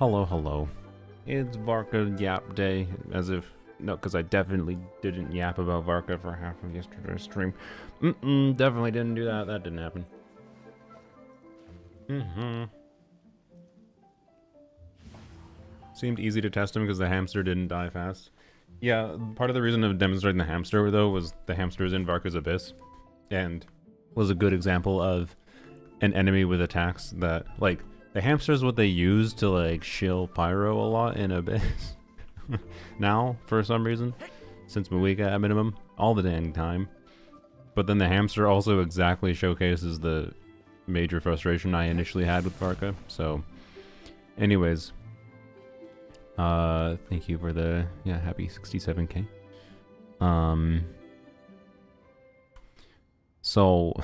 Hello, hello. It's Varka Yap Day, as if... No, because I definitely didn't yap about Varka for half of yesterday's stream. Definitely didn't do that. That didn't happen. Seemed easy to test him because the hamster didn't die fast. Yeah, part of the reason of demonstrating the hamster, though, was the hamster is in Varka's Abyss. And was a good example of an enemy with attacks that, like, the hamster is what they use to, like, shill Pyro a lot in Abyss. Now, for some reason, since Mawika at minimum, all the dang time. But then the hamster also exactly showcases the major frustration I initially had with Varka. So, anyways, thank you for the, happy 67k. So,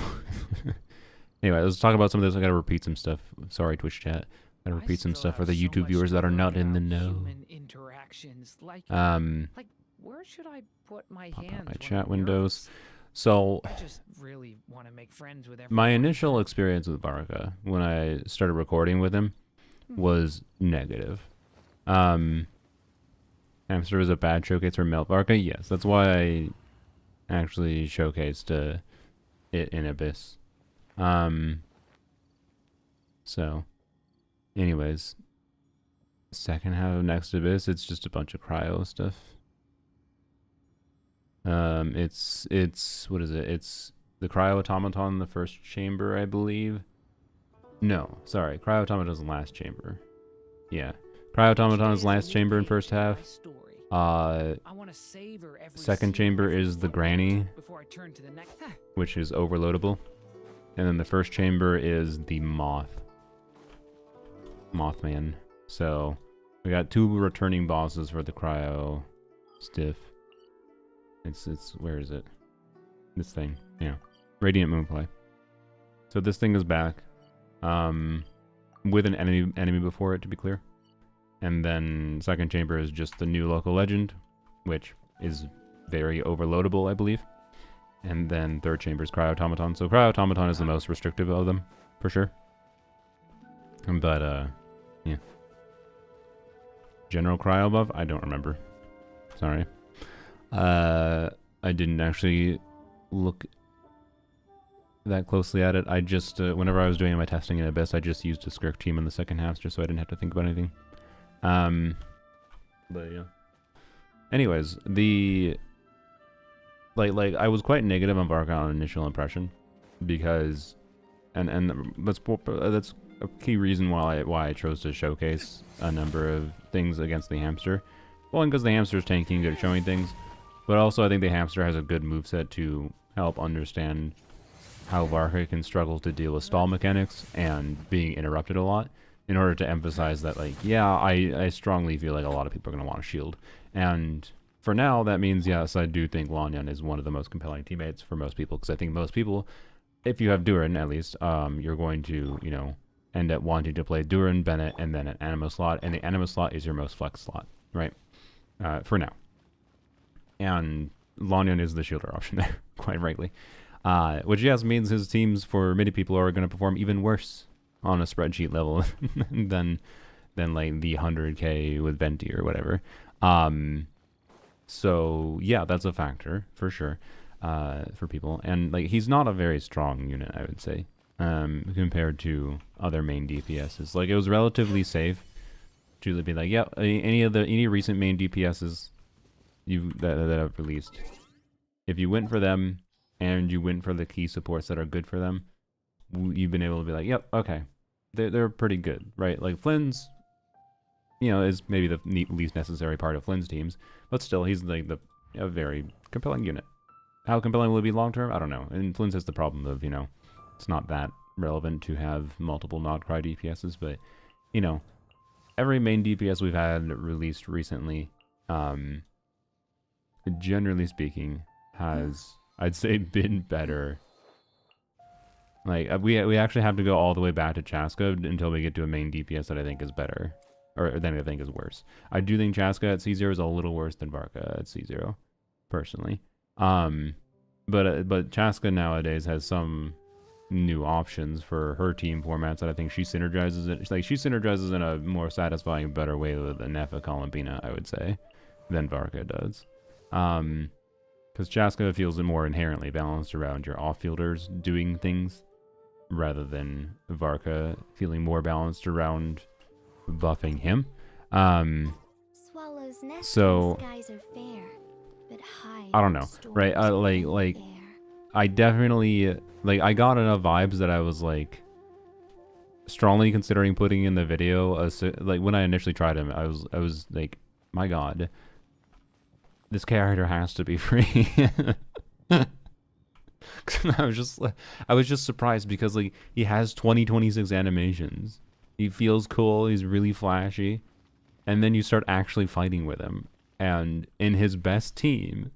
anyway, let's talk about some of this. I gotta repeat some stuff. Sorry, Twitch chat. I gotta repeat some stuff for the YouTube viewers that are not in the know. Like where should I put my hands? My chat windows. So, I just really want to make friends with everyone. My initial experience with Varka when I started recording with him was negative. Hamster was a bad showcase for Melt Varka. Yes, that's why I actually showcased it in Abyss. So, anyways, second half of Next Abyss, it's just a bunch of cryo stuff. It's what is it? It's the cryo automaton in the first chamber, I believe. No, sorry, cryo automaton's the last chamber. Yeah, cryo automaton is last chamber in first half. Second chamber is the granny, which is overloadable, and then the first chamber is the Mothman. So we got two returning bosses for the cryo stiff. It's where is it? This thing, yeah, Radiant Moonfly. So this thing is back, with an enemy before it, to be clear. And then second chamber is just the new local legend, which is very overloadable, I believe. And then third chamber is Cryo Automaton. So Cryo Automaton is the most restrictive of them, for sure. But, yeah. General Cryo buff? I don't remember. Sorry. I didn't actually look that closely at it. I just, whenever I was doing my testing in Abyss, I just used a Skirk team in the second half just so I didn't have to think about anything. But yeah. Anyways, the like I was quite negative on Varka on initial impression because, and that's a key reason why I chose to showcase a number of things against the hamster. One, because the hamster is tanky and good at showing things, but also I think the hamster has a good moveset to help understand how Varka can struggle to deal with stall mechanics and being interrupted a lot, in order to emphasize that, like, yeah, I strongly feel like a lot of people are going to want to shield. And for now, that means, yes, I do think Lanyan is one of the most compelling teammates for most people, because I think most people, if you have Durin at least, you're going to, you know, end up wanting to play Durin, Bennett, and then an Anemo slot, and the Anemo slot is your most flex slot, right? For now. And Lanyan is the shielder option there, quite frankly. Which, yes, means his teams for many people are going to perform even worse on a spreadsheet level than like the 100k with Venti or whatever. So yeah, that's a factor for sure for people. And like, he's not a very strong unit, I would say, compared to other main DPSs. Like, it was relatively safe to be like, yeah, any recent main DPSs that I've released, if you went for them and you went for the key supports that are good for them, you've been able to be like, yep, okay, they're pretty good, right? Like Flynn's, you know, is maybe the least necessary part of Flynn's teams, but still, he's like a very compelling unit. How compelling will it be long term? I don't know. And Flynn's has the problem of, you know, it's not that relevant to have multiple Nodcry DPSs, but, you know, every main DPS we've had released recently, generally speaking, has, I'd say, been better. Like, we actually have to go all the way back to Chaska until we get to a main DPS that I think is better, or then I think is worse. I do think Chaska at C0 is a little worse than Varka at C0, personally. But Chaska nowadays has some new options for her team formats that I think she synergizes it. Like, she synergizes in a more satisfying, better way with Nefa Columbina, I would say, than Varka does. Because Chaska feels more inherently balanced around your off-fielders doing things, rather than Varka feeling more balanced around buffing him. Swallow's nest So skies are fair, but high I don't know, right? Like I definitely, like, I got enough vibes that I was like strongly considering putting in the video. Like, when I initially tried him, I was like, my god, this character has to be free. I was just surprised because, like, he has 2026 animations. He feels cool. He's really flashy, and then you start actually fighting with him, and in his best team,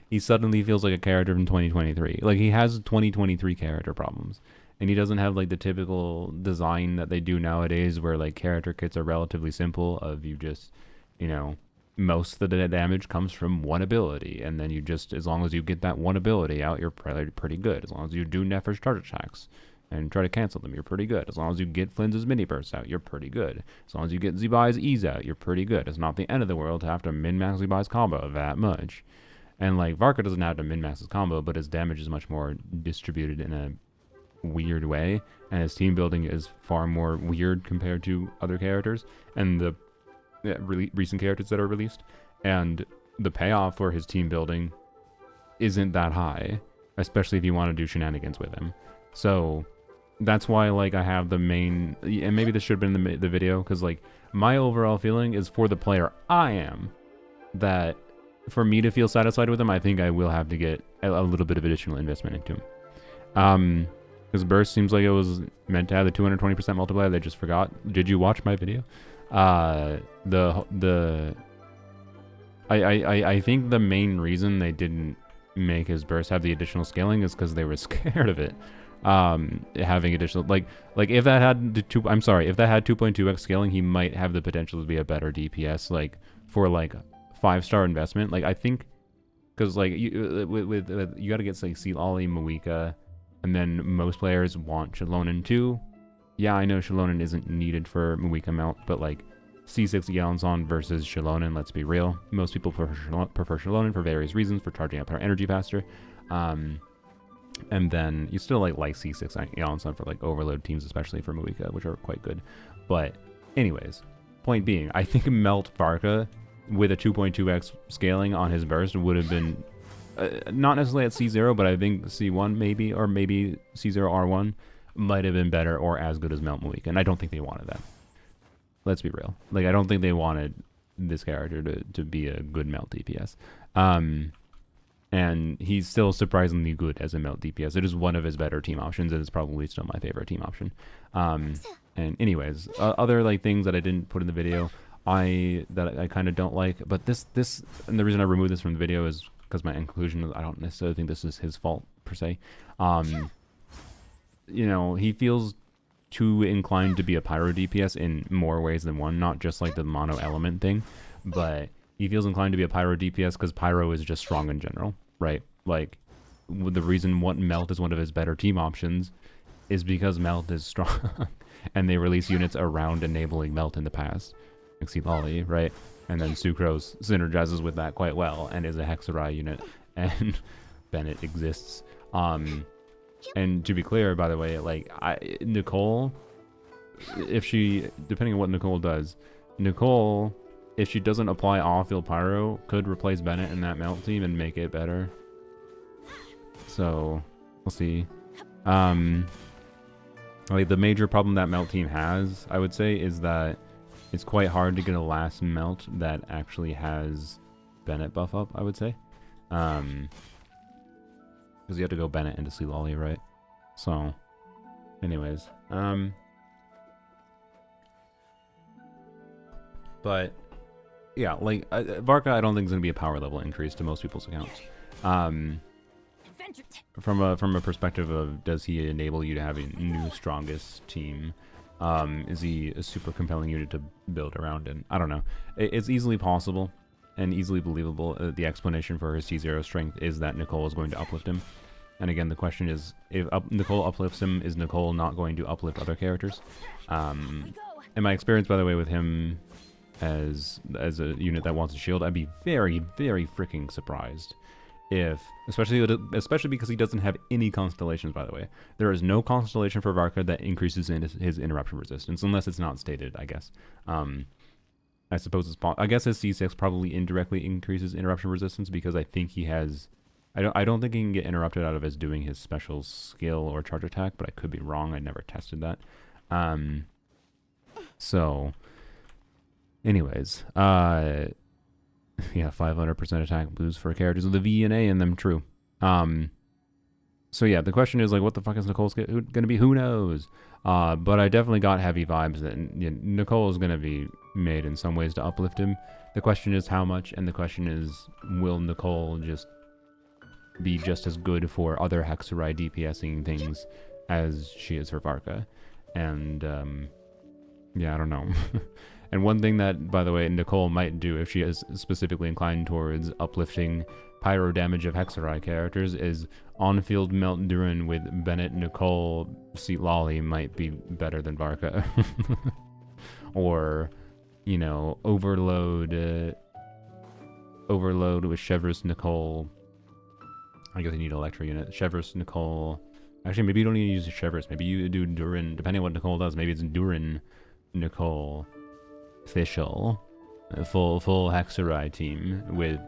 he suddenly feels like a character from 2023. Like, he has 2023 character problems, and he doesn't have like the typical design that they do nowadays, where like character kits are relatively simple. Of you just, you know, most of the damage comes from one ability, and then you just, as long as you get that one ability out, you're pretty good. As long as you do Nefer's charge attacks and try to cancel them, you're pretty good. As long as you get Flynn's mini bursts out, you're pretty good. As long as you get Zbai's E's out, you're pretty good. It's not the end of the world to have to min-max Zbai's combo that much. And like, Varka doesn't have to min-max his combo, but his damage is much more distributed in a weird way, and his team building is far more weird compared to other characters and the really recent characters that are released. And the payoff for his team building isn't that high, especially if you want to do shenanigans with him. So that's why, like, I have the main, and maybe this should have been the video, because like, my overall feeling is, for the player I am, that for me to feel satisfied with him, I think I will have to get a little bit of additional investment into him. Because Burst seems like it was meant to have the 220% multiplier. They just forgot. Did you watch my video? I think the main reason they didn't make his burst have the additional scaling is because they were scared of it having additional, like if that had if that had 2.2x scaling, he might have the potential to be a better DPS, like for like 5-star investment. Like, I think, because like with you got to get like Seal Ollie, Moika, and then most players want Shalonen too. Yeah, I know Shalonen isn't needed for Moika melt, but like C6 Yelanson versus Shalonen, let's be real. Most people prefer Shalonen for various reasons, for charging up their energy faster. And then you still like C6 Yelanson for like overload teams, especially for Moika, which are quite good. But anyways, point being, I think Melt Varka with a 2.2x scaling on his burst would have been not necessarily at C0, but I think C1 maybe, or maybe C0 R1 might have been better or as good as Melt Moika, and I don't think they wanted that. Let's be real. Like, I don't think they wanted this character to be a good Melt DPS. And he's still surprisingly good as a Melt DPS. It is one of his better team options, and it's probably still my favorite team option. And anyways, other like things that I didn't put in the video, that I kind of don't like, but this, and the reason I removed this from the video is because my inclusion, I don't necessarily think this is his fault per se. You know, he feels too inclined to be a Pyro DPS in more ways than one, not just like the mono element thing, but he feels inclined to be a Pyro DPS because Pyro is just strong in general, right? Like, the reason Melt is one of his better team options is because Melt is strong, and they release units around enabling Melt in the past, like Silali, right? And then Sucrose synergizes with that quite well and is a Hexarai unit, and Bennett exists. And to be clear, by the way, like, Nicole, if she, depending on what Nicole does, Nicole, if she doesn't apply off-field Pyro, could replace Bennett in that Melt team and make it better. So, we'll see. Like, the major problem that Melt team has, I would say, is that it's quite hard to get a last Melt that actually has Bennett buff up, I would say. Because you have to go Bennett into Sea Lolly, right? So, anyways. But, yeah, like, Varka I don't think is going to be a power level increase to most people's accounts. From a perspective of, does he enable you to have a new strongest team? Is he a super compelling unit to build around? And I don't know. It's easily possible and easily believable. The explanation for his T0 strength is that Nicole is going to uplift him, And again, the question is, if Nicole uplifts him, is Nicole not going to uplift other characters? In my experience, by the way, with him as a unit that wants a shield, I'd be very, very freaking surprised if, especially because he doesn't have any constellations, by the way. There is no constellation for Varka that increases his interruption resistance, unless it's not stated, I guess. I suppose it's I guess his C6 probably indirectly increases interruption resistance because I think he has... I don't think he can get interrupted out of his doing his special skill or charge attack, but I could be wrong. I never tested that. So, anyways, yeah, 500% attack boost for characters with a V and A in them, true. So yeah, the question is like, what the fuck is Nicole's gonna be? Who knows? But I definitely got heavy vibes that Nicole is gonna be made in some ways to uplift him. The question is how much, and the question is, will Nicole just be just as good for other Hexerai DPSing things as she is for Varka? And yeah, I don't know. And one thing that, by the way, Nicole might do if she is specifically inclined towards uplifting pyro damage of Hexerai characters is on-field Melt Durin with Bennett, Nicole, Seat Lolly might be better than Varka. Or, you know, Overload with Chevreuse, Nicole. I guess you need Electro unit. Chevreuse, Nicole. Actually, maybe you don't need to use Chevreuse. Maybe you do Durin, depending on what Nicole does. Maybe it's Durin, Nicole, Fischl, a full Hexerai team with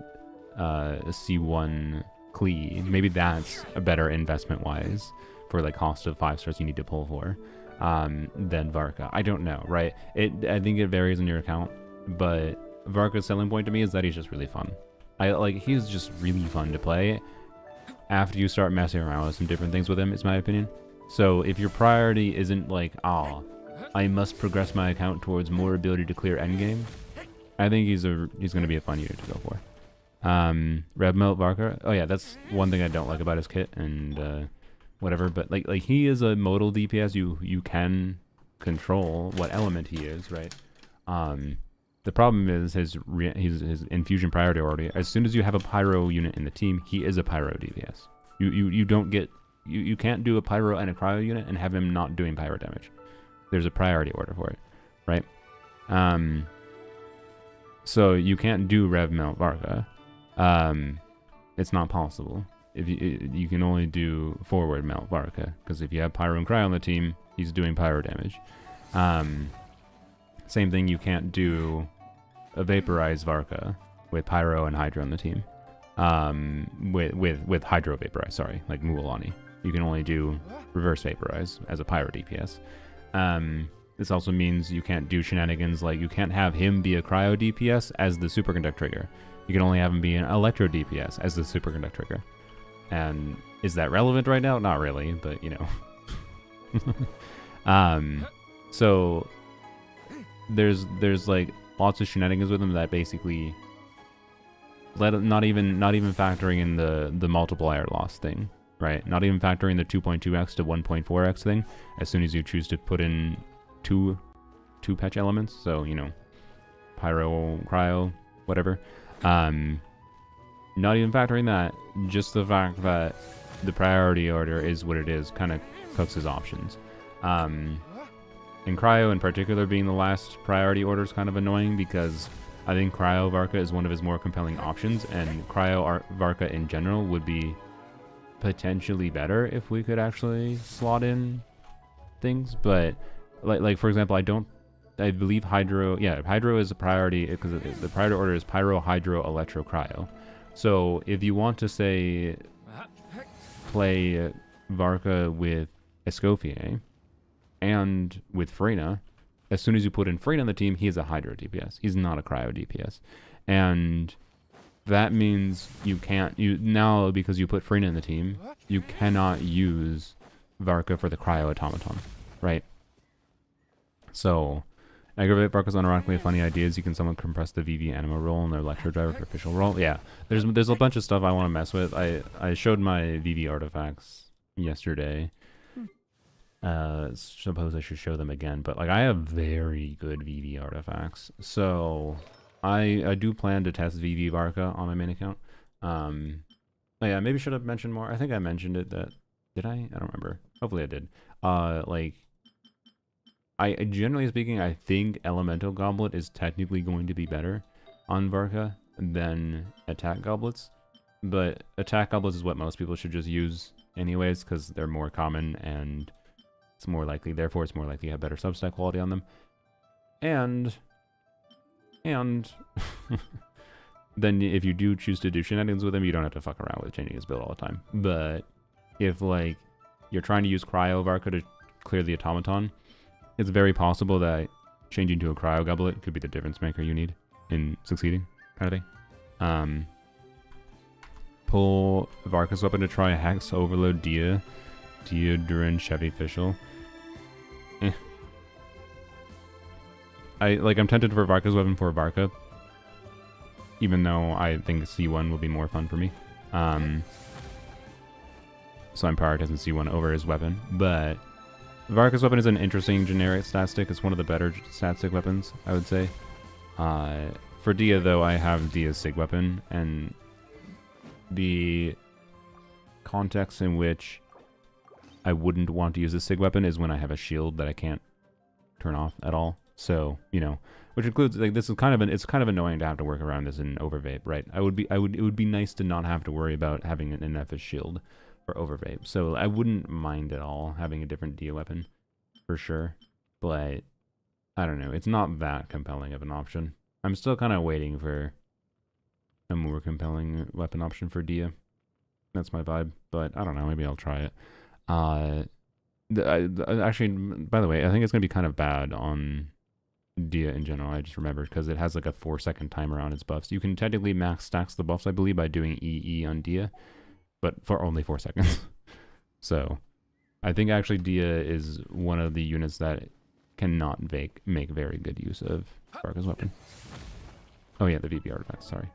a C1 Klee. Maybe that's a better investment-wise for like cost of 5 stars you need to pull for than Varka. I don't know, right? I think it varies on your account, but Varka's selling point to me is that he's just really fun. He's just really fun to play after you start messing around with some different things with him, is my opinion. So if your priority isn't like, I must progress my account towards more ability to clear endgame, I think he's going to be a fun unit to go for. Rev Melt Varka. Oh yeah, that's one thing I don't like about his kit and whatever. But like he is a modal DPS. You can control what element he is, right? The problem is his infusion priority already. As soon as you have a pyro unit in the team, he is a pyro DPS. You can't do a pyro and a cryo unit and have him not doing pyro damage. There's a priority order for it, right? So you can't do Rev Melt Varka. It's not possible. If you can only do forward Melt Varka, because if you have pyro and cryo on the team, he's doing pyro damage. Same thing, you can't do a vaporize Varka with pyro and hydro on the team. With hydro vaporize, sorry, like Mualani. You can only do reverse vaporize as a pyro DPS. This also means you can't do shenanigans like you can't have him be a cryo DPS as the superconduct trigger. You can only have him be an electro DPS as the superconduct trigger. And is that relevant right now? Not really, but you know. So there's like lots of shenanigans with him that basically not even factoring in the multiplier loss thing, right? Not even factoring the 2.2x to 1.4x thing as soon as you choose to put in two patch elements, so you know, pyro, cryo, whatever. Not even factoring that, just the fact that the priority order is what it is kind of cooks his options. And cryo in particular being the last priority order is kind of annoying because I think cryo Varka is one of his more compelling options, and cryo Varka in general would be potentially better if we could actually slot in things. But like for example, I believe hydro is a priority because the priority order is pyro, hydro, electro, cryo. So if you want to say play Varka with Escoffier and with Freyna, as soon as you put in Freyna on the team, he is a hydro DPS. He's not a cryo DPS. And that means now because you put Freyna in the team, you cannot use Varka for the cryo automaton, right? So aggravate Varka's unironically funny ideas. You can somewhat compress the VV Anemo roll and their Electro driver for official roll. Yeah, there's a bunch of stuff I want to mess with. I showed my VV artifacts yesterday. Suppose I should show them again, but like I have very good VV artifacts, so I do plan to test VV Varka on my main account. Oh yeah, maybe should have mentioned more. I think I mentioned it. Did I? I don't remember. Hopefully I did. Like, I generally speaking, I think Elemental Goblet is technically going to be better on Varka than Attack Goblets. But Attack Goblets is what most people should just use anyways, because they're more common and it's more likely, therefore it's more likely to have better substack quality on them. And then if you do choose to do shenanigans with him, you don't have to fuck around with changing his build all the time. But if, like, you're trying to use Cryo Varka to clear the Automaton, it's very possible that changing to a Cryo Goblet could be the difference maker you need in succeeding, kind of thing. Pull Varka's weapon to try Hex Overload Dia, Durin, Chevy Fischl. I'm tempted for Varka's weapon for Varka, even though I think C1 will be more fun for me. So I'm prioritizing C1 over his weapon. But Varka's weapon is an interesting generic stat stick. It's one of the better stat stick weapons, I would say. For Dia, though, I have Dia's Sig weapon, and the context in which I wouldn't want to use the Sig weapon is when I have a shield that I can't turn off at all. So, you know, which includes, like, this is kind of it's kind of annoying to have to work around this in Overvape, right? It would be nice to not have to worry about having an NFS shield for Overvape. So I wouldn't mind at all having a different Dia weapon, for sure. But I don't know, it's not that compelling of an option. I'm still kind of waiting for a more compelling weapon option for Dia. That's my vibe, but I don't know, maybe I'll try it. Actually, by the way, I think it's going to be kind of bad on Dia in general. I just remembered because it has like a 4-second timer on its buffs. You can technically max stacks the buffs, I believe, by doing EE on Dia, but for only 4 seconds. So I think actually Dia is one of the units that cannot make very good use of Varka's weapon. Oh yeah, the VP artifacts, sorry.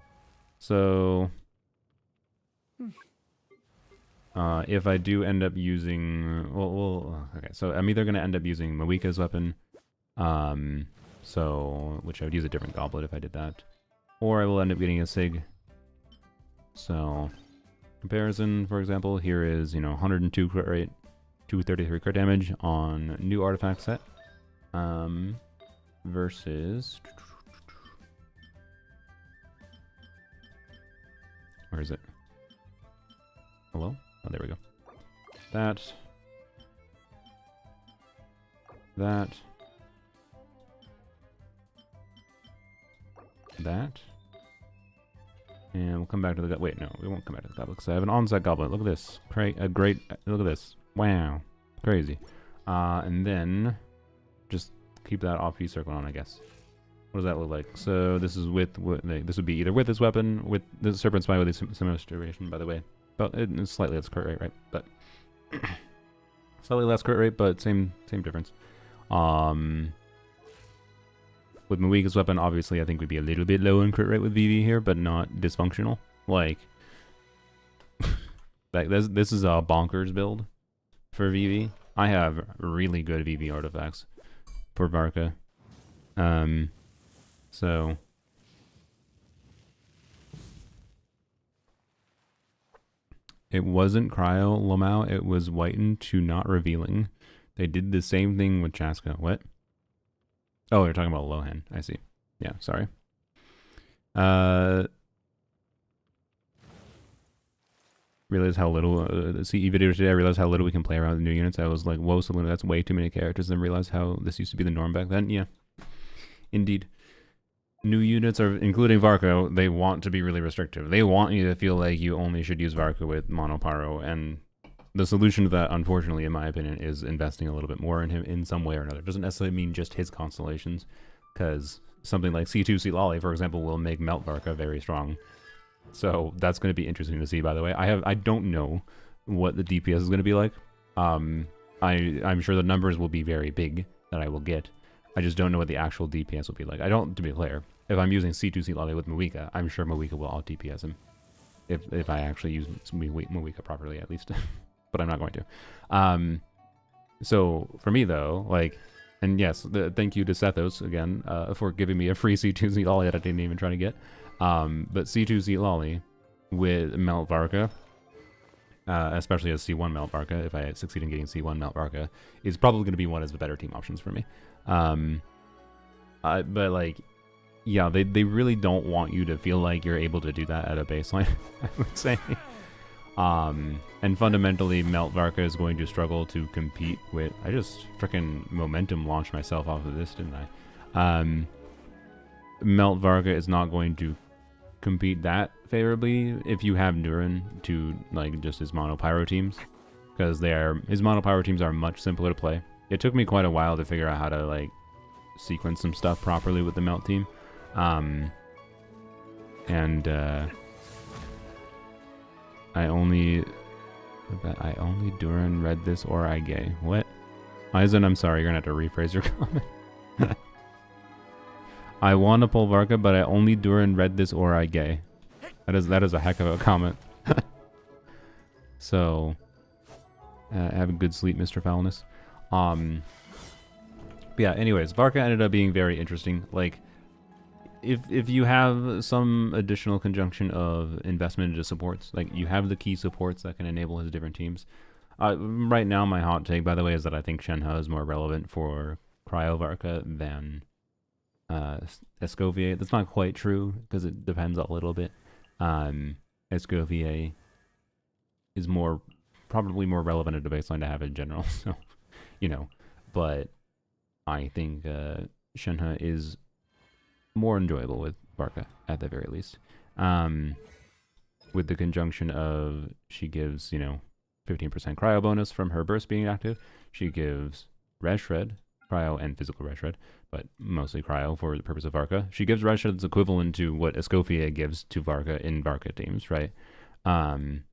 So if I do end up using, okay, so I'm either going to end up using Mawika's weapon, which I would use a different goblet if I did that, or I will end up getting a Sig. So comparison, for example, here is, 102 crit rate, 233 crit damage on new artifact set, versus, where is it? Hello? Oh, there we go. That. And we'll come back to the wait, no, we won't come back to the goblet because I have an on-set goblet. Look at this. Look at this. Wow. Crazy. And then just keep that off-piece circle on, I guess. What does that look like? So this is this would be either with this weapon, with the Serpent Spine with a similar duration, by the way. But it's slightly less crit rate, right? But slightly less crit rate, but same difference. With Mawika's weapon, obviously, I think we'd be a little bit low in crit rate with VV here, but not dysfunctional. Like, this is a bonkers build for VV. I have really good VV artifacts for Varka. So it wasn't Cryo Lamau, it was whitened to not revealing. They did the same thing with Chaska. What? Oh, you're talking about Lohan. I see. Yeah, sorry. Realized how little, the CE video today, I realized how little we can play around with new units. I was like, whoa, Selena, that's way too many characters. Then realized how this used to be the norm back then. Yeah, indeed. New units, are including Varka, they want to be really restrictive. They want you to feel like you only should use Varka with Mono Pyro, and the solution to that, unfortunately, in my opinion, is investing a little bit more in him in some way or another. It doesn't necessarily mean just his constellations, because something like C2 Lolly, for example, will make Melt Varka very strong. So that's going to be interesting to see, by the way. I don't know what the DPS is going to be like. I'm sure the numbers will be very big that I will get. I just don't know what the actual DPS will be like. To be clear, if I'm using C2 Lolly with Mawika, I'm sure Mawika will out DPS him. If I actually use Mawika properly, at least. But I'm not going to. So for me though, and yes, thank you to Sethos again for giving me a free C2 Lolly that I didn't even try to get. But C2 Lolly with Melt Varka especially as C1 Melt Varka, if I succeed in getting C1 Melt Varka, is probably going to be one of the better team options for me. But like, yeah, they really don't want you to feel like you're able to do that at a baseline, I would say. And fundamentally, Melt Varka is going to struggle to compete with... I just freaking momentum launched myself off of this, didn't I? Melt Varka is not going to compete that favorably if you have Durin to like just his mono pyro teams, because his mono pyro teams are much simpler to play. It took me quite a while to figure out how to like sequence some stuff properly with the Melt team. I only Durin read this or I gay. What? Aizen, I'm sorry, you're gonna have to rephrase your comment. I want to pull Varka, but I only Durin read this or I gay. That is a heck of a comment. So have a good sleep, Mr. Foulness. Yeah, anyways, Varka ended up being very interesting. Like, if you have some additional conjunction of investment into supports, like you have the key supports that can enable his different teams. Right now, my hot take, by the way, is that I think Shenhe is more relevant for Cryo Varka than Escoffier. That's not quite true, because it depends a little bit. Escoffier is probably more relevant at the baseline to have in general, so, you know, but I think Shenhe is more enjoyable with Varka, at the very least. With the conjunction of, she gives, you know, 15% cryo bonus from her burst being active. She gives Res Shred, cryo and physical Res Shred, but mostly cryo for the purpose of Varka. She gives Res Shred that's equivalent to what Escoffier gives to Varka in Varka teams, right? And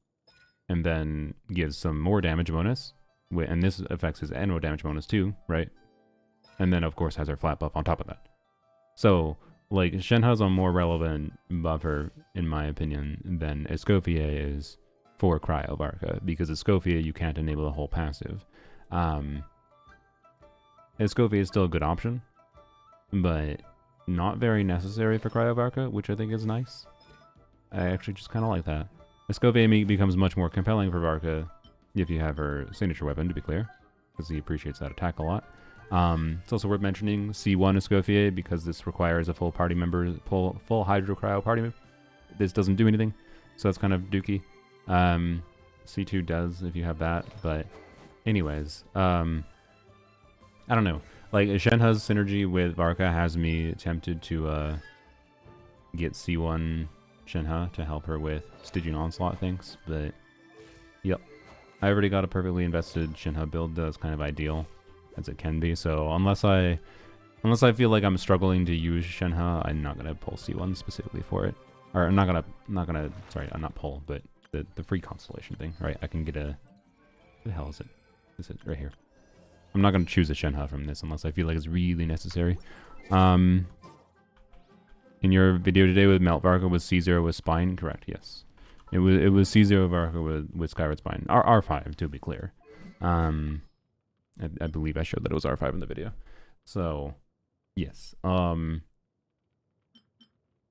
then gives some more damage bonus, and this affects his annual damage bonus too, right? And then, of course, has her flat buff on top of that. So, like, Shenhe's a more relevant buffer, in my opinion, than Escoffier is for Cryo Varka, because Escoffier, you can't enable the whole passive. Escoffier is still a good option, but not very necessary for Cryo Varka, which I think is nice. I actually just kind of like that. Escoffier becomes much more compelling for Varka if you have her signature weapon, to be clear, because he appreciates that attack a lot. It's also worth mentioning C1 Escoffier, because this requires a full party member, full Hydro Cryo party member. This doesn't do anything, so that's kind of dookie. C2 does if you have that, but anyways, I don't know. Like, Shenhe's synergy with Varka has me tempted to get C1 Shenhe to help her with Stygian Onslaught things, but yep. I already got a perfectly invested Shenhe build that's kind of ideal as it can be, so unless I feel like I'm struggling to use Shenhe, I'm not gonna pull C1 specifically for it. Or I'm not gonna sorry, I'm not pull, but the free Constellation thing, right? I can get a, what the hell is it? Is it right here? I'm not gonna choose a Shenhe from this unless I feel like it's really necessary. In your video today with Melt Varka was C0 with Spine, correct? Yes. It was C0 Varka with Skyward Spine. R5 to be clear. I believe I showed that it was R5 in the video. So, yes.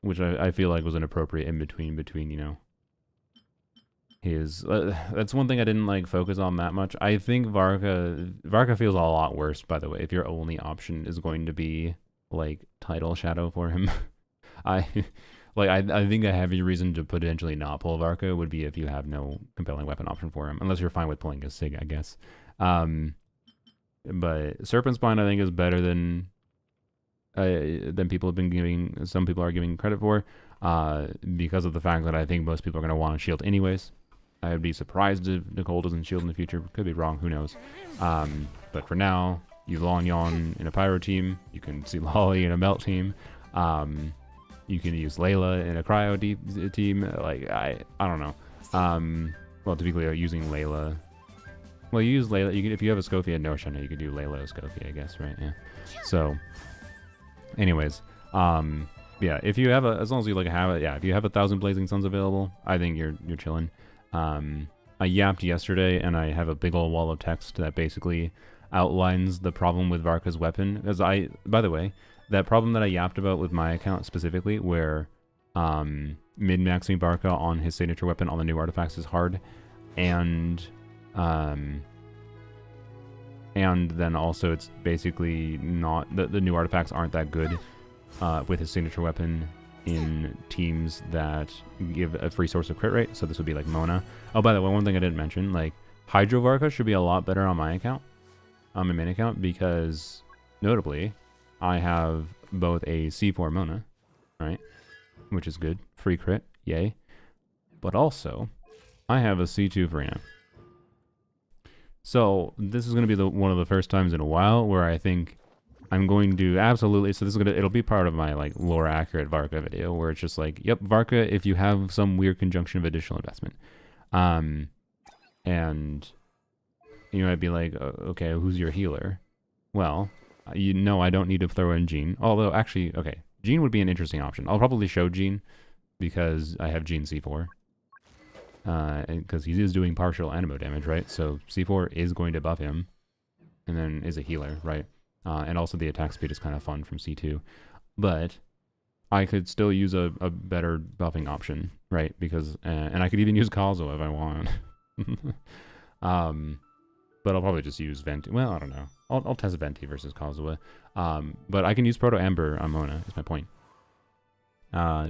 Which I feel like was an appropriate in between, you know, his... that's one thing I didn't, like, focus on that much. I think Varka feels a lot worse, by the way, if your only option is going to be, like, Tidal Shadow for him. I think a heavy reason to potentially not pull Varka would be if you have no compelling weapon option for him, unless you're fine with pulling a Sig, I guess. But Serpent Spine, I think, is better than people have been giving. Some people are giving credit for, because of the fact that I think most people are going to want to shield anyways. I would be surprised if Nicole doesn't shield in the future. Could be wrong. Who knows? But for now, you Long Yon in a Pyro team. You can see Lolly in a Melt team. You can use Layla in a Cryo team. Like, I don't know. Well, to be clear, using Layla. Well, you use Layla. You can, if you have a Escoffier and no Shenhe, you could do Layla Escoffier, I guess, right? Yeah. So, anyways, yeah. If you have as long as you like have it, yeah. If you have 1,000 Blazing Suns available, I think you're chilling. I yapped yesterday, and I have a big old wall of text that basically outlines the problem with Varka's weapon. As by the way, that problem that I yapped about with my account specifically, where min-maxing Varka on his signature weapon on the new artifacts is hard. and then also it's basically not the new artifacts aren't that good with his signature weapon in teams that give a free source of crit rate. So this would be like Mona. Oh, by the way, one thing I didn't mention, like Hydro Varka should be a lot better on my account, on my main account, because notably I have both a C4 Mona, right, which is good, free crit, yay, but also I have a C2 Farina. So this is going to be one of the first times in a while where I think I'm going to absolutely, so this is it'll be part of my like lore accurate Varka video where it's just like, yep, Varka if you have some weird conjunction of additional investment. And you might be like, okay, who's your healer? Well, you know I don't need to throw in Jean. Although actually, okay, Jean would be an interesting option. I'll probably show Jean because I have Jean C4. Because he is doing partial Anemo damage, right? So C4 is going to buff him, and then is a healer, right? And also the attack speed is kind of fun from C2. But I could still use a better buffing option, right? Because, and I could even use Kazuo if I want. But I'll probably just use Venti. Well, I don't know. I'll test Venti versus Kazuo. But I can use Proto Ember on Mona, is my point.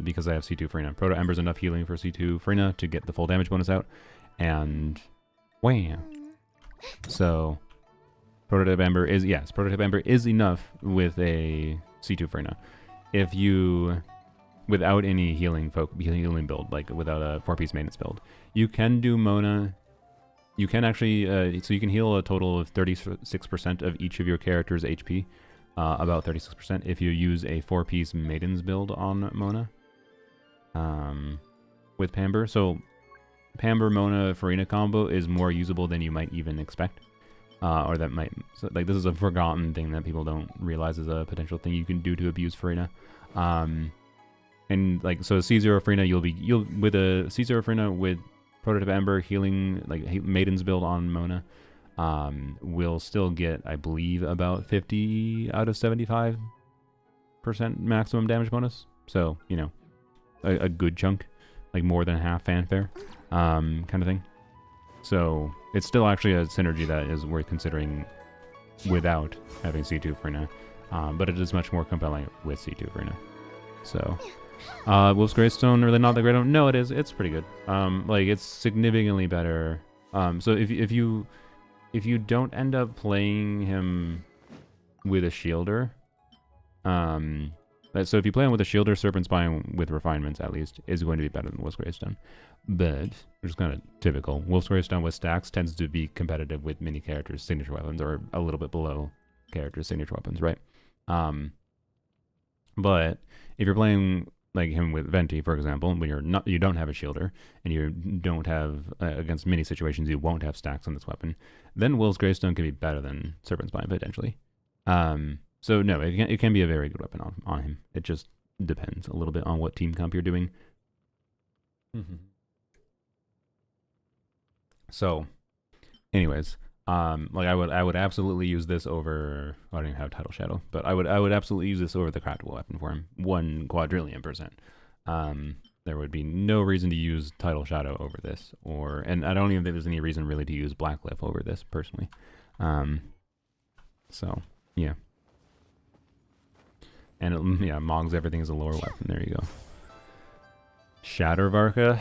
Because I have C2 Farina. Proto Ember's enough healing for C2 Farina to get the full damage bonus out. And wham. So Prototype Ember is, yes, Prototype Ember is enough with a C2 Farina. If you, without any healing build, like without a 4-piece maintenance build, you can do Mona. You can actually, so you can heal a total of 36% of each of your character's HP. About 36% if you use a 4-piece Maidens build on Mona with Pamber. So Pamber Mona Farina combo is more usable than you might even expect, or that might, so like this is a forgotten thing that people don't realize is a potential thing you can do to abuse Farina. And like so C0 Farina, you'll with a C0 Farina with Prototype Ember healing, like Maidens build on Mona. Will still get, I believe, about 50 out of 75% maximum damage bonus. So, you know, a good chunk, like more than half fanfare, kind of thing. So it's still actually a synergy that is worth considering without having C2 Farina, but it is much more compelling with C2 Farina. So, Wolf's Greystone, really not that great? No, it is. It's pretty good. Like it's significantly better. So if you don't end up playing him with a shielder, so if you play him with a shielder, Serpent Spine with refinements at least is going to be better than Wolf's Greystone. But, which is kind of typical, Wolf's Greystone with stacks tends to be competitive with many characters' signature weapons, or a little bit below characters' signature weapons, right? But if you're playing like him with Venti, for example, when you don't have a shielder, and you don't have, against many situations, you won't have stacks on this weapon, then Will's Greystone can be better than Serpent Spine, potentially. So no, it can be a very good weapon on him. It just depends a little bit on what team comp you're doing. So, anyways, like I would absolutely use this over, I don't even have Tidal Shadow, but I would absolutely use this over the craftable weapon for him, 1,000,000,000%. There would be no reason to use Tidal Shadow over this, and I don't even think there's any reason really to use Blackcliff over this personally. So yeah, and yeah, Mogs everything as a lower weapon. There you go. Shatter Varka,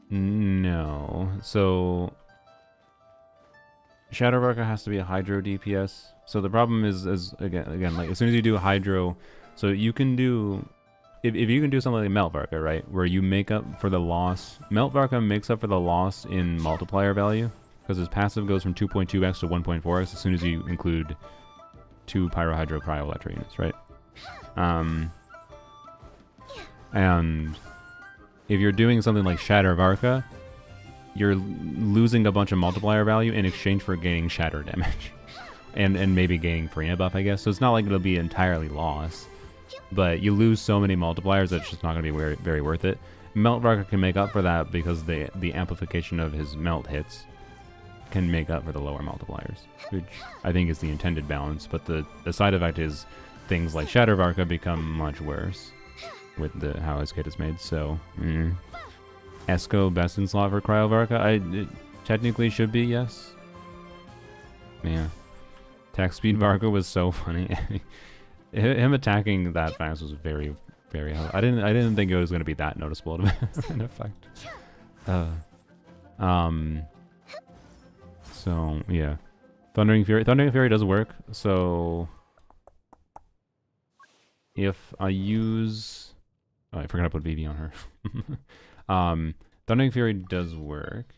no, so. Shatter Varka has to be a Hydro DPS. So the problem is again, like as soon as you do Hydro, so you can do, if you can do something like Melt Varka, right, where you make up for the loss. Melt Varka makes up for the loss in multiplier value because his passive goes from 2.2x to 1.4x as soon as you include 2 Pyro Hydro Cryo Electro units, right? And if you're doing something like Shatter Varka, you're losing a bunch of multiplier value in exchange for gaining shatter damage. and maybe gaining Farina buff, I guess. So it's not like it'll be entirely lost. But you lose so many multipliers that it's just not going to be very, very worth it. Melt Varka can make up for that because the amplification of his melt hits can make up for the lower multipliers, which I think is the intended balance. But the side effect is things like Shatter Varka become much worse with how his kit is made. So, Esco best in slot for Cryo Varka? It technically should be, yes. Yeah. Attack speed Varka was so funny. Him attacking that fast was very, very hard. I didn't think it was gonna be that noticeable of an effect. So yeah. Thundering Fury does work, so if I use... Oh, I forgot to put VV on her. Thundering Fury does work.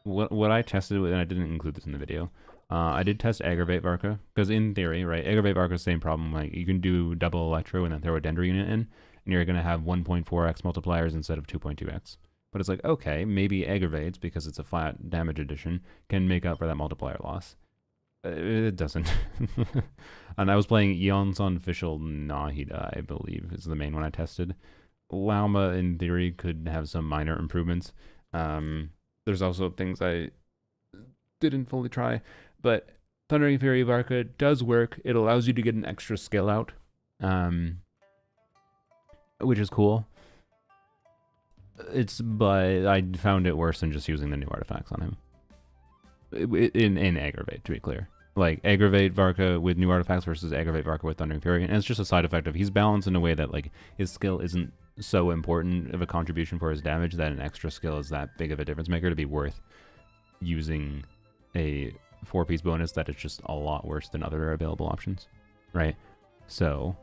What I tested with, and I didn't include this in the video, I did test Aggravate Varka, because in theory, right, Aggravate Varka, same problem, like you can do double Electro and then throw a Dendro unit in, and you're going to have 1.4x multipliers instead of 2.2x. But it's like, okay, maybe Aggravates, because it's a flat damage addition, can make up for that multiplier loss. It doesn't. And I was playing Eon's Unofficial Nahida, I believe, is the main one I tested. Lauma, in theory, could have some minor improvements. There's also things I didn't fully try, but Thundering Fury Varka does work. It allows you to get an extra skill out, which is cool. But I found it worse than just using the new artifacts on him. In Aggravate, to be clear. Like, Aggravate Varka with new artifacts versus Aggravate Varka with Thundering Fury. And it's just a side effect of he's balanced in a way that, like, his skill isn't so important of a contribution for his damage that an extra skill is that big of a difference maker to be worth using a 4-piece bonus that is just a lot worse than other available options. Right? So,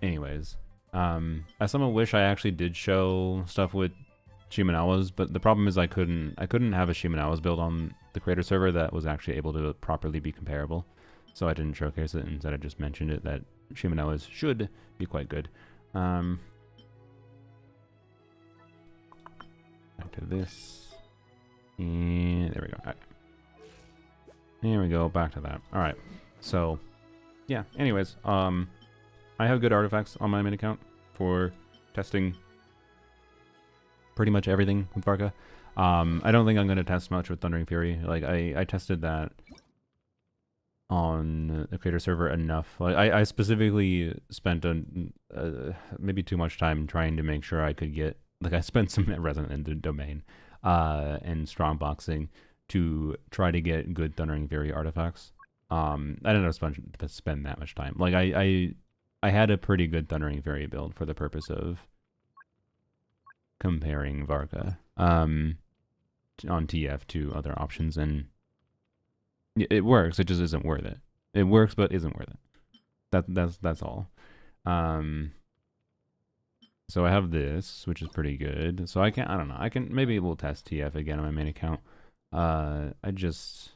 anyways. I somewhat wish I actually did show stuff with Shimenawas, but the problem is I couldn't have a Shimenawas build on the creator server that was actually able to properly be comparable. So I didn't showcase it. Instead I just mentioned it that Shimenawas should be quite good. Back to this. And there we go. All right. There we go, back to that. Alright. So yeah, anyways, I have good artifacts on my main account for testing pretty much everything with Varka. I don't think I'm going to test much with Thundering Fury. Like, I tested that on the creator server enough. Like, I specifically spent maybe too much time trying to make sure I could get... Like, I spent some Resonant in the domain and Strongboxing to try to get good Thundering Fury artifacts. I didn't have to spend that much time. Like, I had a pretty good Thundering Fury build for the purpose of comparing Varka on TF to other options, and it works. It just isn't worth it. It works, but isn't worth it. That's all. So I have this, which is pretty good. So I don't know. Maybe we'll test TF again on my main account. I just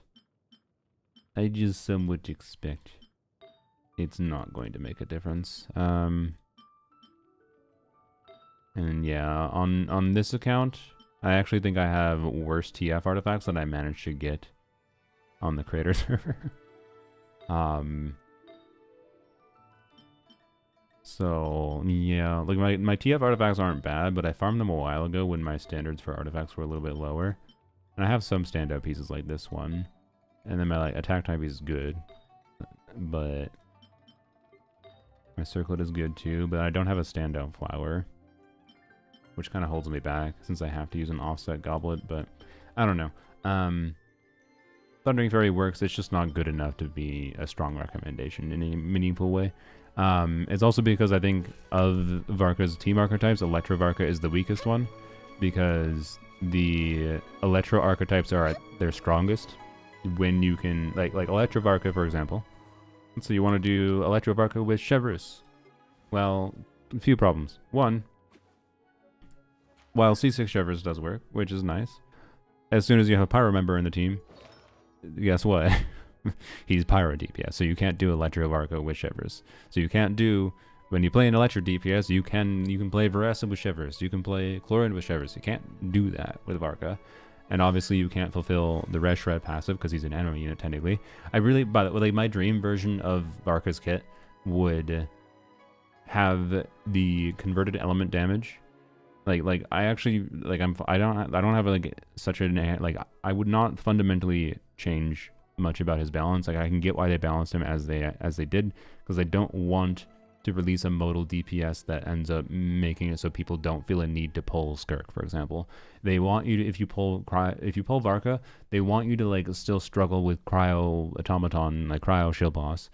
somewhat expect it's not going to make a difference. And yeah, on this account, I actually think I have worse TF artifacts than I managed to get on the creator server. So yeah, like my TF artifacts aren't bad, but I farmed them a while ago when my standards for artifacts were a little bit lower. And I have some standout pieces like this one. And then my like attack type is good. But my circlet is good too, but I don't have a standout flower, which kind of holds me back since I have to use an offset goblet, but I don't know. Thundering Fury works, it's just not good enough to be a strong recommendation in any meaningful way. It's also because I think of Varka's team archetypes, Electro Varka is the weakest one, because the Electro archetypes are at their strongest when you can, like Electro Varka, for example. So you want to do Electro Varka with Chevreuse. Well, a few problems. One, while C6 Chevreuse does work, which is nice, as soon as you have a Pyro member in the team, guess what? He's Pyro DPS, so you can't do Electro Varka with Chevreuse. So you can't do, when you play an Electro DPS, you can play Veracid with Chevreuse, you can play Chlorin with Chevreuse. You can't do that with Varka. And obviously you can't fulfill the Red Shred passive because he's an Anemo unit technically. I really, by the way, like my dream version of Varka's kit would have the converted element damage. Like I actually, like I don't have like such a, like I would not fundamentally change much about his balance. Like I can get why they balanced him as they did, because I don't want to release a modal DPS that ends up making it so people don't feel a need to pull Skirk, for example. They want you to, if you pull Varka, they want you to like still struggle with Cryo Automaton, like Cryo Shield Boss,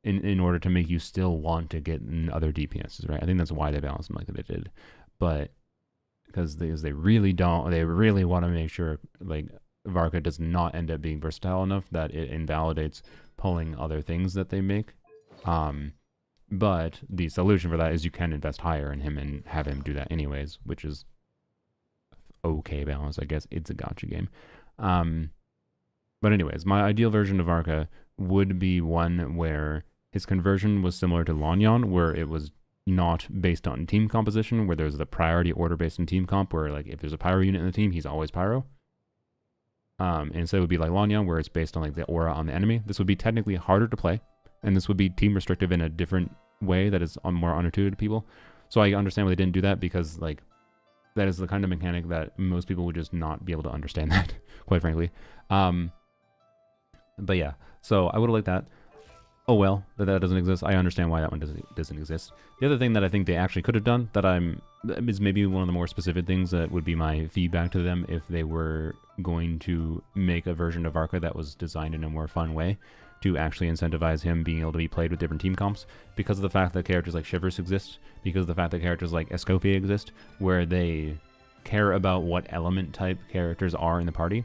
in order to make you still want to get in other DPSs, right? I think that's why they balanced them like they did. But because they really want to make sure like Varka does not end up being versatile enough that it invalidates pulling other things that they make. But the solution for that is you can invest higher in him and have him do that anyways, which is okay balance, I guess. It's a gacha game. But anyways, my ideal version of Varka would be one where his conversion was similar to Lanyan, where it was not based on team composition, where there's the priority order based in team comp, where like if there's a Pyro unit in the team, he's always Pyro. And so it would be like Lanyan, where it's based on like the aura on the enemy. This would be technically harder to play, and this would be team restrictive in a different way that is more unintuitive to people. So I understand why they didn't do that, because like that is the kind of mechanic that most people would just not be able to understand that, quite frankly. But yeah, so I would have liked that. Oh well, that doesn't exist. I understand why that one doesn't exist. The other thing that I think they actually could have done is maybe one of the more specific things that would be my feedback to them if they were going to make a version of Varka that was designed in a more fun way to actually incentivize him being able to be played with different team comps, because of the fact that characters like Shivers exist, because of the fact that characters like Escoffier exist, where they care about what element type characters are in the party.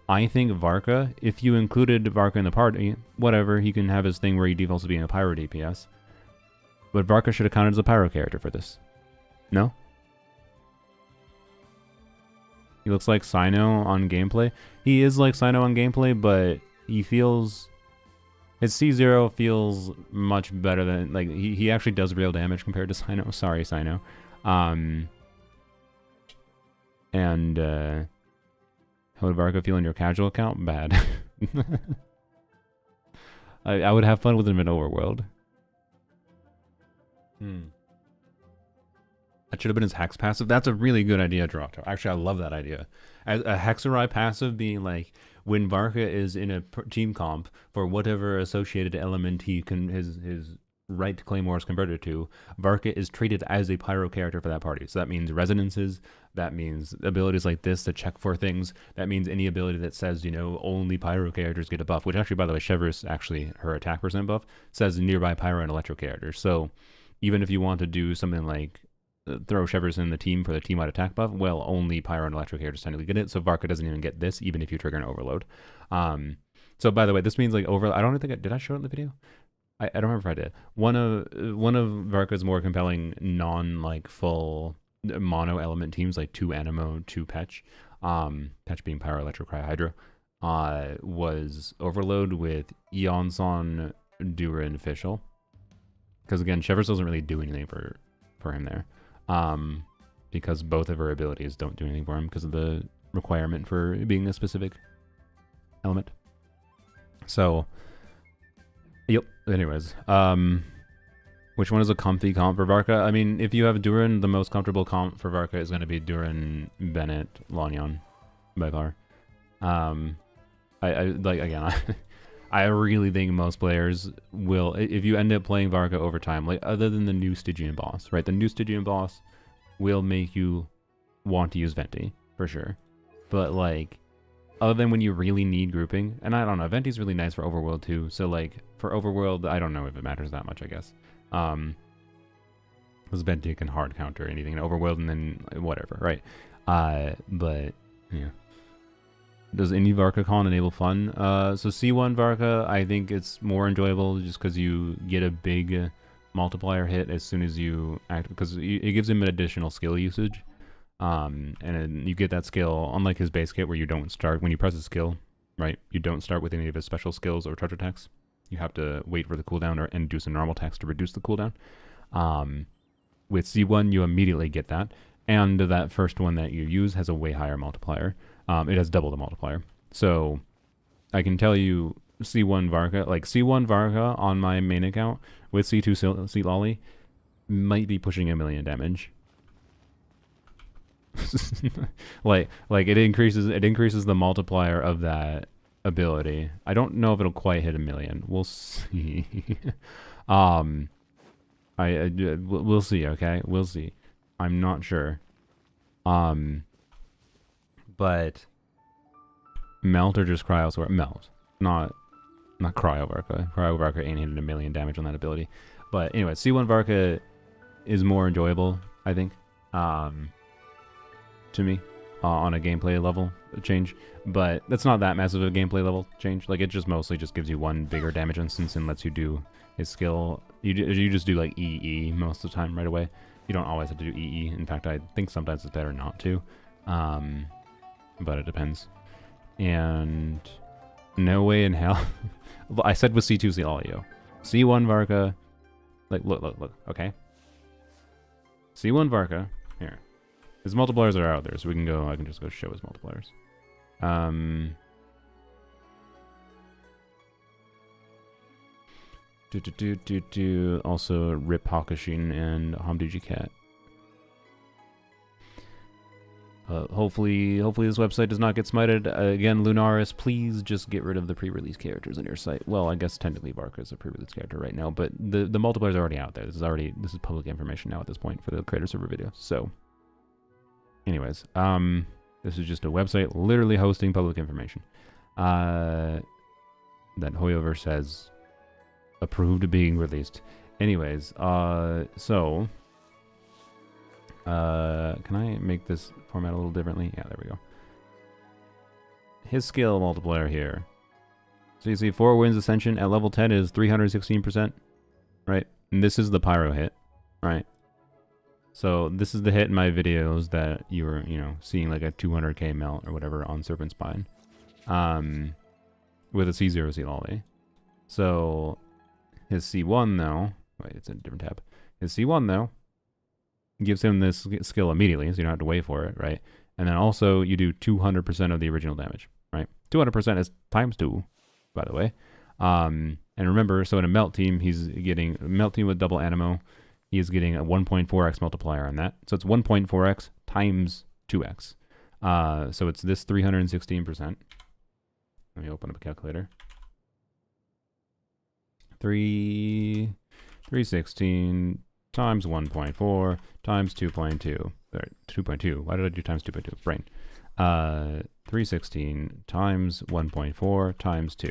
I think Varka, if you included Varka in the party, whatever, he can have his thing where he defaults to being a Pyro DPS. But Varka should have counted as a Pyro character for this. No? He looks like Cyno on gameplay. He is like Cyno on gameplay, but he feels... His C0 feels much better than... Like, he actually does real damage compared to Cyno. Sorry, Cyno. How would Varka feel in your casual account? Bad. I would have fun with him in Overworld. That should have been his Hex passive. That's a really good idea, Droto. Actually, I love that idea. As a Hexarai passive being like, when Varka is in a team comp for whatever associated element he can his right claymore is converted to, Varka is treated as a Pyro character for that party. So that means resonances, that means abilities like this to check for things, that means any ability that says, you know, only Pyro characters get a buff, which actually, by the way, Shivers, actually, her attack percent buff, says nearby Pyro and Electro characters. So even if you want to do something like throw Shivers in the team for the team-wide attack buff, well, only Pyro and Electro characters technically get it, so Varka doesn't even get this, even if you trigger an overload. So by the way, this means like I don't think did I show it in the video? I don't remember if I did. One of Varka's more compelling like full mono element teams, like 2 Anemo, 2 Petch, Petch being Pyro, Electro, Cryo, Hydro, was Overload with Eonson, Durin, Fischl. Because again, Shivers doesn't really do anything for him there. Because both of her abilities don't do anything for him because of the requirement for being a specific element. So, yep. Anyways, which one is a comfy comp for Varka? I mean, if you have Durin, the most comfortable comp for Varka is going to be Durin, Bennett, Lanyan, by far. I like, again, I really think most players will, if you end up playing Varka over time, like other than the new Stygian boss, right? The new Stygian boss will make you want to use Venti, for sure. But like, other than when you really need grouping, and I don't know, Venti's really nice for Overworld too, so like, for Overworld, I don't know if it matters that much, I guess. Because Venti can hard counter anything in Overworld and then whatever, right? But, yeah. Does any Varka con enable fun? So C1 Varka, I think it's more enjoyable just because you get a big multiplier hit as soon as you act, because it gives him an additional skill usage. And then you get that skill, unlike his base kit where you don't start, when you press a skill, right? You don't start with any of his special skills or charge attacks. You have to wait for the cooldown and do some normal attacks to reduce the cooldown. With C1, you immediately get that. And that first one that you use has a way higher multiplier. It has double the multiplier. So I can tell you C1 Varka, like C1 Varka on my main account with C2 Sea Lolly might be pushing 1 million damage. like it increases the multiplier of that ability. I don't know if it'll quite hit 1 million. We'll see. We'll see, okay? We'll see. I'm not sure. But melt or just cryo sword? Melt. Not cryo Varka. Cryo Varka ain't hitting 1,000,000 damage on that ability. But anyway, C1 Varka is more enjoyable, I think, to me, on a gameplay level change. But that's not that massive of a gameplay level change. Like, it just mostly just gives you one bigger damage instance and lets you do his skill. You just do like EE most of the time right away. You don't always have to do EE. In fact, I think sometimes it's better not to. But it depends. And no way in hell. I said with C2 Cialio. C1 Varka. Like, look, okay? C1 Varka. Here. His multipliers are out there, so I can just go show his multipliers. Also, Rip Hakushin and Hamduji Cat. Hopefully this website does not get smited. Again, Lunaris, please just get rid of the pre-release characters on your site. Well, I guess technically Varka is a pre-release character right now, but the multipliers are already out there. This is public information now at this point for the creator server videos. So, anyways, this is just a website literally hosting public information. That Hoyoverse has approved of being released. Anyways, so... can I make this format a little differently? Yeah, there we go. His skill multiplier here. So you see 4 wins ascension at level 10 is 316%, right? And this is the Pyro hit, right? So this is the hit in my videos that you were, seeing like a 200k melt or whatever on Serpent Spine. With a C0 Cialali. So his C1 though, wait, it's in a different tab. His C1 though gives him this skill immediately, so you don't have to wait for it, right? And then also you do 200% of the original damage, right? 200% is times 2, by the way. And remember, so in a melt team, he's getting a melt team with double Anemo. He is getting a 1.4x multiplier on that. So it's 1.4x times 2x. So it's this 316%. Let me open up a calculator. 316 times 1.4 times 2.2. 2.2. Why did I do times 2.2? Brain. 316 times 1.4 times 2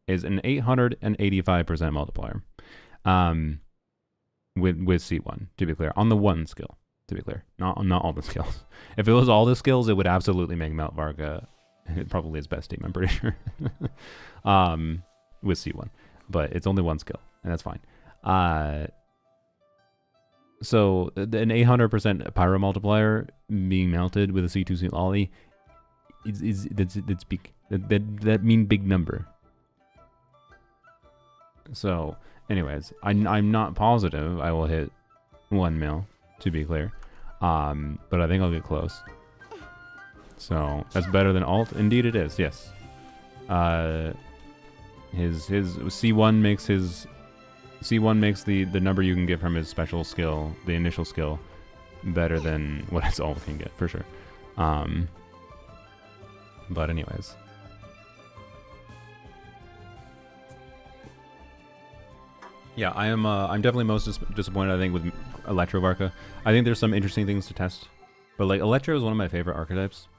is an 885% multiplier. With C1, to be clear. On the one skill, to be clear. Not all the skills. If it was all the skills, it would absolutely make Melt Varka probably his best team, I'm pretty sure. With C1. But it's only one skill, and that's fine. So an 800% Pyro multiplier being melted with a C2 Cialali that's big. That mean big number. So, anyways, I'm not positive I will hit 1 mil, to be clear. But I think I'll get close. So that's better than alt. Indeed, it is. Yes. His C1 makes the number you can get from his special skill, the initial skill, better than what his alt can get for sure. But anyways. Yeah, I'm definitely most disappointed, I think, with Electro Varka. I think there's some interesting things to test. But like Electro is one of my favorite archetypes,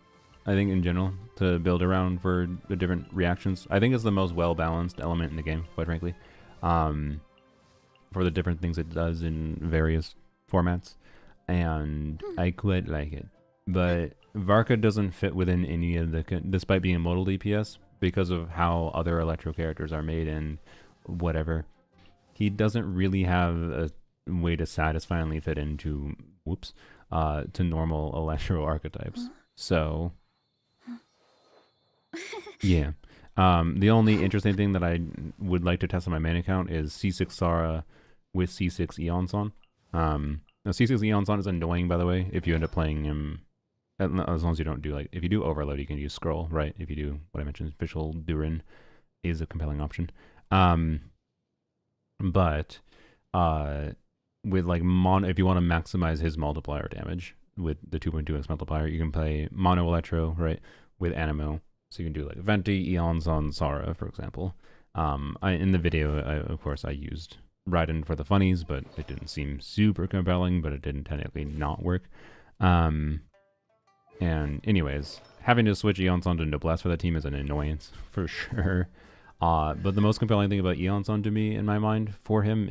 I think, in general, to build around for the different reactions. I think it's the most well-balanced element in the game, quite frankly. For the different things it does in various formats. And I quite like it. But Varka doesn't fit within any of the... Despite being a modal DPS, because of how other Electro characters are made and whatever... He doesn't really have a way to satisfyingly fit into, to normal Electro archetypes. So, yeah. The only interesting thing that I would like to test on my main account is C6 Sara with C6 Eons on. Now C6 Eons on is annoying, by the way, if you end up playing him, as long as you don't do, like, if you do Overload, you can use Scroll, right? If you do what I mentioned, Official Durin is a compelling option. But with like if you want to maximize his multiplier damage with the 2.2x multiplier, you can play Mono Electro, right, with Anemo. So you can do like Venti, Eons on Sara, for example. In the video, of course, I used Raiden for the funnies, but it didn't seem super compelling, but it didn't technically not work. And anyways, having to switch Eonson to Noblesse for that team is an annoyance, for sure. But the most compelling thing about Eonson to me, in my mind, for him,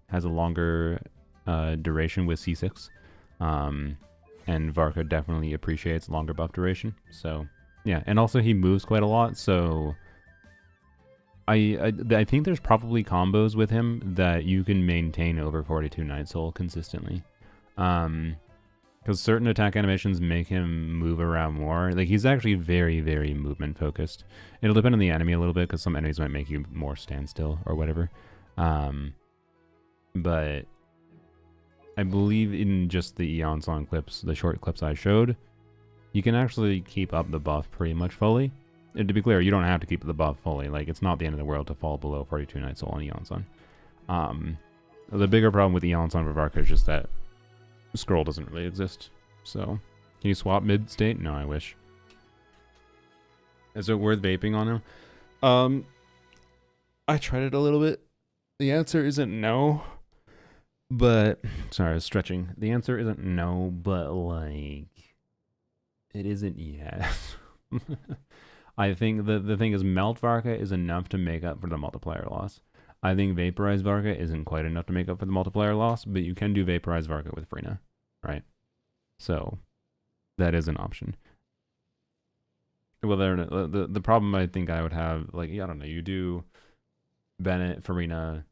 has a longer duration with C6. And Varka definitely appreciates longer buff duration. So, yeah. And also he moves quite a lot, so I think there's probably combos with him that you can maintain over 42 Night Soul consistently. Because certain attack animations make him move around more. Like, he's actually very, very movement focused. It'll depend on the enemy a little bit, because some enemies might make you more stand still or whatever. But I believe in just the Eonson clips, the short clips I showed, you can actually keep up the buff pretty much fully. And to be clear, you don't have to keep the buff fully. Like, it's not the end of the world to fall below 42 Night Soul on Eonson. The bigger problem with Eonson for Varka is just that scroll doesn't really exist. So, can you swap mid-state? No, I wish. Is it worth vaping on him? I tried it a little bit. The answer isn't no. But, sorry, I was stretching. The answer isn't no, but, like, it isn't yes. I think the thing is, Melt Varka is enough to make up for the multiplier loss. I think Vaporized Varka isn't quite enough to make up for the multiplier loss, but you can do Vaporized Varka with Frina, right? So, that is an option. Well, the problem I think I would have, like, I don't know, you do Bennett, Farina,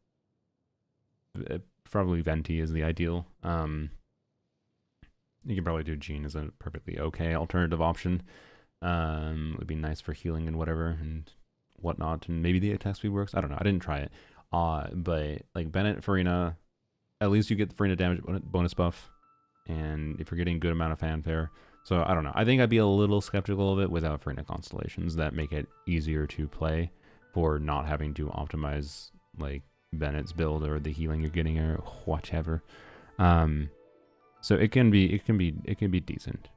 probably Venti is the ideal. You can probably do Jean as a perfectly okay alternative option. Would be nice for healing and whatever and whatnot, and maybe the attack speed works. I don't know. I didn't try it. But like Bennett, Farina, at least you get the Farina damage bonus buff, and if you're getting good amount of fanfare. So I don't know. I think I'd be a little skeptical of it without Farina constellations that make it easier to play for not having to optimize like Bennett's build or the healing you're getting or whatever. So it can be decent,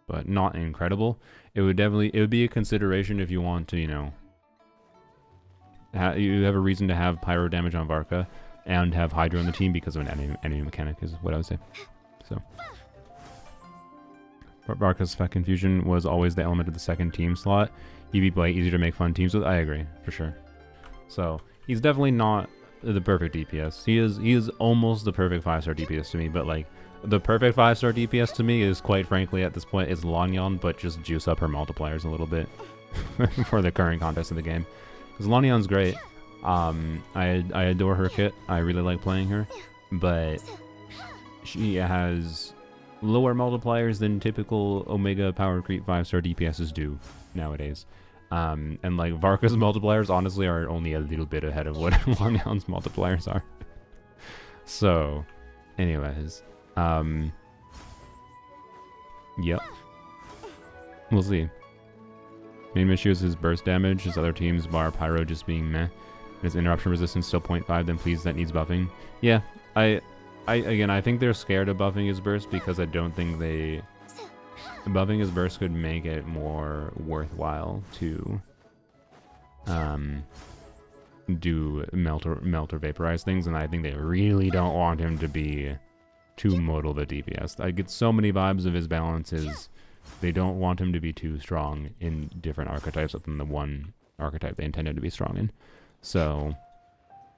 but not incredible. It would be a consideration if you want to, you know, you have a reason to have pyro damage on Varka and have Hydra on the team because of an enemy mechanic is what I would say. So Varka's Spec Infusion was always the element of the second team slot. He'd be quite easy to make fun teams with. I agree, for sure. So he's definitely not the perfect DPS. He is almost the perfect 5-star DPS to me, but like the perfect 5-star DPS to me is quite frankly at this point is Lanyon, but just juice up her multipliers a little bit for the current context of the game. Because Lanyon's great. I adore her kit. I really like playing her, but she has lower multipliers than typical Omega power creep 5-star DPSs do nowadays. And like Varka's multipliers honestly are only a little bit ahead of what Lanyon's multipliers are. So, anyways, yep. We'll see. Main issue is his burst damage. His other teams bar Pyro just being meh. His interruption resistance still 0.5. Then please, that needs buffing. Yeah, I think they're scared of buffing his burst because I don't think buffing his burst could make it more worthwhile to do melt or vaporize things, and I think they really don't want him to be too modal the DPS. I get so many vibes of his balances. They don't want him to be too strong in different archetypes other than the one archetype they intended to be strong in. So,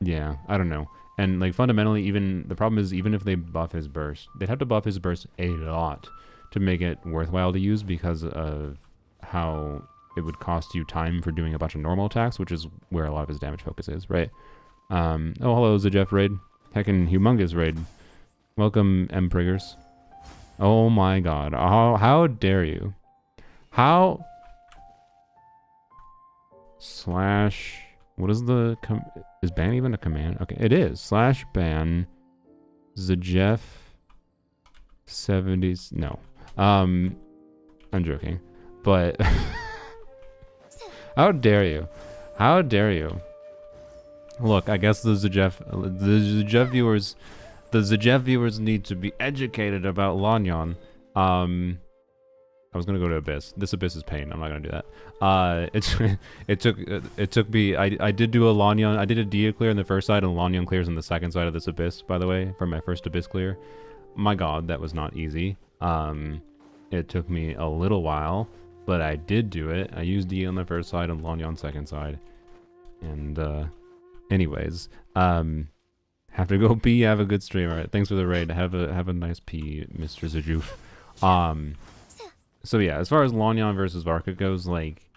yeah, I don't know. And like fundamentally, even the problem is even if they buff his burst, they'd have to buff his burst a lot to make it worthwhile to use because of how it would cost you time for doing a bunch of normal attacks, which is where a lot of his damage focus is, right? Oh, hello, Zajeff raid. Heckin' humongous raid. Welcome, M. Priggers. Oh my god. How dare you? How? Slash... What is the... Is ban even a command? Okay, it is. Slash ban Zajeff 70s... No. I'm joking. But... How dare you? How dare you? Look, I guess the Zajeff viewers need to be educated about Lanyon. I was gonna go to Abyss. This Abyss is pain. I'm not gonna do that. It took me. I did do a Lanyon. I did a Dia clear in the first side and Lanyon clears on the second side of this Abyss. By the way, for my first Abyss clear, my God, that was not easy. It took me a little while, but I did do it. I used Dia on the first side and Lanyon second side. And anyways, have to go pee. Have a good stream. All right, thanks for the raid. Have a nice pee, Mr. Zajuf. So yeah, as far as Lanyon versus Varka goes, like,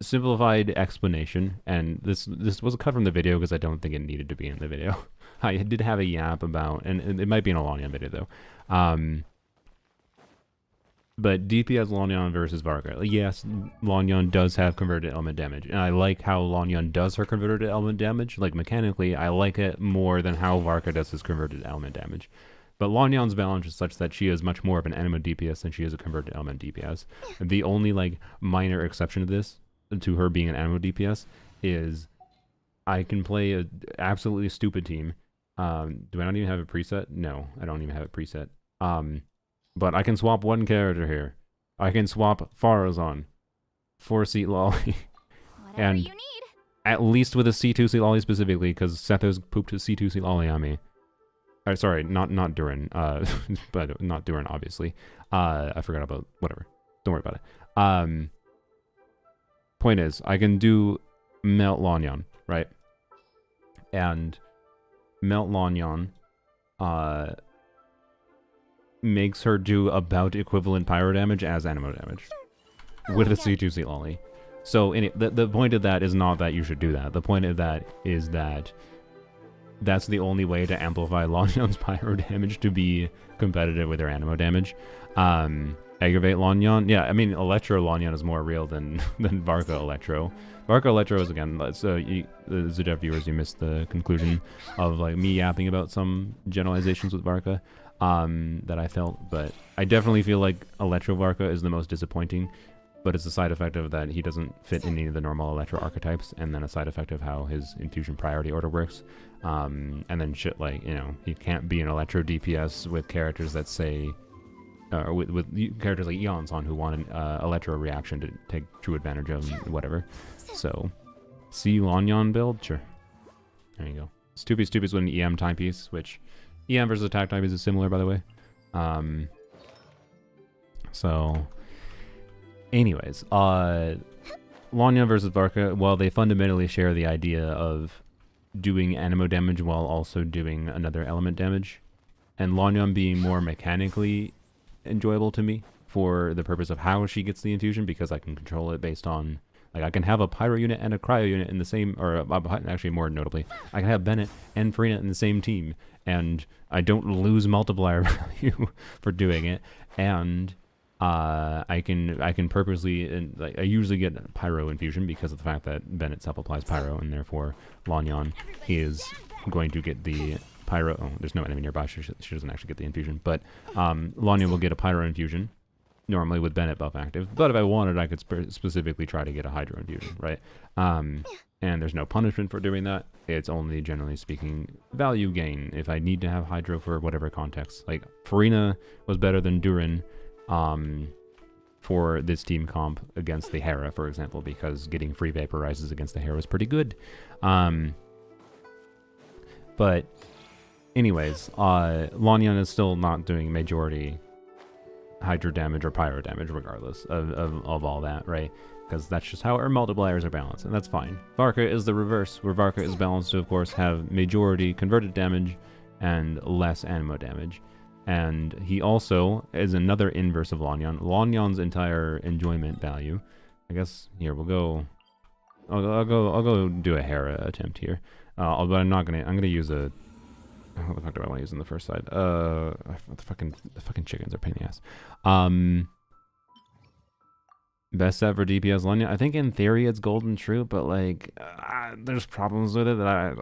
simplified explanation, and this was cut from the video because I don't think it needed to be in the video. I did have a yap about, and it might be in a Lanyon video though. But DPS Lanyon versus Varka. Yes, Lanyon does have converted element damage, and I like how Lanyon does her converted element damage. Like, mechanically, I like it more than how Varka does his converted element damage. But Lanyon's balance is such that she is much more of an Anemo DPS than she is a converted element DPS. And the only, like, minor exception to this, to her being an Anemo DPS, is I can play a absolutely stupid team. Do I not even have a preset? No, I don't even have a preset. But I can swap one character here. I can swap Farazan for Seat Lolly. And you need. at least with a C2 Seat Lolly specifically, because Sethos pooped his C2 Seat Lolly on me. Sorry, not Durin, but not Durin, obviously. I forgot about, whatever. Don't worry about it. Point is, I can do Melt Lanyon, right? And Melt Lanyon, makes her do about equivalent pyro damage as Anemo damage. With a C2 Seat Lolly. So, the point of that is not that you should do that. The point of that is that that's the only way to amplify Lanyon's pyro damage to be competitive with her Anemo damage. Aggravate Lanyon. Yeah, I mean, Electro Lanyon is more real than Varka Electro. Varka Electro is, again, the Zdev viewers, you missed the conclusion of, like, me yapping about some generalizations with Varka that I felt. But I definitely feel like Electro Varka is the most disappointing. But it's a side effect of that he doesn't fit in any of the normal Electro archetypes, and then a side effect of how his infusion priority order works. And then shit like, you know, he can't be an Electro DPS with characters that say, with characters like Eonson who want an Electro reaction to take true advantage of whatever. So, C Lanyon build? Sure. There you go. It's 2-piece with an EM timepiece, which EM versus attack timepiece is similar, by the way. So... anyways, Lanyon versus Varka, while they fundamentally share the idea of doing Anemo damage while also doing another element damage, and Lanyon being more mechanically enjoyable to me for the purpose of how she gets the infusion, because I can control it based on, like, I can have a Pyro unit and a Cryo unit in the same, or actually more notably, I can have Bennett and Farina in the same team, and I don't lose multiplier value for doing it, and I can purposely, and like, I usually get Pyro infusion because of the fact that Bennett self-applies Pyro, and therefore Lanyon is going to get the Pyro. Oh, there's no enemy nearby, she doesn't actually get the infusion, but Lanyon will get a Pyro infusion, normally with Bennett buff active, but if I wanted, I could specifically try to get a Hydro infusion, right? And there's no punishment for doing that. It's only, generally speaking, value gain if I need to have Hydro for whatever context. Like, Farina was better than Durin for this team comp against the Hera, for example, because getting free vaporizes against the Hera was pretty good. But anyways, Lanyon is still not doing majority Hydro damage or Pyro damage regardless of all that, right? Because that's just how our multipliers are balanced, and that's fine. Varka is the reverse, where Varka is balanced to, of course, have majority converted damage and less Anemo damage. And he also is another inverse of Lanyon. Lanyon's entire enjoyment value. I guess here we'll go. I'll go do a Hera attempt here. But I'm not gonna. I'm gonna use a. What the fuck do I want to use on the first side? The fucking chickens are a pain in the ass. Best set for DPS Lanyon. I think in theory it's golden true, but like there's problems with it that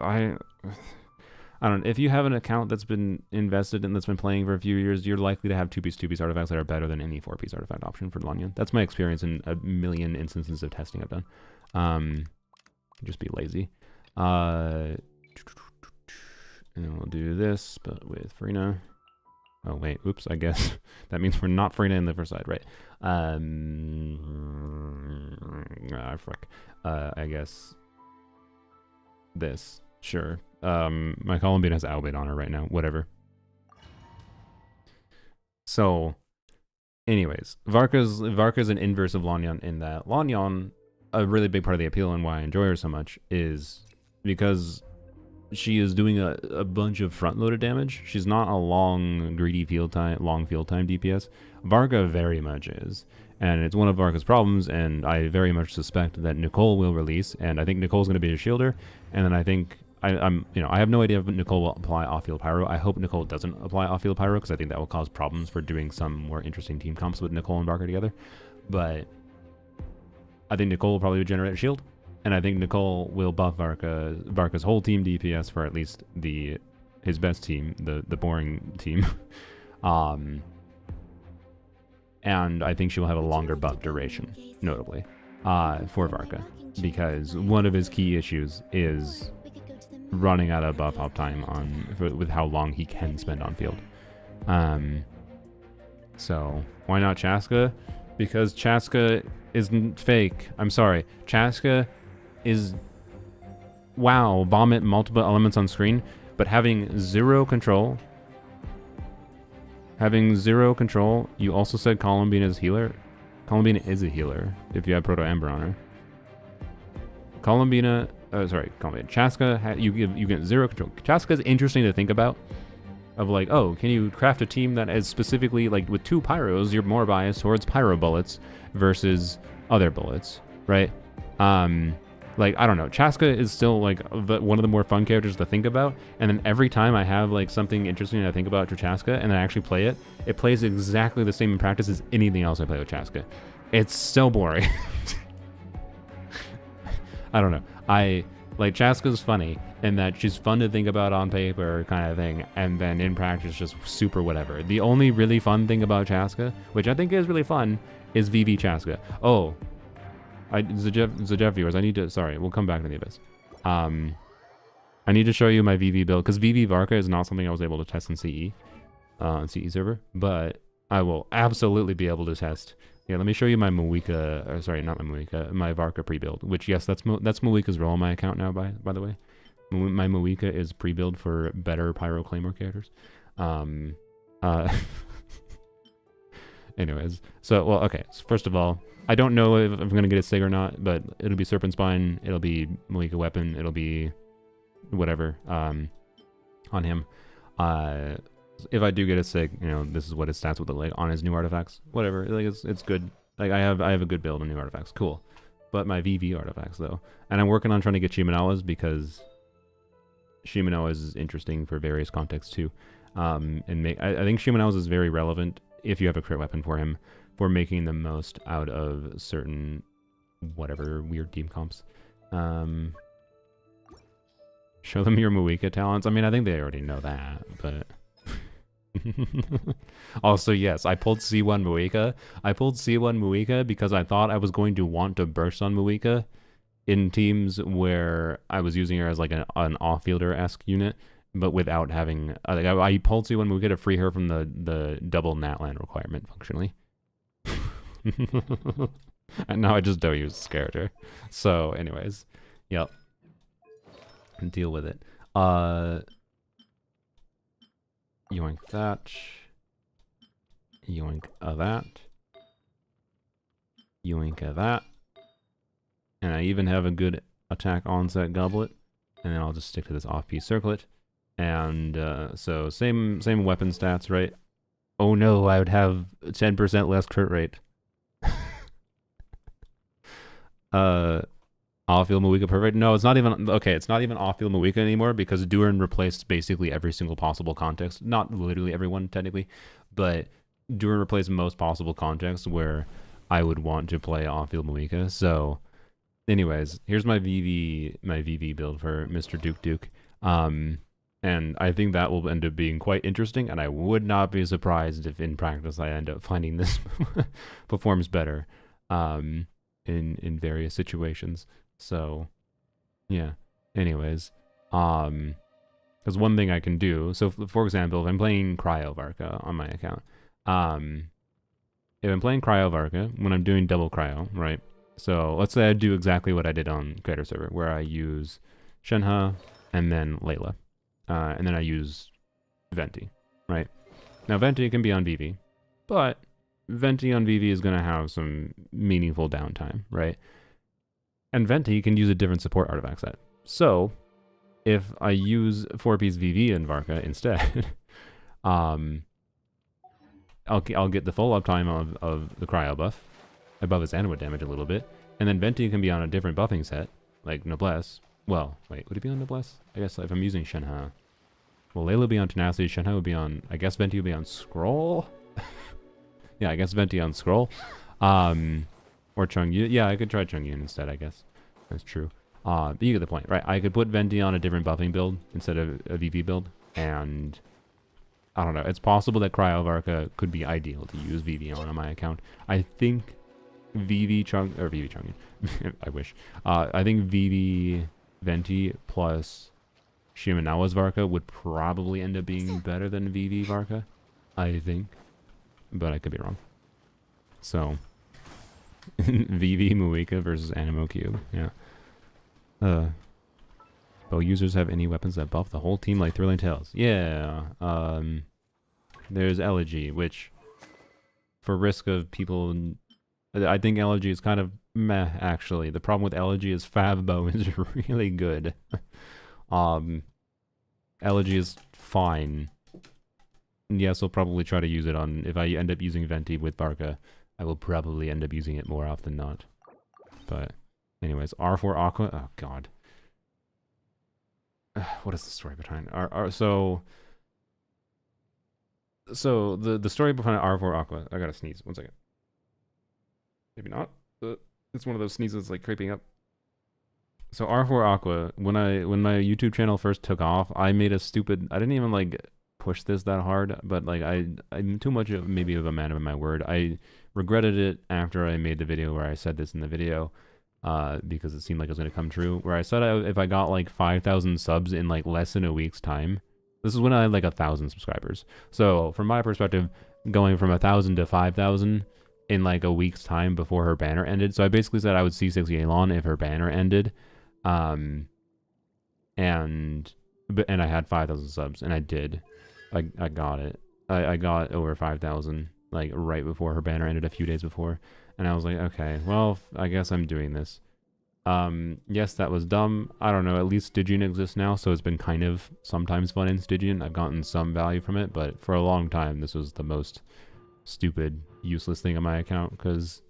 I don't know. If you have an account that's been invested and that's been playing for a few years, you're likely to have 2-piece artifacts that are better than any 4-piece artifact option for Lanyon. That's my experience in a million instances of testing I've done. Just be lazy. And we'll do this, but with Farina. Oh wait, oops, I guess that means we're not free to end the first side, right? Frick. I guess this, sure. My Columbine has Albate on her right now, whatever. So, anyways, Varka's an inverse of Lanyan in that Lanyan, a really big part of the appeal and why I enjoy her so much is because she is doing a bunch of front-loaded damage. She's not a long field time DPS. Varka very much is, and it's one of Varka's problems. And I very much suspect that Nicole will release, and I think Nicole's going to be a shielder. And then I think I have no idea if Nicole will apply off-field Pyro. I hope Nicole doesn't apply off-field Pyro because I think that will cause problems for doing some more interesting team comps with Nicole and Varka together. But I think Nicole will probably generate a shield. And I think Nicole will buff Varka's whole team DPS for at least his best team, the boring team. And I think she will have a longer buff duration, notably, for Varka. Because one of his key issues is running out of buff uptime with how long he can spend on field. So why not Chaska? Because Chaska isn't fake. I'm sorry. Chaska is, wow, vomit multiple elements on screen, but having zero control. You also said Columbine is healer. Columbine is a healer if you have Proto Ember on her. Columbine, Chaska, you get zero control. Chaska is interesting to think about. Of like, oh, can you craft a team that is specifically, like, with 2 Pyros, you're more biased towards Pyro bullets versus other bullets, right? Like, I don't know. Chaska is still, like, one of the more fun characters to think about. And then every time I have, like, something interesting to think about for Chaska and then I actually play it, it plays exactly the same in practice as anything else I play with Chaska. It's so boring. I don't know. Like, Chaska's funny in that she's fun to think about on paper kind of thing. And then in practice, just super whatever. The only really fun thing about Chaska, which I think is really fun, is VV Chaska. Oh. The Jeff viewers, sorry, we'll come back to the Abyss. I need to show you my VV build, because VV Varka is not something I was able to test in CE server, but I will absolutely be able to test. Yeah, let me show you my Moika, or sorry, not my Moika, my Varka pre-build, which, yes, that's Moika's role on my account now, by the way. My Moika is pre-build for better Pyro Claymore characters. Anyways, so, well, okay, so first of all, I don't know if I'm going to get a SIG or not, but it'll be Serpent Spine, it'll be Moika Weapon, it'll be whatever on him. If I do get a SIG, you know, this is what his stats would look like on his new artifacts. Whatever, like it's good. Like I have a good build on new artifacts, cool. But my VV artifacts though, and I'm working on trying to get Shimanawas because Shimanawas is interesting for various contexts too. I think Shimanawas is very relevant if you have a crit weapon for him, for making the most out of certain whatever weird team comps. Show them your Moika talents. I mean, I think they already know that, but also, yes, I pulled C1 Moika. I pulled C1 Moika because I thought I was going to want to burst on Moika in teams where I was using her as like an off-fielder-esque unit, but without having... I pulled C1 Moika to free her from the double Natland requirement, functionally. And now I just don't use this character. So, anyways, yep. And deal with it. Yoink that. Yoink that. Yoink that. And I even have a good attack onset goblet. And then I'll just stick to this off-piece circlet. And so same weapon stats, right? Oh no, I would have 10% less crit rate. Offfield Moika perfect. No, it's not even okay. It's not even offfield Moika anymore because Durin replaced basically every single possible context. Not literally everyone technically, but Durin replaced most possible contexts where I would want to play offfield Moika. So, anyways, here's my VV build for Mr. Duke. And I think that will end up being quite interesting. And I would not be surprised if in practice I end up finding this performs better. In various situations. So yeah, anyways, Because one thing I can do, so for example, if I'm playing Cryo Varka on my account, if I'm playing Cryo Varka, when I'm doing double Cryo, right? So let's say I do exactly what I did on Creator Server, where I use Shenhe and then Layla. And then I use Venti, right? Now Venti can be on VV, but Venti on VV is going to have some meaningful downtime, right? And Venti can use a different support artifact set. So if I use 4-piece VV in Varka instead, I'll get the full uptime of the Cryo buff, above its Anemo damage a little bit, and then Venti can be on a different buffing set, like Noblesse. Well, wait, would it be on Noblesse? I guess if I'm using Shenhe. Well, Layla would be on Tenacity, Shenhe would be on, I guess Venti would be on Scroll? Yeah, I guess Venti on Scroll. Or Chungyun. Yeah, I could try Chungyun instead, I guess. That's true. But you get the point, right? I could put Venti on a different buffing build instead of a VV build, and I don't know. It's possible that Cryo Varka could be ideal to use VV on my account. I think VV Chungyun. I wish. I think VV Venti plus Shimenawa's Varka would probably end up being better than VV Varka. I think. But I could be wrong. So, VV Muika versus Anemo Cube. Yeah. Bow users have any weapons that buff the whole team like Thrilling Tales? Yeah. There's Elegy, which, for risk of people, I think Elegy is kind of meh, actually. The problem with Elegy is Favbo is really good. Elegy is fine. Yes, I'll probably try to use it on, if I end up using Venti with Varka, I will probably end up using it more often than not. But, anyways, R4 Aqua, oh god. What is the story behind so the story behind R4 Aqua, I gotta sneeze, 1 second. Maybe not. It's one of those sneezes like creeping up. So R4 Aqua, when my YouTube channel first took off, I made a stupid, I didn't even like push this that hard, but like I'm too much of maybe of a man of my word. I regretted it after I made the video where I said this in the video, because it seemed like it was going to come true, where I said if I got like 5,000 subs in like less than a week's time. This is when I had like 1,000 subscribers. So from my perspective, going from 1,000 to 5,000 in like a week's time before her banner ended. So I basically said I would C6 Yelan if her banner ended. And I had 5,000 subs, and I did. I got it. I got over 5,000 like right before her banner ended, a few days before, and I was like, okay, well, I guess I'm doing this. Yes, that was dumb. I don't know. At least Stygian exists now, so it's been kind of sometimes fun in Stygian. I've gotten some value from it, but for a long time, this was the most stupid, useless thing on my account, because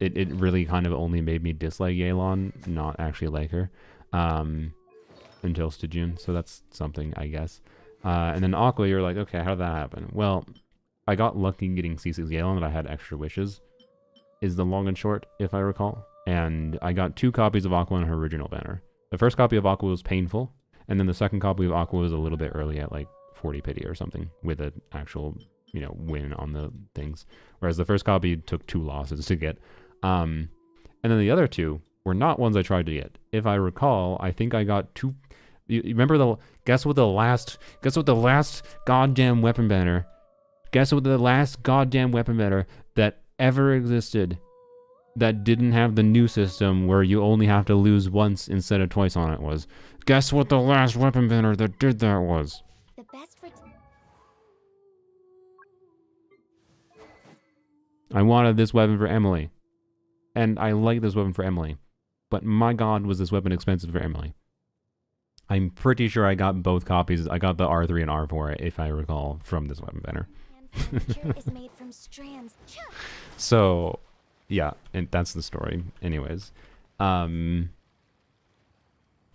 it really kind of only made me dislike Yelan, not actually like her, until Stygian. So that's something, I guess. And then Aqua, you're like, okay, how did that happen? Well, I got lucky getting C6 Yelan, that I had extra wishes, is the long and short, if I recall. And I got 2 copies of Aqua in her original banner. The first copy of Aqua was painful, and then the second copy of Aqua was a little bit early at like 40 pity or something, with an actual, you know, win on the things. Whereas the first copy took 2 losses to get. And then the other 2 were not ones I tried to get. If I recall, I think I got 2. You remember guess what the last goddamn weapon banner, that ever existed that didn't have the new system where you only have to lose once instead of twice on it was? Guess what the last weapon banner that did that was? The best for I wanted this weapon for Emily. And I like this weapon for Emily. But my god, was this weapon expensive for Emily. I'm pretty sure I got both copies. I got the R3 and R4, if I recall, from this weapon banner. is made from strands. So, yeah, and that's the story. Anyways.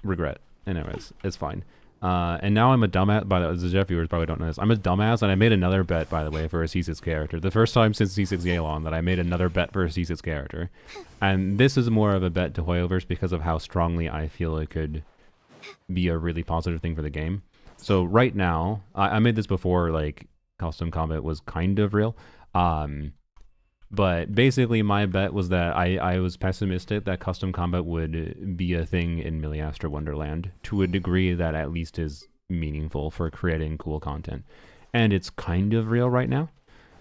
Regret. Anyways, it's fine. And now I'm a dumbass. By the way, the Jeff viewers probably don't know this. I'm a dumbass, and I made another bet, by the way, for a C6 character. The first time since C6 Yelan that I made another bet for a C6 character. And this is more of a bet to Hoyoverse because of how strongly I feel it could be a really positive thing for the game. So right now, I made this before, like, custom combat was kind of real. But basically my bet was that I was pessimistic that custom combat would be a thing in Miliastra Wonderland to a degree that at least is meaningful for creating cool content. And it's kind of real right now.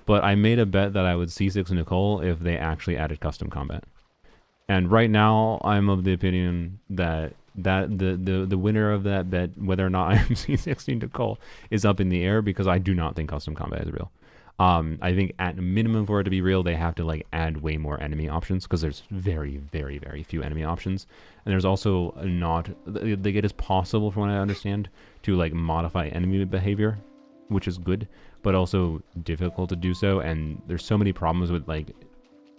But I made a bet that I would C6 Nicole if they actually added custom combat. And right now, I'm of the opinion that the winner of that bet, whether or not I'm C6ing Nicole, is up in the air because I do not think custom combat is real. I think at minimum for it to be real, they have to like add way more enemy options because there's very, very, very few enemy options. And there's also not, like it is possible from what I understand to like modify enemy behavior, which is good, but also difficult to do so. And there's so many problems with like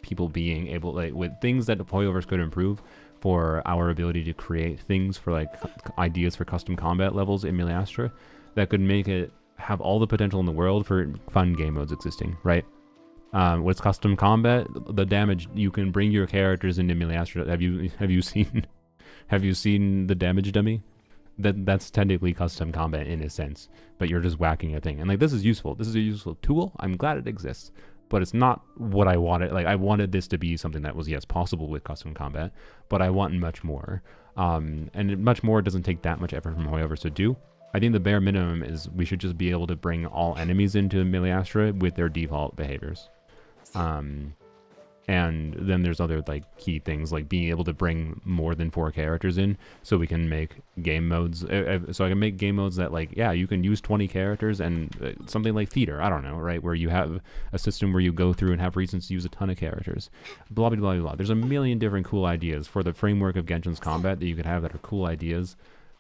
people being able, like with things that Hoyoverse could improve for our ability to create things for like ideas for custom combat levels in Melee Astra that could make it have all the potential in the world for fun game modes existing, right? With custom combat, the damage, you can bring your characters into Melee Astra. Have you seen the damage dummy? That's technically custom combat in a sense, but you're just whacking a thing. And like this is useful. This is a useful tool. I'm glad it exists, but it's not what I wanted. Like I wanted this to be something that was, yes, possible with custom combat, but I want much more. And much more doesn't take that much effort from Hoyoverse to do. I think the bare minimum is we should just be able to bring all enemies into Melee Astra with their default behaviors. And then there's other like key things like being able to bring more than 4 characters in so we can make game modes. So I can make game modes that like, yeah, you can use 20 characters and something like Theater, I don't know, right? Where you have a system where you go through and have reasons to use a ton of characters. Blah, blah, blah, blah. There's a million different cool ideas for the framework of Genshin's combat that you could have that are cool ideas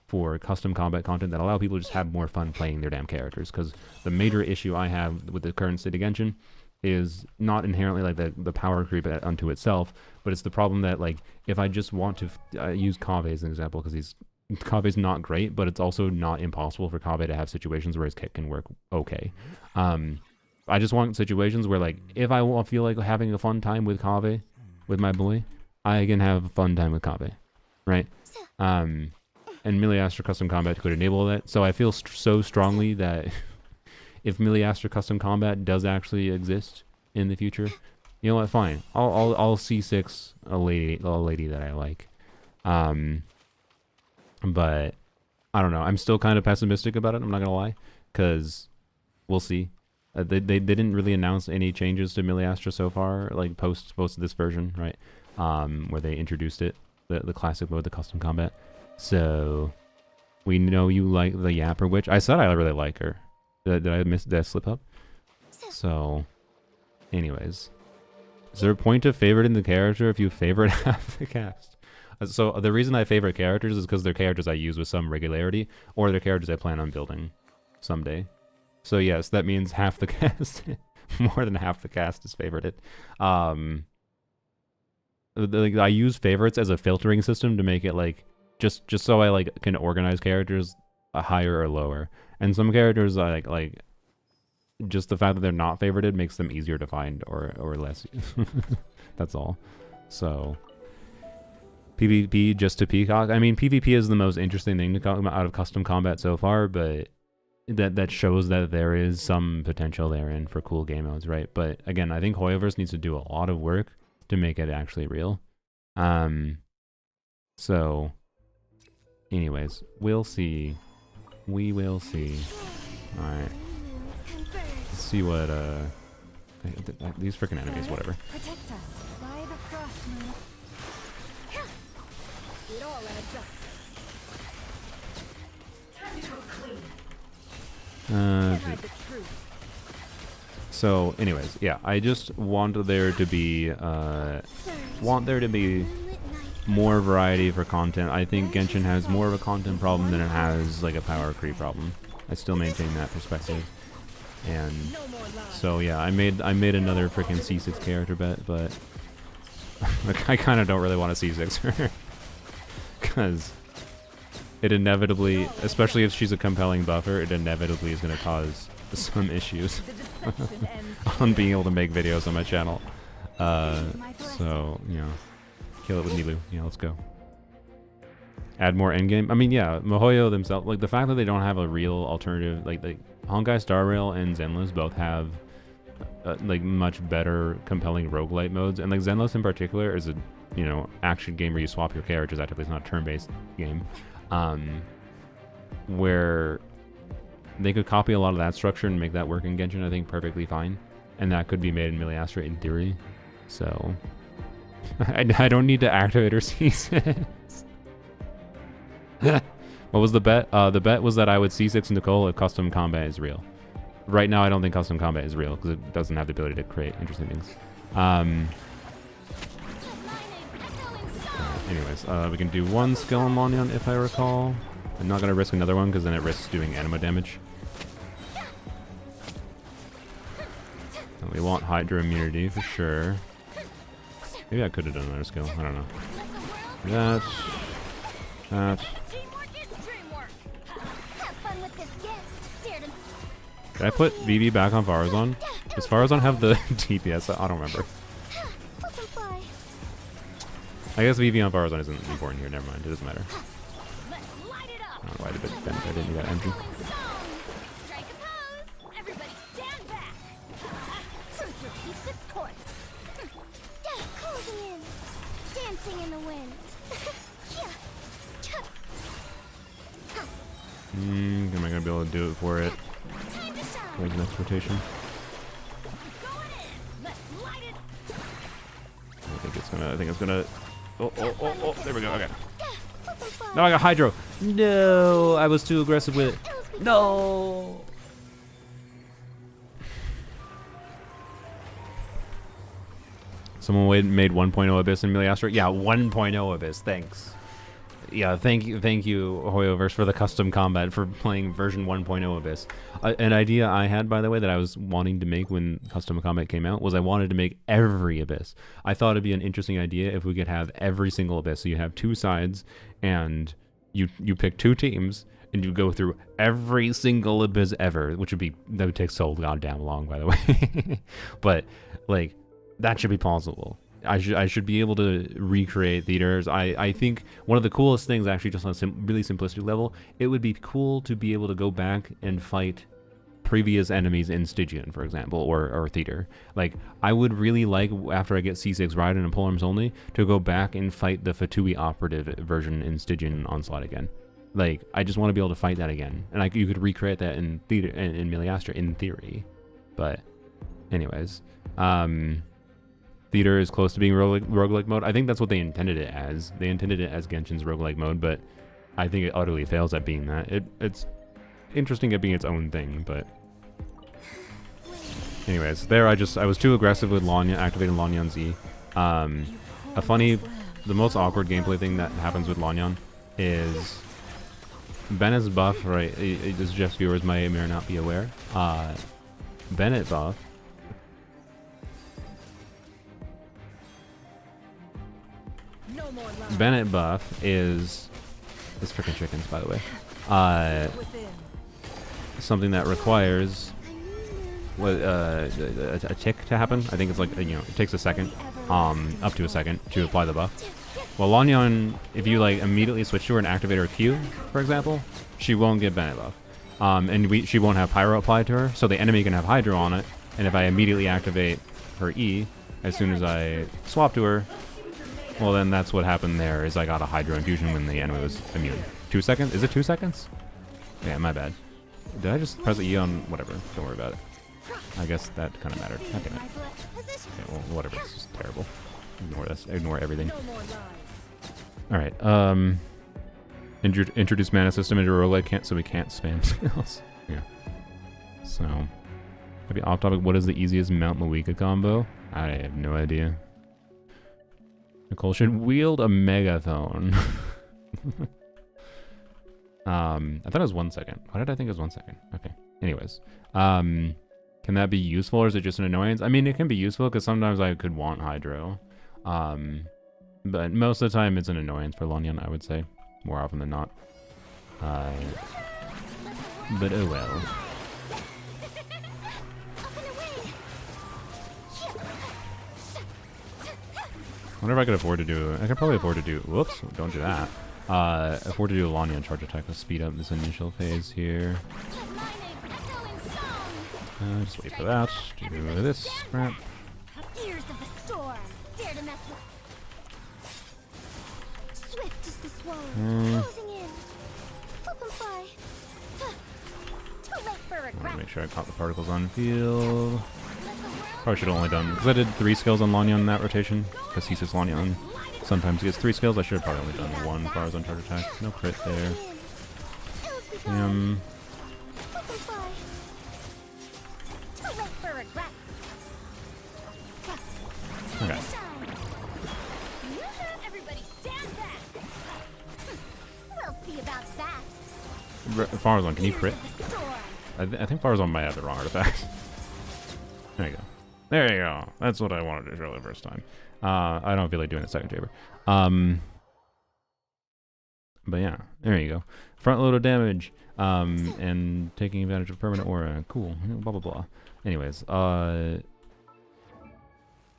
for custom combat content that allow people to just have more fun playing their damn characters. Because the major issue I have with the current state of Genshin is not inherently like the power creep unto itself, but it's the problem that like if I just want to use Kaveh as an example because Kaveh's not great, but it's also not impossible for Kaveh to have situations where his kit can work okay. I just want situations where like if I feel like having a fun time with Kaveh, with my boy, I can have a fun time with Kaveh, right? And Melee Astra Custom Combat could enable that. So I feel so strongly that if Melee Astra Custom Combat does actually exist in the future, you know what? Fine. I'll C6 a lady that I like. But I don't know. I'm still kind of pessimistic about it. I'm not gonna lie, because we'll see. They didn't really announce any changes to Melee Astra so far, like post this version, right? Where they introduced it, the classic mode, the custom combat. So we know you like the Yapper Witch. I said I really like her. Did I slip up? So, anyways, is there a point of favoriting the character if you favorite half the cast? So the reason I favorite characters is because they're characters I use with some regularity, or they're characters I plan on building someday. So yes, that means half the cast, more than half the cast is favorited. I use favorites as a filtering system to make it like just so I like can organize characters higher or lower. And some characters like just the fact that they're not favorited makes them easier to find or less. That's all. So PvP just to Peacock. I mean, PvP is the most interesting thing to come out of custom combat so far, but that shows that there is some potential therein for cool game modes, right? But again, I think Hoyoverse needs to do a lot of work to make it actually real. So anyways, we'll see. We will see. Alright. Let's see what, these freaking enemies, whatever. Protect us by the frost moon. It all adds up. So, anyways, yeah, I just want there to be, more variety for content. I think Genshin has more of a content problem than it has like a power creep problem. I still maintain that perspective. And so yeah, I made another freaking C6 character bet, but I kind of don't really want to C6 her because it inevitably, especially if she's a compelling buffer, it inevitably is going to cause some issues on being able to make videos on my channel. So you know. Kill it with Nilu. Yeah, let's go. Add more endgame. I mean, yeah, Mihoyo themselves, like the fact that they don't have a real alternative, like Honkai Star Rail and Zenless both have like much better, compelling roguelite modes, and like Zenless in particular is a action game where you swap your characters. Actively, it's not a turn-based game, where they could copy a lot of that structure and make that work in Genshin, I think, perfectly fine. And that could be made in Miliastra in theory. So, I don't need to activate her C6. What was the bet? The bet was that I would C6 Nicole if custom combat is real. Right now, I don't think custom combat is real because it doesn't have the ability to create interesting things. Anyways, we can do one skill on Lanyon if I recall. I'm not going to risk another one because then it risks doing Anemo damage. And we want Hydra immunity for sure. Maybe I could have done another skill. I don't know. That. Did I put VV back on Farazan? Does Farazan have the DPS? I don't remember. I guess VV on Farazan isn't important here. Never mind. It doesn't matter. I don't know why I didn't need that engine. Am I gonna be able to do it for it? Where's the next rotation? I think it's gonna. Oh, there we go. Okay. No, I got Hydro. No, I was too aggressive with it. No. Someone made 1.0 Abyss in Miliastra. Yeah, 1.0 Abyss. Thanks. Yeah, thank you, Hoyoverse, for the custom combat for playing version 1.0 Abyss. An idea I had, by the way, that I was wanting to make when custom combat came out was I wanted to make every Abyss. I thought it'd be an interesting idea if we could have every single Abyss. So you have two sides, and you pick two teams, and you go through every single Abyss ever, which that would take so goddamn long, by the way. But like, that should be possible. I should be able to recreate theaters. I think one of the coolest things, actually, just on a really simplistic level, it would be cool to be able to go back and fight previous enemies in Stygian, for example, or theater. Like, I would really like, after I get C6 Raiden and Polearms only, to go back and fight the Fatui operative version in Stygian Onslaught again. Like, I just want to be able to fight that again. And you could recreate that in theater, in Miliastra, in theory. But, anyways, theater is close to being roguelike mode. I think that's what they intended it as. They intended it as Genshin's roguelike mode, but I think it utterly fails at being that. It's interesting at being its own thing, but anyways, there I was too aggressive with activating Lanyon Z. The most awkward gameplay thing that happens with Lanyon is Bennett's buff, right? As Jeff's viewers may or may not be aware. Bennett buff. Bennett buff is freaking chickens, by the way. Something that requires a tick to happen. I think it's like, it takes a second, up to a second to apply the buff. Well, Lanyon, if you like immediately switch to her and activate her Q, for example, she won't get Bennett buff, and she won't have Pyro applied to her. So the enemy can have Hydro on it, and if I immediately activate her E as soon as I swap to her, well, then that's what happened there, is I got a Hydro infusion when the enemy was immune. 2 seconds? Is it 2 seconds? Yeah, my bad. Did I just press the E on whatever? Don't worry about it. I guess that kind of mattered. God damn it. Okay, well, whatever. It's just terrible. Ignore this. Ignore everything. Alright, introduce mana system into roguelike so we can't spam spells. Yeah. So, maybe off topic, what is the easiest Mount Malika combo? I have no idea. Nicole should wield a megaphone. I thought it was 1 second. Why did I think it was 1 second? Okay. Anyways. Can that be useful, or is it just an annoyance? I mean, it can be useful because sometimes I could want Hydro. But most of the time it's an annoyance for Lanyon, I would say. More often than not. But oh well. I wonder if I could afford to do... I could probably afford to do... Whoops, don't do that. Afford to do a Lanyon charge attack to speed up this initial phase here. Just wait for that. Do this crap. Ears of the storm. Dare to mess with. Swift is the swallow. Closing in. Flip and fly. Too late for regret. Make sure I caught the particles on field. Probably should have only done, because I did 3 skills on Lanyon in that rotation, because he says Lanyon sometimes gets 3 skills. I should have probably only done 1 Farzone charge attack. No crit there. Okay. Everybody stand back. We'll see about that. Farzone, can you crit? I think Farzone might have the wrong artifact. There you go. There you go. That's what I wanted to show the first time. I don't feel like doing the second chamber. But yeah, there you go. Front load of damage. And taking advantage of permanent aura. Cool. Blah blah blah. Anyways,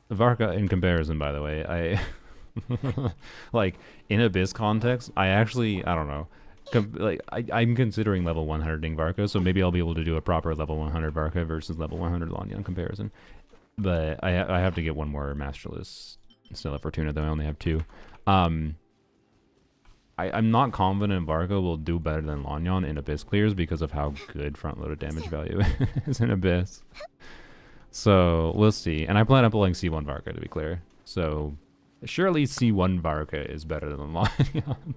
Varka in comparison, by the way, I like in Abyss context, I don't know. I'm considering level 100ing Varka, so maybe I'll be able to do a proper level 100 Varka versus level 100 Lanyon comparison. But I have to get 1 more Masterless still at Fortuna, though I only have 2. I'm not confident Varka will do better than Lanyon in Abyss clears because of how good front-loaded damage value is in Abyss. So we'll see. And I plan on pulling C1 Varka, to be clear. So surely C1 Varka is better than Lanyon.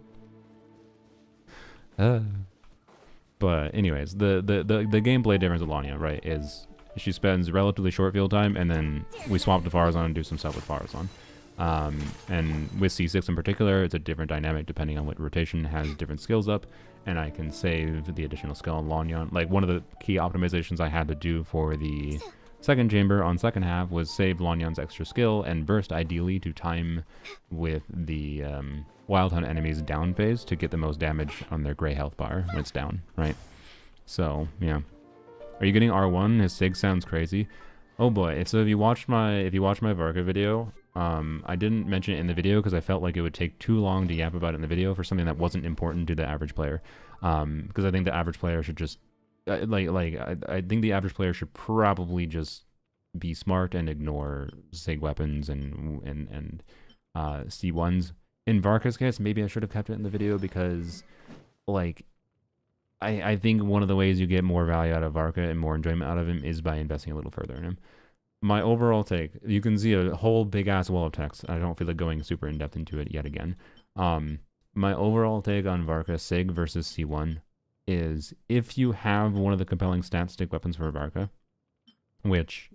But anyways, the gameplay difference with Lanyon, right, is she spends relatively short field time, and then we swap to Farzone and do some stuff with Farzone. And with C6 in particular, it's a different dynamic depending on what rotation has different skills up, and I can save the additional skill on Lanyon. Like, one of the key optimizations I had to do for the second chamber on second half was save Lanyon's extra skill and burst ideally to time with the Wild Hunt enemy's down phase to get the most damage on their gray health bar when it's down, right? So, yeah. Are you getting R1? His SIG sounds crazy. Oh boy, if you watched my Varka video, I didn't mention it in the video because I felt like it would take too long to yap about it in the video for something that wasn't important to the average player. Because I think the average player should just I think the average player should probably just be smart and ignore SIG weapons and C1s. In Varka's case, maybe I should have kept it in the video because, like, I think one of the ways you get more value out of Varka and more enjoyment out of him is by investing a little further in him. My overall take, you can see a whole big-ass wall of text. I don't feel like going super in-depth into it yet again. My overall take on Varka SIG versus C1 is if you have one of the compelling stat stick weapons for Varka, which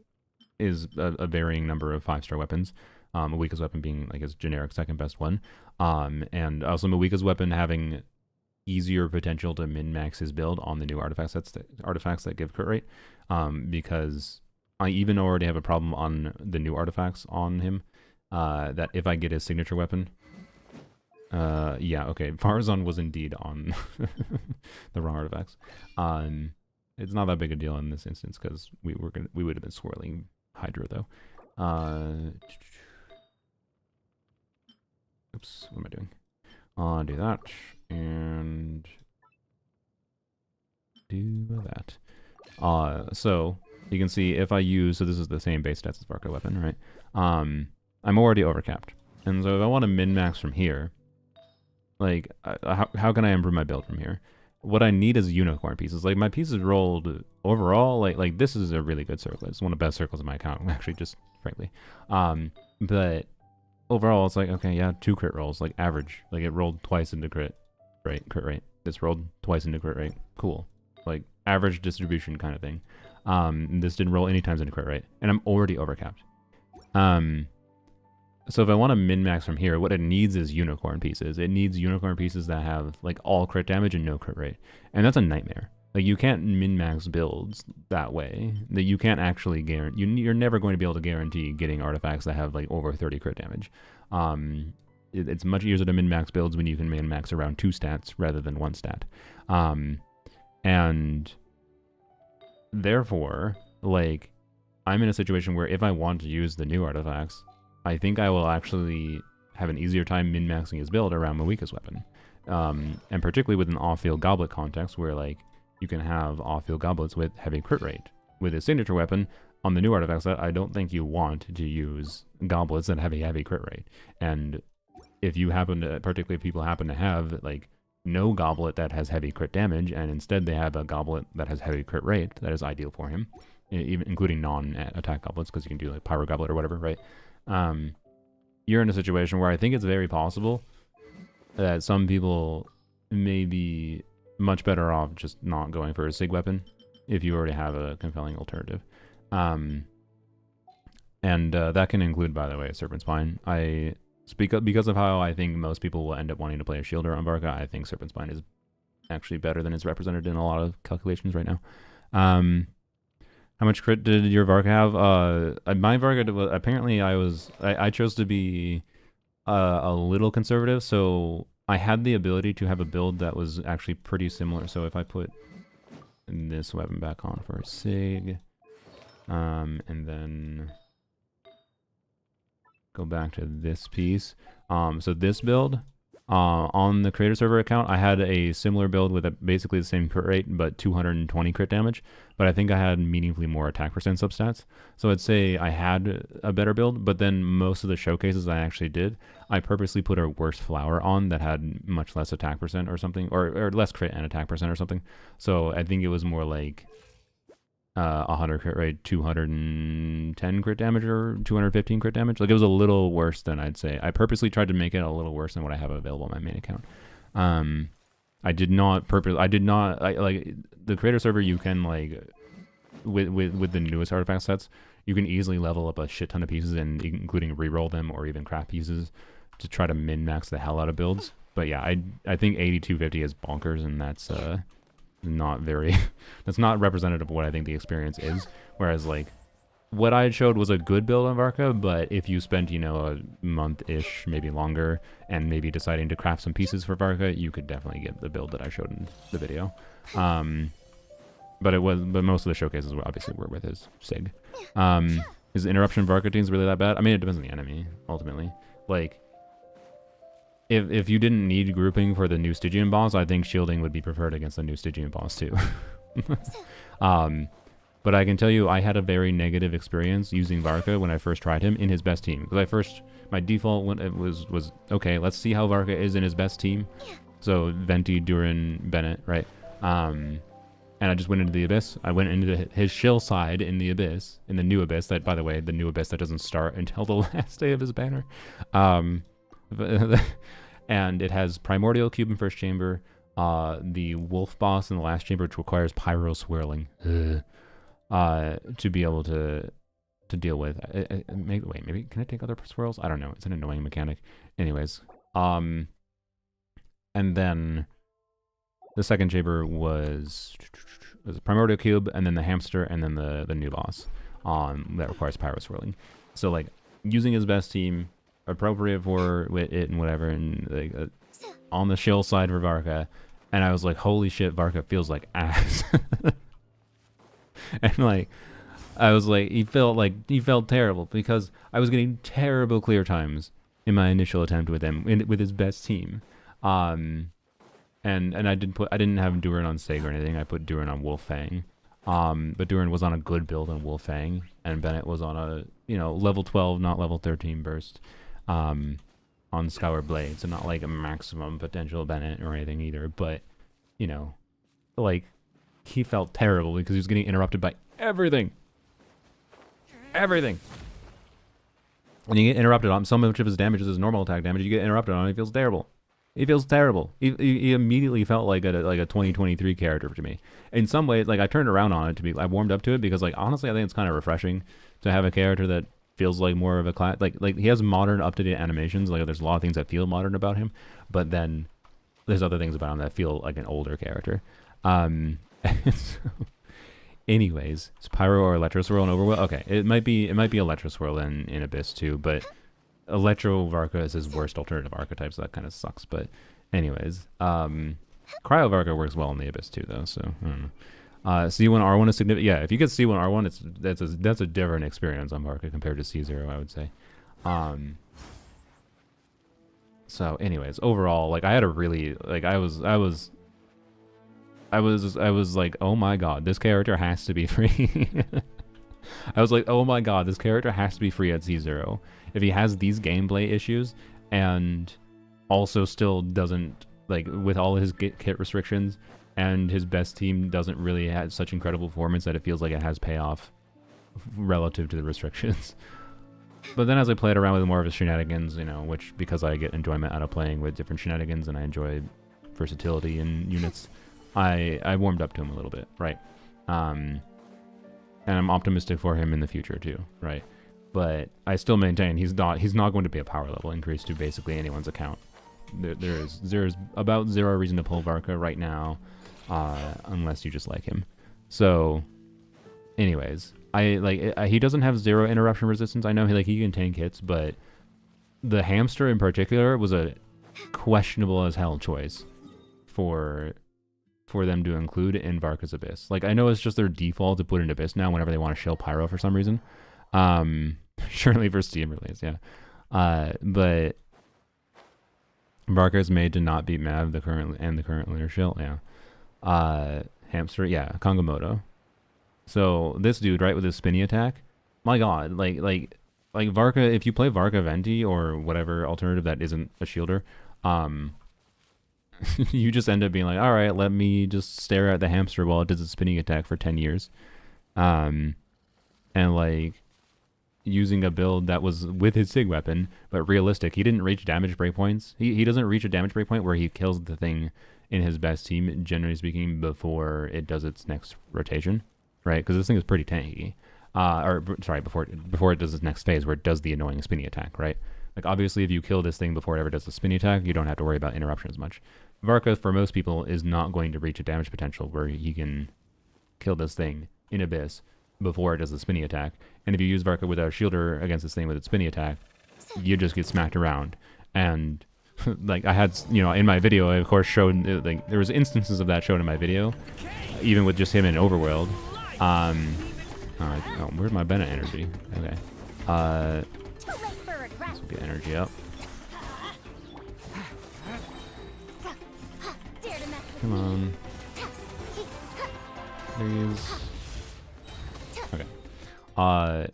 is a varying number of 5-star weapons, Mawika's weapon being like his generic second best one, and also Mawika's weapon having easier potential to min-max his build on the new artifacts that give crit rate, because I even already have a problem on the new artifacts on him, that if I get his signature weapon, yeah, okay, Farzone was indeed on the wrong artifacts. It's not that big a deal in this instance because we would have been swirling Hydra though. Oops, what am I doing? I'll do that and do that. So you can see if I use, so this is the same base stats as Varka weapon, right? I'm already overcapped, and so if I want to min-max from here, like, how can I improve my build from here? What I need is unicorn pieces. Like, my pieces rolled overall, like this is a really good circle. It's one of the best circles in my account, actually, just frankly. But overall, it's like, okay, yeah, 2 crit rolls, like average. Like, it rolled twice into crit rate. This rolled twice into crit rate. Cool. Like, average distribution kind of thing. This didn't roll any times into crit rate, and I'm already overcapped. So if I want to min-max from here, what it needs is unicorn pieces. It needs unicorn pieces that have, like, all crit damage and no crit rate. And that's a nightmare. Like, you can't min-max builds that way. That you can't actually guarantee... You're never going to be able to guarantee getting artifacts that have, like, over 30 crit damage. It's much easier to min-max builds when you can min-max around 2 stats rather than 1 stat. And therefore, like, I'm in a situation where if I want to use the new artifacts, I think I will actually have an easier time min-maxing his build around Mawika's weapon. And particularly with an off-field goblet context where, like, you can have off-field goblets with heavy crit rate. With his signature weapon, on the new artifact set, I don't think you want to use goblets that have a heavy crit rate. And if you happen to, particularly if people happen to have, like, no goblet that has heavy crit damage, and instead they have a goblet that has heavy crit rate, that is ideal for him, even including non-attack goblets, because you can do like Pyro Goblet or whatever, right? You're in a situation where I think it's very possible that some people may be much better off just not going for a SIG weapon if you already have a compelling alternative. And that can include, by the way, Serpent Spine. I speak up because of how I think most people will end up wanting to play a shielder on Varka. I think Serpent Spine is actually better than it's represented in a lot of calculations right now. How much crit did your Varka have? My Varka was, apparently I chose to be a little conservative, so I had the ability to have a build that was actually pretty similar. So if I put this weapon back on for a SIG, and then go back to this piece. So this build, on the creator server account, I had a similar build with basically the same crit rate, but 220 crit damage. But I think I had meaningfully more attack percent substats. So I'd say I had a better build, but then most of the showcases I actually did, I purposely put a worse flower on that had much less attack percent or something, or less crit and attack percent or something. So I think it was more like 100 crit rate, 210 crit damage, or 215 crit damage. Like, it was a little worse than I'd say. I purposely tried to make it a little worse than what I have available on my main account. I did not like the creator server. You can, like, with the newest artifact sets, you can easily level up a shit ton of pieces, and including reroll them or even craft pieces to try to min max the hell out of builds. But yeah, I think 8250 is bonkers, and that's not very that's not representative of what I think the experience is. Whereas, like, what I showed was a good build on Varka, but if you spent, you know, a month-ish, maybe longer, and maybe deciding to craft some pieces for Varka, you could definitely get the build that I showed in the video. But most of the showcases were obviously with his SIG. Is interruption Varka teams really that bad? I mean, it depends on the enemy, ultimately. Like, if you didn't need grouping for the new Stygian boss, I think shielding would be preferred against the new Stygian boss too. But I can tell you, I had a very negative experience using Varka when I first tried him in his best team. Because my default was okay, let's see how Varka is in his best team. So Venti, Durin, Bennett, right? And I just went into the Abyss. I went into his shill side in the Abyss, in the new Abyss. That, by the way, the new Abyss that doesn't start until the last day of his banner. And it has Primordial Cube in first chamber, the Wolf boss in the last chamber, which requires Pyro swirling to be able to deal with. Maybe can I take other swirls? I don't know. It's an annoying mechanic. Anyways, and then the second chamber was a Primordial Cube, and then the Hamster, and then the new boss that requires Pyro swirling. So, like, using his best team, appropriate for it and whatever, and like on the shill side for Varka, and I was like, holy shit, Varka feels like ass. And like, I was like, he felt terrible because I was getting terrible clear times in my initial attempt with him with his best team. And I didn't have Durin on Seg or anything. I put Durin on Wolfang. But Durin was on a good build on Wolfang, and Bennett was on a, you know, level 12, not level 13 burst. On Scour Blade, so not like a maximum potential Bennett or anything either, but, you know, like, he felt terrible because he was getting interrupted by everything. Everything. When you get interrupted on so much of his damage is his normal attack damage, you get interrupted on, he feels terrible. He feels terrible. He immediately felt like a 2023 character to me. In some ways, like, I turned around on it I warmed up to it because, like, honestly, I think it's kind of refreshing to have a character that feels like more of a class. Like he has modern, up-to-date animations. Like, there's a lot of things that feel modern about him, but then there's other things about him that feel like an older character. Anyways, it's Pyro or Electro Swirl and Overwhelm. Okay, it might be Electro Swirl in Abyss too, but Electro Varka is his worst alternative archetype, so that kind of sucks. But anyways, Cryo Varka works well in the Abyss too, though. So I don't know. C1 R1 is significant. Yeah, if you get C1 R1, that's a different experience on Varka compared to C0, I would say. So anyways, overall, like, I had a really, like, I was like, oh my god, this character has to be free. I was like, oh my god, this character has to be free at C0. If he has these gameplay issues and also still doesn't like with all his kit restrictions, and his best team doesn't really have such incredible performance that it feels like it has payoff relative to the restrictions. But then as I played around with more of his shenanigans, you know, which because I get enjoyment out of playing with different shenanigans and I enjoy versatility in units, I warmed up to him a little bit, right? And I'm optimistic for him in the future too, right? But I still maintain he's not going to be a power level increase to basically anyone's account. There's about zero reason to pull Varka right now, unless you just like him. So, anyways, he doesn't have zero interruption resistance. I know he can tank hits, but the hamster in particular was a questionable as hell choice for them to include in Varka's Abyss. Like, I know it's just their default to put in Abyss now whenever they want to shill Pyro for some reason. Surely for Steam release, yeah. But Varka is made to not beat Mav, the current lunar shill, yeah. Hamster, yeah, Kongomoto. So this dude, right, with his spinny attack, my god, like Varka, if you play Varka Venti or whatever alternative that isn't a shielder, you just end up being like, all right, let me just stare at the hamster while it does a spinning attack for 10 years. And like using a build that was with his SIG weapon, but realistic. He didn't reach damage breakpoints. He doesn't reach a damage breakpoint where he kills the thing in his best team, generally speaking, before it does its next rotation, right? Because this thing is pretty tanky. Before it does its next phase where it does the annoying spinny attack, right? Like, obviously, if you kill this thing before it ever does the spinny attack, you don't have to worry about interruption as much. Varka, for most people, is not going to reach a damage potential where he can kill this thing in Abyss before it does the spinny attack. And if you use Varka without a shielder against this thing with its spinny attack, you just get smacked around. And like I had, you know, in my video, I of course showed, like, there was instances of that shown in my video, even with just him in Overworld. Where's my Bennett energy? Okay. Let's get energy up. Come on. Please. Okay.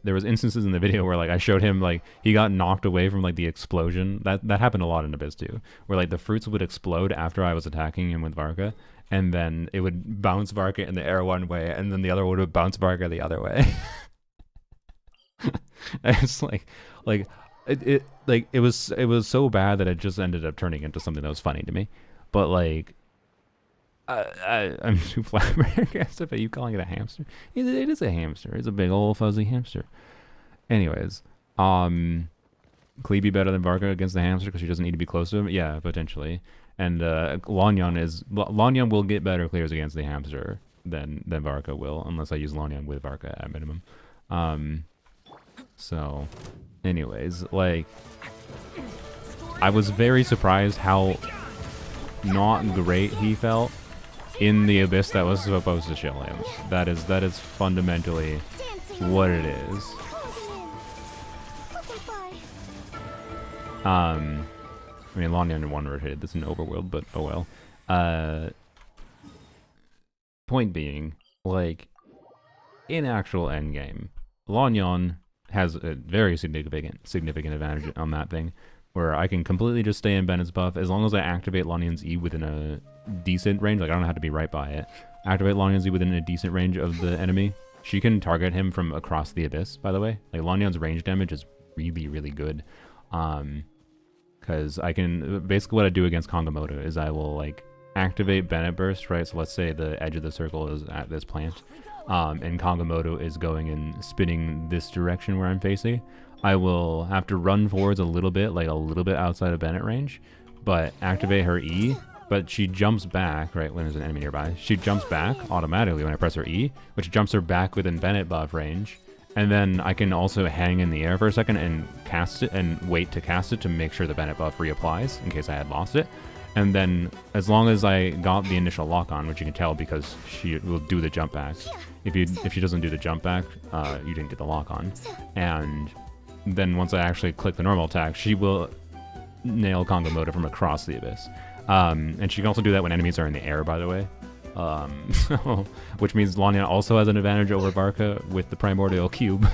There was instances in the video where, like, I showed him, like, he got knocked away from, like, the explosion. That happened a lot in Abyss too, where, like, the fruits would explode after I was attacking him with Varka, and then it would bounce Varka in the air one way, and then the other one would bounce Varka the other way. And it's it was so bad that it just ended up turning into something that was funny to me. But like, I'm too flabbergasted by you calling it a hamster. It is a hamster. It's a big old fuzzy hamster. Anyways, Clee better than Varka against the hamster because she doesn't need to be close to him. Yeah, potentially. And Lanyan will get better clears against the hamster than Varka will, unless I use Lanyan with Varka at minimum. So, anyways, like, I was very surprised how not great he felt in the Abyss that was supposed to shill him. That is fundamentally what it is. I mean, Lanyan one rotated this in Overworld, but oh well. Point being, like, in actual endgame, Lanyan has a very significant advantage on that thing, where I can completely just stay in Bennett's buff as long as I activate Lanyan's E within a decent range. Like, I don't have to be right by it. Activate Lanyan's E within a decent range of the enemy. She can target him from across the Abyss, by the way. Like, Lanyan's range damage is really, really good. Because I can, basically what I do against Kongomoto is I will, like, activate Bennett Burst, right? So let's say the edge of the circle is at this plant, and Kongomoto is going and spinning this direction where I'm facing. I will have to run forwards a little bit, like a little bit outside of Bennett range, but activate her E, but she jumps back, right, when there's an enemy nearby. She jumps back automatically when I press her E, which jumps her back within Bennett buff range. And then I can also hang in the air for a second and cast it and wait to cast it to make sure the Bennett buff reapplies in case I had lost it. And then as long as I got the initial lock on, which you can tell because she will do the jump back. If she doesn't do the jump back, you didn't get the lock on. And then once I actually click the normal attack, she will nail Kongomoto from across the Abyss. And she can also do that when enemies are in the air, by the way. So, which means Lanyan also has an advantage over Varka with the Primordial Cube.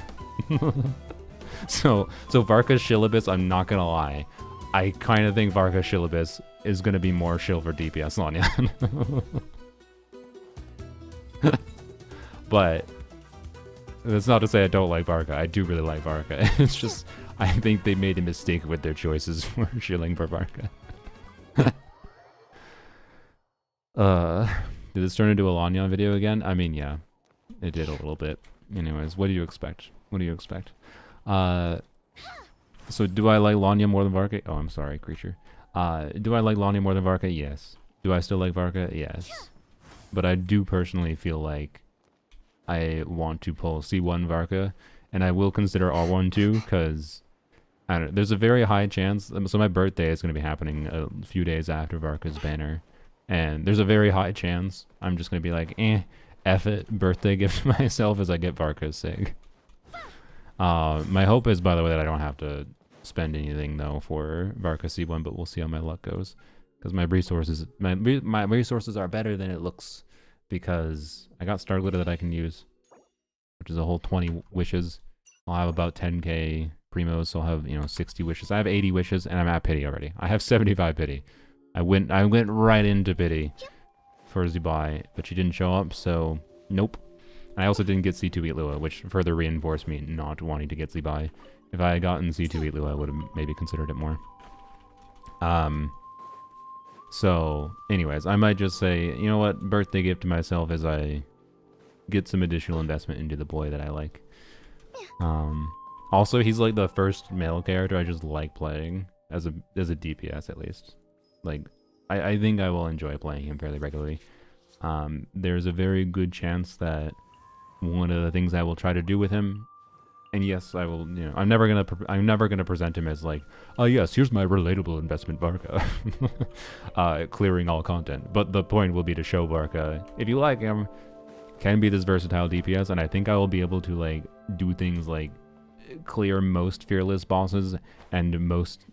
so Varka's Shill Abyss, I'm not gonna lie, I kind of think Varka Shilabis is going to be more shill for DPS Lanyan. But that's not to say I don't like Varka. I do really like Varka. It's just, I think they made a mistake with their choices for shilling for Varka. Did this turn into a Lanyan video again? I mean, yeah, it did a little bit. Anyways, what do you expect? What do you expect? So do I like Lanyan more than Varka? Oh, I'm sorry, creature. Do I like Lanyan more than Varka? Yes. Do I still like Varka? Yes. But I do personally feel like I want to pull C1 Varka, and I will consider R1 too, because I don't know, there's a very high chance. So my birthday is going to be happening a few days after Varka's banner, and there's a very high chance I'm just going to be like, F it, birthday gift to myself as I get Varka's sig. My hope is, by the way, that I don't have to spend anything though for Varka C1, but we'll see how my luck goes, because my resources are better than it looks, because I got Star Glitter that I can use, which is a whole 20 wishes. I'll have about 10k primos, so I'll have, you know, 60 wishes. I have 80 wishes, and I'm at pity already. I have 75 pity. I went right into pity for Zubai, but she didn't show up, so nope. I also didn't get C2 Eat Lua, which further reinforced me not wanting to get Zubai. If I had gotten C2 Eat Lua, I would have maybe considered it more. So, anyways, I might just say, you know what, birthday gift to myself as I get some additional investment into the boy that I like. Also, he's like the first male character I just like playing, as a DPS at least. Like, I think I will enjoy playing him fairly regularly. There's a very good chance that one of the things I will try to do with him, and yes, I will, you know, I'm never gonna present him as like, oh yes, here's my relatable investment Varka, clearing all content. But the point will be to show Varka, if you like him, can be this versatile DPS, and I think I will be able to like do things like clear most fearless bosses and most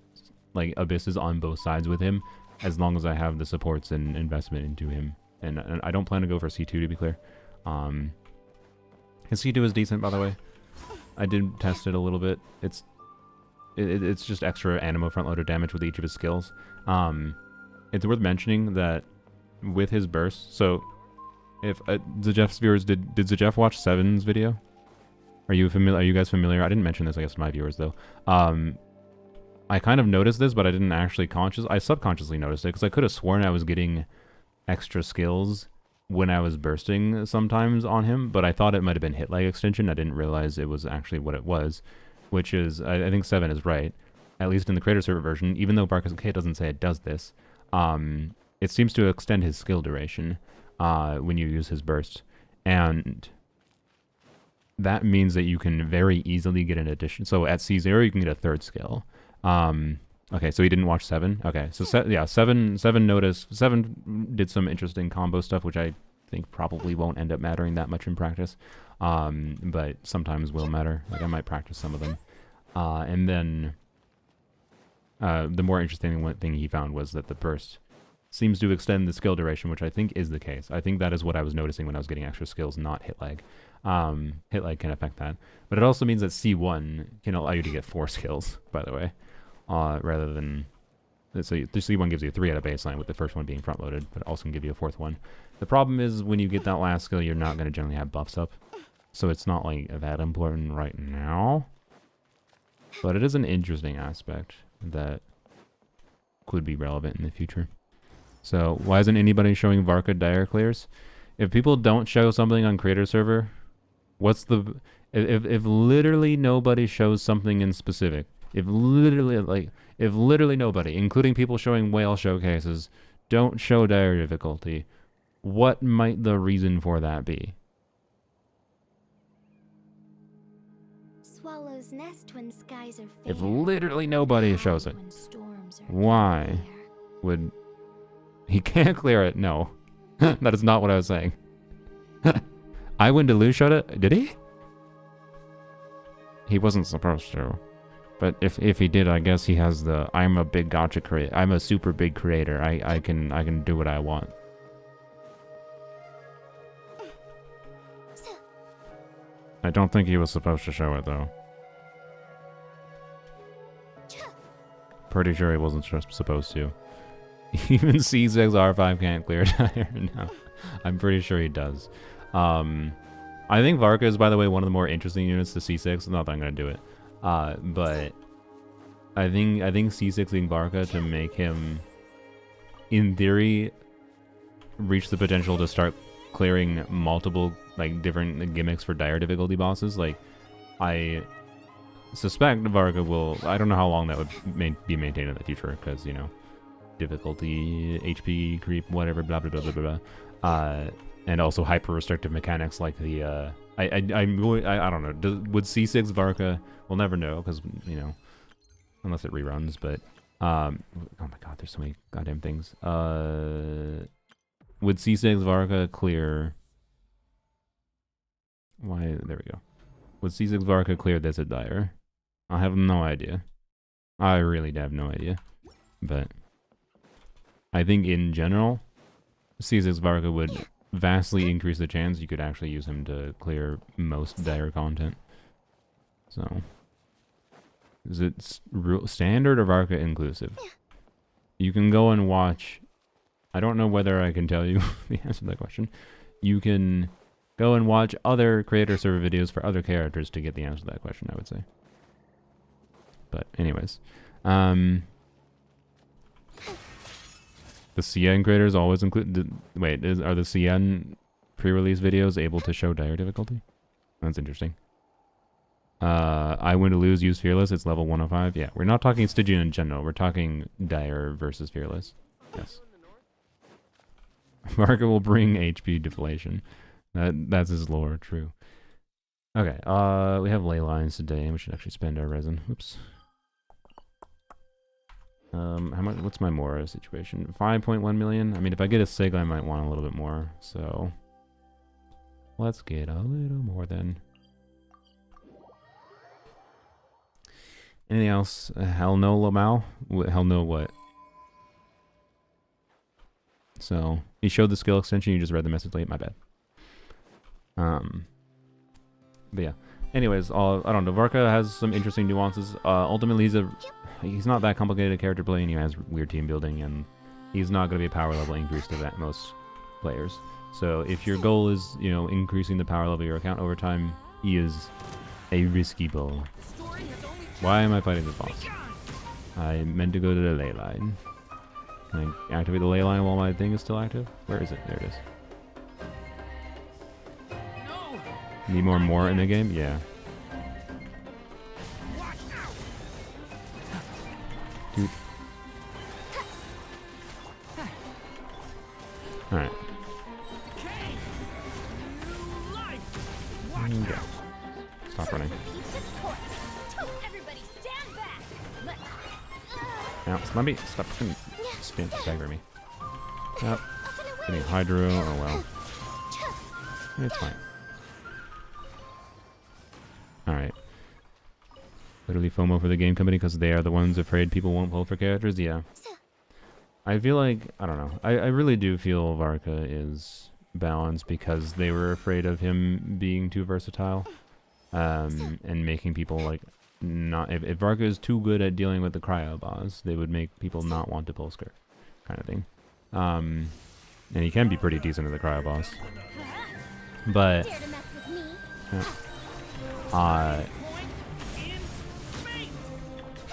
like abysses on both sides with him, as long as I have the supports and investment into him. And I don't plan to go for C2, to be clear. His C2 is decent, by the way. I did test it a little bit. It's just extra Anemo front-loader damage with each of his skills. It's worth mentioning that with his burst, so if Zajeff's viewers, did Zajeff watch Seven's video? Are you guys familiar? I didn't mention this, I guess, to my viewers though. I kind of noticed this, but I didn't actually I subconsciously noticed it, because I could have sworn I was getting extra skills when I was bursting sometimes on him, but I thought it might have been hit lag extension. I didn't realize it was actually what it was, which is, I think 7 is right, at least in the creator server version, even though Varka's K doesn't say it does this. It seems to extend his skill duration when you use his burst, and that means that you can very easily get an addition. So at C0 you can get a third skill. Okay, so he didn't watch 7. Okay, so yeah, 7 noticed. 7 did some interesting combo stuff, which I think probably won't end up mattering that much in practice, but sometimes will matter. Like, I might practice some of them. And then the more interesting thing he found was that the burst seems to extend the skill duration, which I think is the case. I think that is what I was noticing when I was getting extra skills, not hit lag. Hit lag can affect that, but it also means that C1 can allow you to get 4 skills, by the way. Rather than, so the C1 gives you 3 at a baseline, with the first one being front loaded, but it also can give you a 4th one. The problem is when you get that last skill, you're not going to generally have buffs up, so it's not like that important right now, but it is an interesting aspect that could be relevant in the future. So why isn't anybody showing Varka dire clears? If people don't show something on creator server, what's the, if literally nobody shows something in specific, if literally nobody, including people showing whale showcases, don't show dire difficulty, what might the reason for that be? Swallow's nest when skies are fair. If literally nobody shows it, why would he can't clear it? No, that is not what I was saying. I went to Lou showed it. Did he? He wasn't supposed to. But if he did, I guess he has the I'm a big gacha creator. I'm a super big creator. I can do what I want. I don't think he was supposed to show it though. pretty sure he wasn't supposed to. Even C6 R5 can't clear Dire now. I'm pretty sure he does. I think Varka is, by the way, one of the more interesting units to C6. Not that I'm going to do it. But I think C6ing Varka to make him, in theory, reach the potential to start clearing multiple, like, different gimmicks for Dire difficulty bosses. Like, I suspect Varka will... I don't know how long that would be maintained in the future, because, you know, difficulty, HP creep, whatever, blah, blah, blah, blah, blah, blah. And also hyper-restrictive mechanics like the, I don't know, would C6 Varka, we'll never know, because, you know, unless it reruns, but, oh my god, there's so many goddamn things. Would C6 Varka clear, there we go. Would C6 Varka clear this at Dire? I have no idea. I really have no idea. But I think in general, C6 Varka would vastly increase the chance you could actually use him to clear most Dire content. So, is it standard or Varka inclusive? You can go and watch. I don't know whether I can tell you the answer to that question. You can go and watch other creator server videos for other characters to get the answer to that question, I would say. But anyways, the CN creators always include... Wait, are the CN pre-release videos able to show Dire difficulty? That's interesting. I win to lose, use Fearless, it's level 105. Yeah, we're not talking Stygian in general, we're talking Dire versus Fearless. Yes. Varka will bring HP deflation. That's his lore, true. Okay, we have ley lines today, and we should actually spend our resin. Oops. How much? What's my Mora situation? 5.1 million. I mean, if I get a Sig, I might want a little bit more. So let's get a little more then. Anything else? Hell no, Lamau. Hell no, what? So he showed the skill extension. You just read the message late. My bad. But yeah. Anyways, I don't know. Varka has some interesting nuances. Ultimately, he's not that complicated a character to play, and he has weird team building, and he's not going to be a power level increase to that most players. So if your goal is, you know, increasing the power level of your account over time, he is a risky bull. Why am I fighting the boss? I meant to go to the ley line. Can I activate the ley line while my thing is still active? Where is it? There it is. Need more in the game? Yeah. Dude. Alright. Okay. Stop running. Now, let me stop fucking stagger me. Yep. Getting Hydro. Oh well. It's fine. Alright. Literally FOMO for the game company because they are the ones afraid people won't pull for characters? Yeah. I feel like, I don't know. I really do feel Varka is balanced because they were afraid of him being too versatile. And making people like not... If Varka is too good at dealing with the cryo boss, they would make people not want to pull skirt. Kind of thing. And he can be pretty decent at the cryo boss. But... Yeah.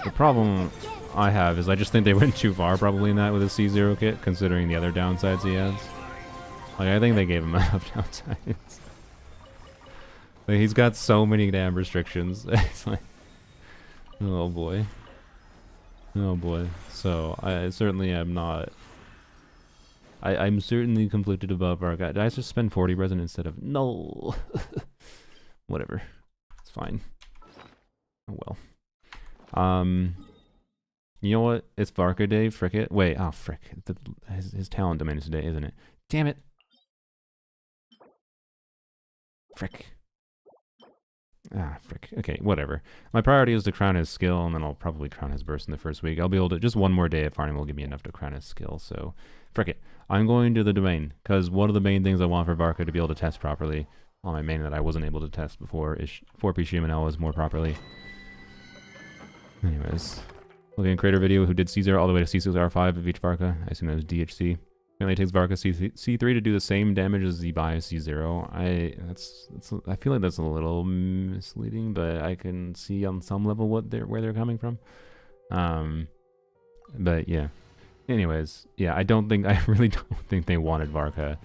The problem I have is I just think they went too far probably in that with his C0 kit, considering the other downsides he has. Like, I think they gave him enough downsides. Like, he's got so many damn restrictions. It's like, oh boy. Oh boy. So, I certainly am not... I'm certainly conflicted about Varka. Did I just spend 40 resin instead of... No! Whatever. It's fine. Oh well. You know what? It's Varka Day. Frick it. Wait. Oh, frick. His talent domain is today, isn't it? Damn it. Frick. Ah, frick. Okay, whatever. My priority is to crown his skill, and then I'll probably crown his burst in the first week. I'll be able to... Just one more day of farming will give me enough to crown his skill, so... Frick it. I'm going to the domain, because one of the main things I want for Varka to be able to test properly on my main that I wasn't able to test before is 4P Shimonel was more properly. Anyways. Looking at creator video who did C0 all the way to C6R5 of each Varka. I assume that was DHC. Apparently it takes Varka C3 to do the same damage as the bias C0. I feel like that's a little misleading, but I can see on some level where they're coming from. But yeah. Anyways, yeah, I really don't think they wanted Varka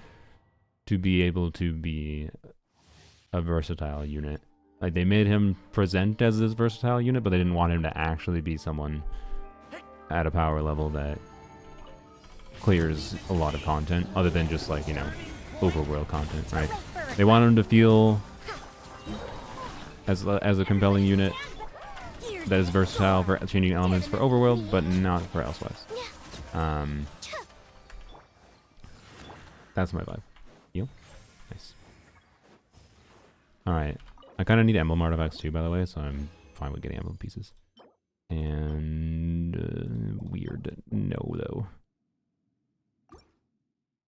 to be able to be a versatile unit. Like, they made him present as this versatile unit, but they didn't want him to actually be someone at a power level that clears a lot of content, other than just, like, you know, overworld content, right? They want him to feel as a compelling unit that is versatile for changing elements for overworld, but not for elsewise. That's my vibe. You? Nice. Alright. I kind of need emblem artifacts too, by the way, so I'm fine with getting emblem pieces. And weird. No, though.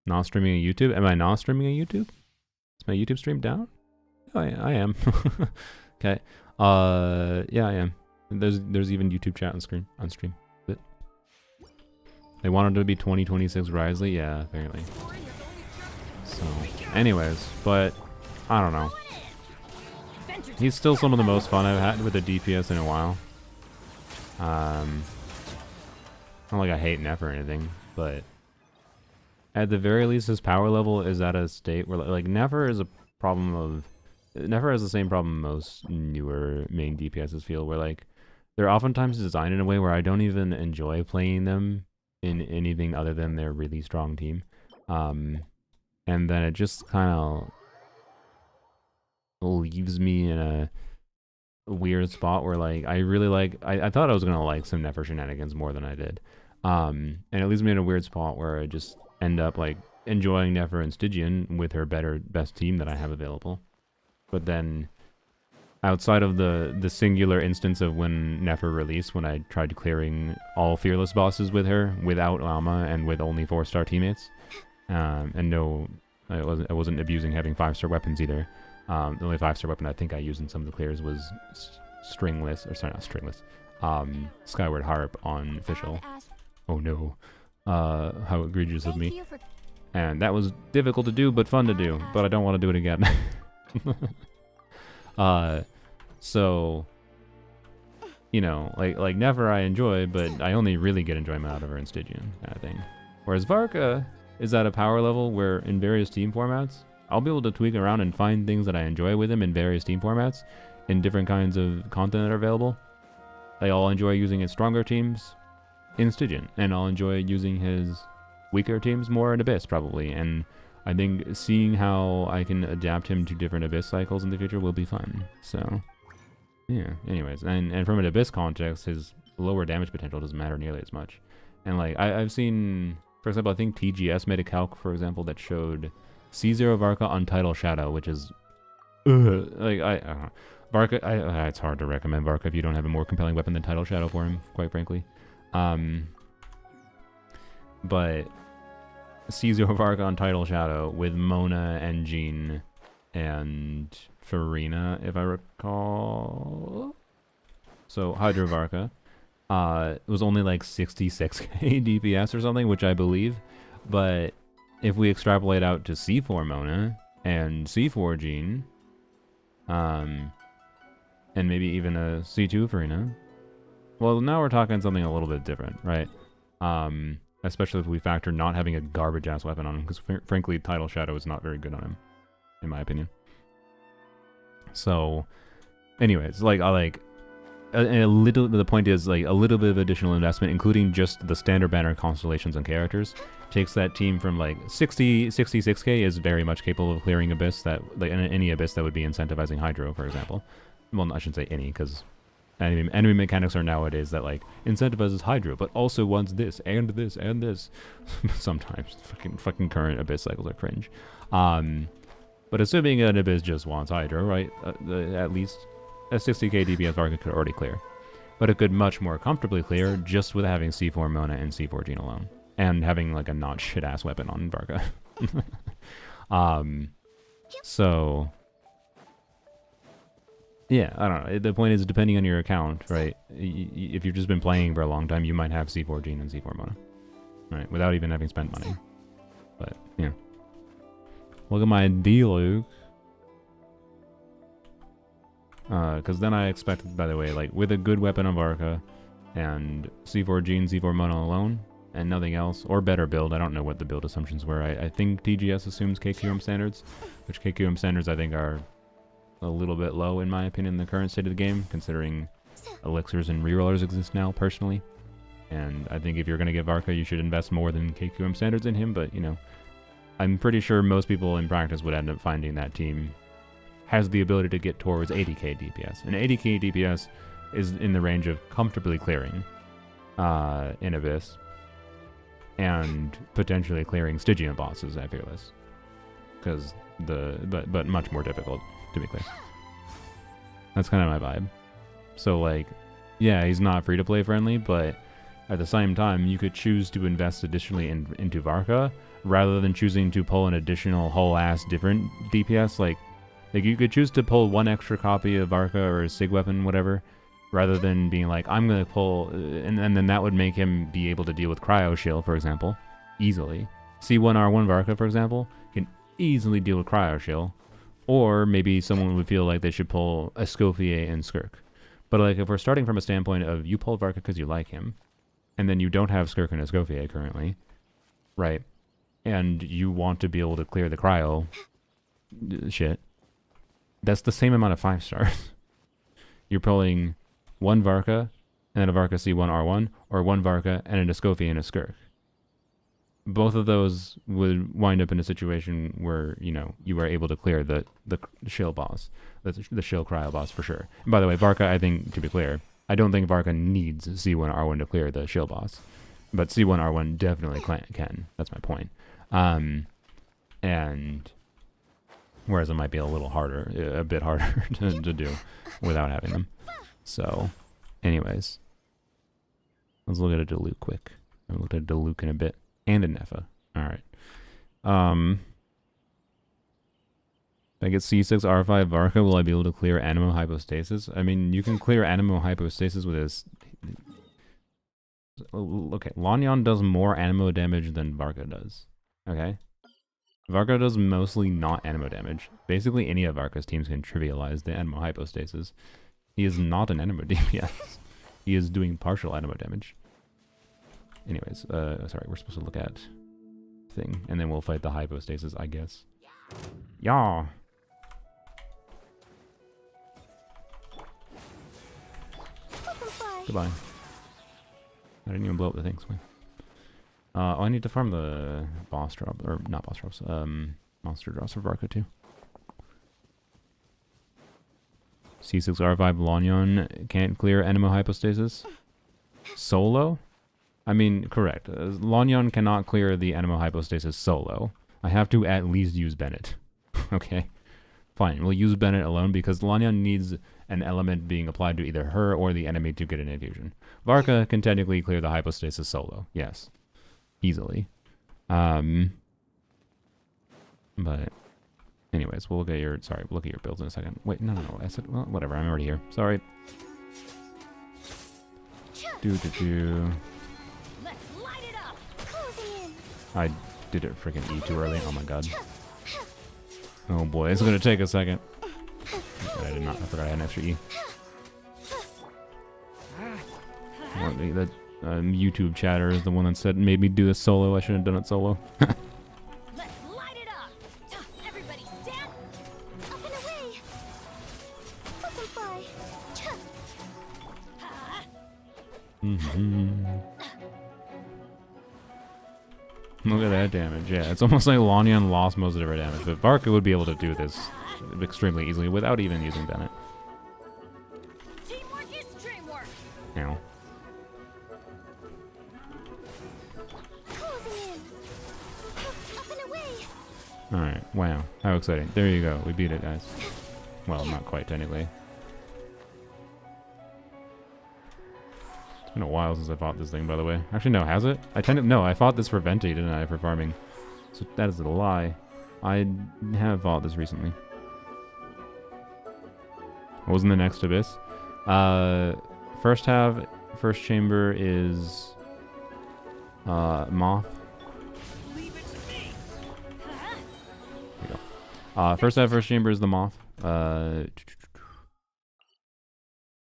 Not streaming on YouTube? Am I not streaming on YouTube? Is my YouTube stream down? Oh, I am. Okay. Yeah, I am. There's even YouTube chat on stream. But they wanted to be 2026 Risley? Yeah, apparently. So, anyways, but I don't know. He's still some of the most fun I've had with a DPS in a while. Not like I hate Neff or anything, but at the very least, his power level is at a state where, like, Nefer is a problem of... Nefer has the same problem most newer main DPSs feel, where, like, they're oftentimes designed in a way where I don't even enjoy playing them in anything other than their really strong team. And then it just kind of leaves me in a weird spot where, like, I really like... I thought I was going to like some Nefer shenanigans more than I did. And it leaves me in a weird spot where I just end up, like, enjoying Nefer and Stygian with her best team that I have available. But then, outside of the singular instance of when Nefer released, when I tried clearing all Fearless bosses with her, without Llama, and with only 4-star teammates, and no... I wasn't abusing having 5-star weapons either. The only 5-star weapon I think I used in some of the clears was Skyward Harp on Official. Oh no. How egregious of me. And that was difficult to do, but fun to do. But I don't want to do it again. So, you know, like Never I enjoy, but I only really get enjoyment out of her in Stygian, kind of thing. Whereas Varka is at a power level where in various team formats, I'll be able to tweak around and find things that I enjoy with him in various team formats, in different kinds of content that are available. Like, I'll enjoy using his stronger teams in Stygian, and I'll enjoy using his weaker teams more in Abyss, probably. And I think seeing how I can adapt him to different Abyss cycles in the future will be fun. So, yeah, anyways. And from an Abyss context, his lower damage potential doesn't matter nearly as much. And, like, I've seen, for example, I think TGS made a calc, for example, that showed C0 Varka on Tidal Shadow, which is, like, I don't know. Varka, it's hard to recommend Varka if you don't have a more compelling weapon than Tidal Shadow for him, quite frankly. But C0 Varka on Tidal Shadow with Mona and Jean and Farina, if I recall. So Hydro Varka. It was only like 66k DPS or something, which I believe. But if we extrapolate out to C4 Mona and C4 Jean, and maybe even a C2 Farina, well, now we're talking something a little bit different, right? Especially if we factor not having a garbage-ass weapon on him, because frankly, Tidal Shadow is not very good on him, in my opinion. So, anyways, like, the point is, like, a little bit of additional investment, including just the standard banner constellations and characters, takes that team from, like, 66k is very much capable of clearing Abyss, that, like, any Abyss that would be incentivizing Hydro, for example. Well, I shouldn't say any, because enemy mechanics are nowadays that, like, incentivizes Hydro, but also wants this, and this, and this. Sometimes. Fucking current Abyss cycles are cringe. But assuming an Abyss just wants Hydro, right, at least a 60k DPS Varka could already clear. But it could much more comfortably clear just with having C4 Mona and C4 Jean alone. And having, like, a not shit-ass weapon on Varka. So... Yeah, I don't know. The point is, depending on your account, right? If you've just been playing for a long time, you might have C4 Gene and C4 Mono, right? Without even having spent money. But, yeah. Look at my D-Luke. Because then I expect, by the way, like, with a good weapon of Varka, and C4 Gene, C4 Mono alone, and nothing else, or better build. I don't know what the build assumptions were. I think TGS assumes KQM standards, which KQM standards I think are a little bit low in my opinion in the current state of the game, considering elixirs and rerollers exist now, personally. And I think if you're going to get Varka, you should invest more than KQM standards in him, but, you know, I'm pretty sure most people in practice would end up finding that team has the ability to get towards 80k DPS. And 80k DPS is in the range of comfortably clearing in Abyss, and potentially clearing Stygian bosses at Fearless. Because but much more difficult, to be clear. That's kind of my vibe. So, like, yeah, he's not free-to-play friendly, but at the same time, you could choose to invest additionally into Varka, rather than choosing to pull an additional whole-ass different DPS. Like, you could choose to pull one extra copy of Varka or a Sig weapon, whatever, rather than being like, I'm going to pull... And then that would make him be able to deal with Cryo Shield, for example, easily. C1R1 Varka, for example, can easily deal with Cryo Shield. Or maybe someone would feel like they should pull Escoffier and Skirk. But, like, if we're starting from a standpoint of you pulled Varka because you like him, and then you don't have Skirk and Escoffier currently, right? And you want to be able to clear the Cryo shit, that's the same amount of 5 stars. You're pulling one Varka, and then a Varka C1R1, or one Varka and an Escoffier and a Skirk. Both of those would wind up in a situation where, you know, you are able to clear the shield boss, the shield cryo boss for sure. And by the way, Varka, I think, to be clear, I don't think Varka needs C1R1 to clear the shield boss, but C1R1 definitely can. That's my point. And whereas it might be a little harder, a bit harder to do without having them. So, anyways, let's look at a Diluc quick. I haven't looked at a Diluc in a bit. And a Nefa. Alright. If I get C6 R5 Varka, will I be able to clear Anemo Hypostasis? I mean, you can clear Anemo Hypostasis with this... Okay, Lanyon does more Anemo damage than Varka does. Okay? Varka does mostly not Anemo damage. Basically, any of Varka's teams can trivialize the Anemo Hypostasis. He is not an Anemo DPS. He is doing partial Anemo damage. Anyways, sorry, we're supposed to look at thing, and then we'll fight the hypostasis, I guess. Yeah. Goodbye. I didn't even blow up the things. Oh, I need to farm the boss drop, or not boss drops, monster drops for Varka too. C6 R5 Lanyon can't clear Anemo Hypostasis. Solo? I mean, correct. Lanyon cannot clear the Anemo Hypostasis solo. I have to at least use Bennett. Okay? Fine, we'll use Bennett alone because Lanyon needs an element being applied to either her or the enemy to get an infusion. Varka can technically clear the Hypostasis solo. Yes. Easily. But anyways, we'll look at your... Sorry, we'll look at your builds in a second. Wait, no. I said... Well, whatever, I'm already here. Sorry. I did it freaking E too early. Oh my god. Oh boy, it's gonna take a second. I did not. I forgot I had an extra E. That YouTube chatter is the one that said made me do this solo. I should have done it solo. Let's light it up. Everybody stand up and away. Butterfly. Look at that damage. Yeah, it's almost like Lanyon lost most of her damage, but Varka would be able to do this extremely easily without even using Bennett. Teamwork is dreamwork. Ow. Alright, wow. How exciting. There you go. We beat it, guys. Well, not quite, technically. It's been a while since I fought this thing, by the way. Actually, no, has it? No, I fought this for Venti, didn't I, for farming. So that is a lie. I have fought this recently. What was in the next abyss? First chamber is moth. There you go. First chamber is the moth.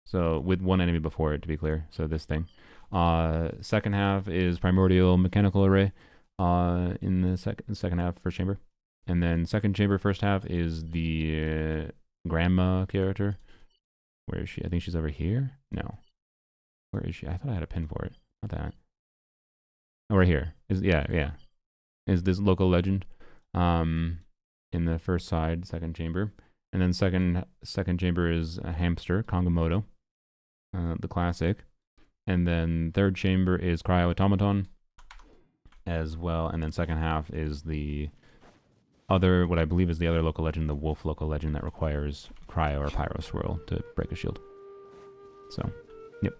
So with one enemy before it, to be clear. So this thing. Second half is primordial mechanical array. In the second half, first chamber, and then second chamber, first half is the grandma character. Where is she? I think she's over here. No, where is she? I thought I had a pin for it. Not that. Oh, right here. Is this local legend? In the first side, second chamber, and then second chamber is a hamster, Kongamoto, the classic, and then third chamber is cryo automaton as well, and then second half is the other, what I believe is the other local legend, the wolf local legend that requires cryo or pyro swirl to break a shield. So, yep.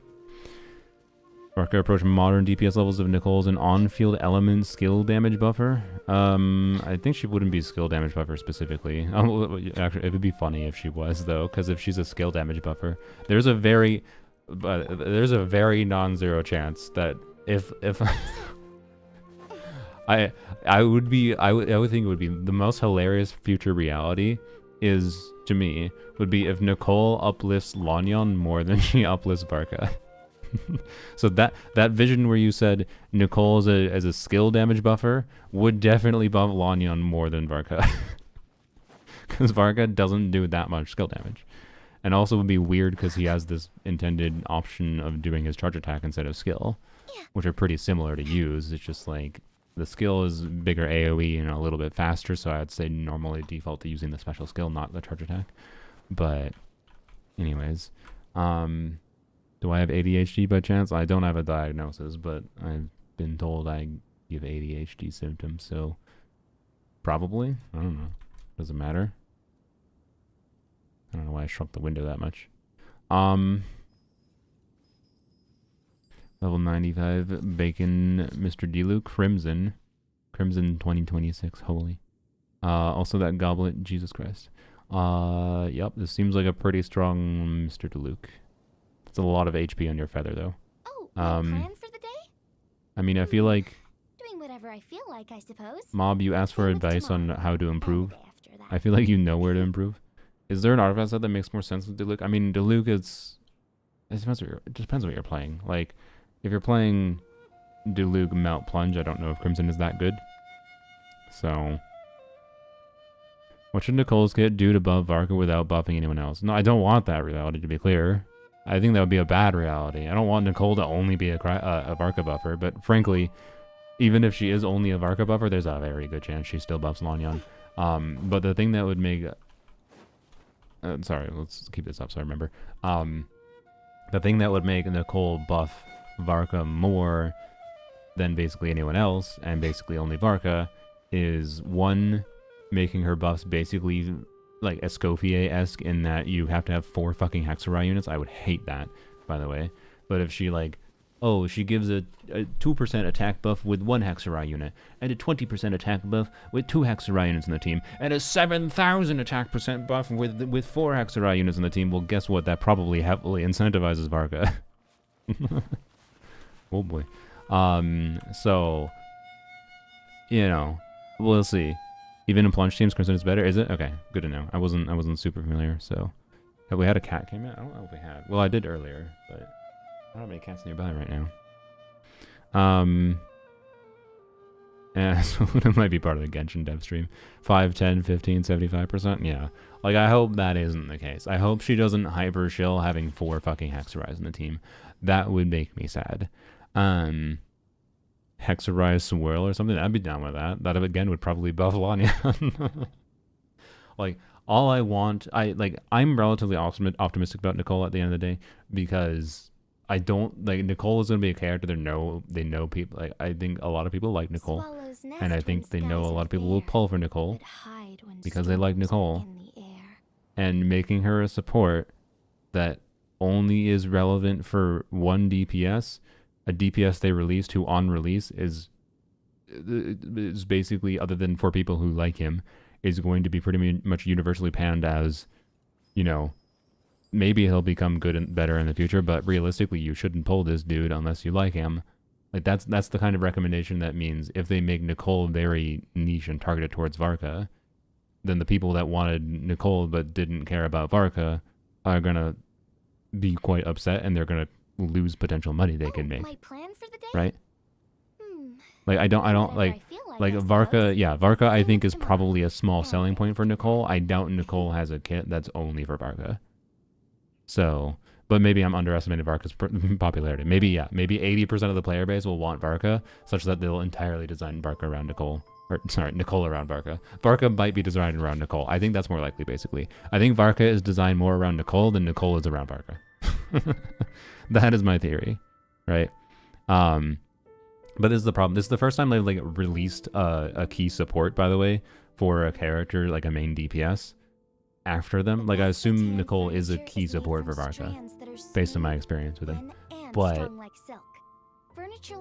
Varka approaching modern DPS levels of Nicole's an on-field element skill damage buffer. I think she wouldn't be skill damage buffer specifically. Actually, it would be funny if she was though, because if she's a skill damage buffer, there's a very non-zero chance that if I would think it would be the most hilarious future reality to me would be if Nicole uplifts Lanyon more than she uplifts Varka. So that vision where you said Nicole as a skill damage buffer would definitely buff Lanyon more than Varka. Because Varka doesn't do that much skill damage. And also would be weird because he has this intended option of doing his charge attack instead of skill, which are pretty similar to use. It's just like the skill is bigger AoE and a little bit faster, so I'd say normally default to using the special skill, not the charge attack. But anyways, do I have ADHD by chance? I don't have a diagnosis, but I've been told I give ADHD symptoms, so probably. I don't know. Does it matter? I don't know why I shrunk the window that much. Level 95, Bacon, Mr. Diluc, Crimson 2026, holy. Also that goblet, Jesus Christ. Yep, this seems like a pretty strong Mr. Diluc. It's a lot of HP on your feather, though. Oh, no plan for the day? I mean, I feel like... Doing whatever I feel like, I suppose. Mob, you asked for advice on how to improve. I feel like you know where to improve. Is there an artifact set that makes more sense with Diluc? I mean, Diluc is... It just depends what you're playing. Like, if you're playing Diluc Melt Plunge, I don't know if Crimson is that good. So... What should Nicole's kit do to buff Varka without buffing anyone else? No, I don't want that reality, to be clear. I think that would be a bad reality. I don't want Nicole to only be a Varka buffer, but frankly, even if she is only a Varka buffer, there's a very good chance she still buffs Lanyon. But the thing that would make... sorry, let's keep this up so I remember. The thing that would make Nicole buff Varka more than basically anyone else, and basically only Varka, is one, making her buffs basically like Escoffier-esque in that you have to have 4 fucking Hexarai units. I would hate that, by the way. But if she like, oh, she gives a 2% attack buff with 1 Hexarai unit, and a 20% attack buff with 2 Hexarai units in the team, and a 7,000 attack percent buff with 4 Hexarai units in the team, well, guess what? That probably heavily incentivizes Varka. Oh boy. So, you know, we'll see. Even in plunge teams, Crimson is better. Is it? Okay, good to know. I wasn't super familiar. So, have we had a cat came out? I don't know if we had. Well, I did earlier, but I don't have any cats nearby right now. Yeah, so it might be part of the Genshin dev stream. 5, 10, 15, 75%. Yeah, like I hope that isn't the case. I hope she doesn't hyper shill having 4 fucking Hexarais in the team. That would make me sad. Hexarai Swirl or something, I'd be down with that. That again would probably buff Lanyon. Like, all I want, I'm relatively optimistic about Nicole at the end of the day, because I don't, like, Nicole is going to be a character they know people, like, I think a lot of people like Nicole, and I think they know a lot of people will pull for Nicole, because they like Nicole, and making her a support that only is relevant for 1 DPS, a DPS they released who on release is basically, other than for people who like him, is going to be pretty much universally panned as, you know, maybe he'll become good and better in the future, but realistically, you shouldn't pull this dude unless you like him. Like, that's the kind of recommendation that means if they make Nicole very niche and targeted towards Varka, then the people that wanted Nicole but didn't care about Varka are gonna be quite upset, and they're gonna lose potential money they can make. My plan for the day? Right? Like, I don't Whatever I feel like I Varka, suppose. yeah, Varka I think is Tomorrow. probably a small selling point for Nicole. I doubt Nicole has a kit that's only for Varka. So, but maybe I'm underestimating Varka's popularity. Maybe, yeah, maybe 80% of the player base will want Varka, such that they'll entirely design Varka around Nicole. Or, sorry, Nicole around Varka. Varka might be designed around Nicole. I think that's more likely, basically. I think Varka is designed more around Nicole than Nicole is around Varka. That is my theory, right? But this is the problem. This is the first time they've like released a key support, by the way, for a character like a main DPS after them. Like, I assume Nicole is a key support for Varka, based on my experience with him. But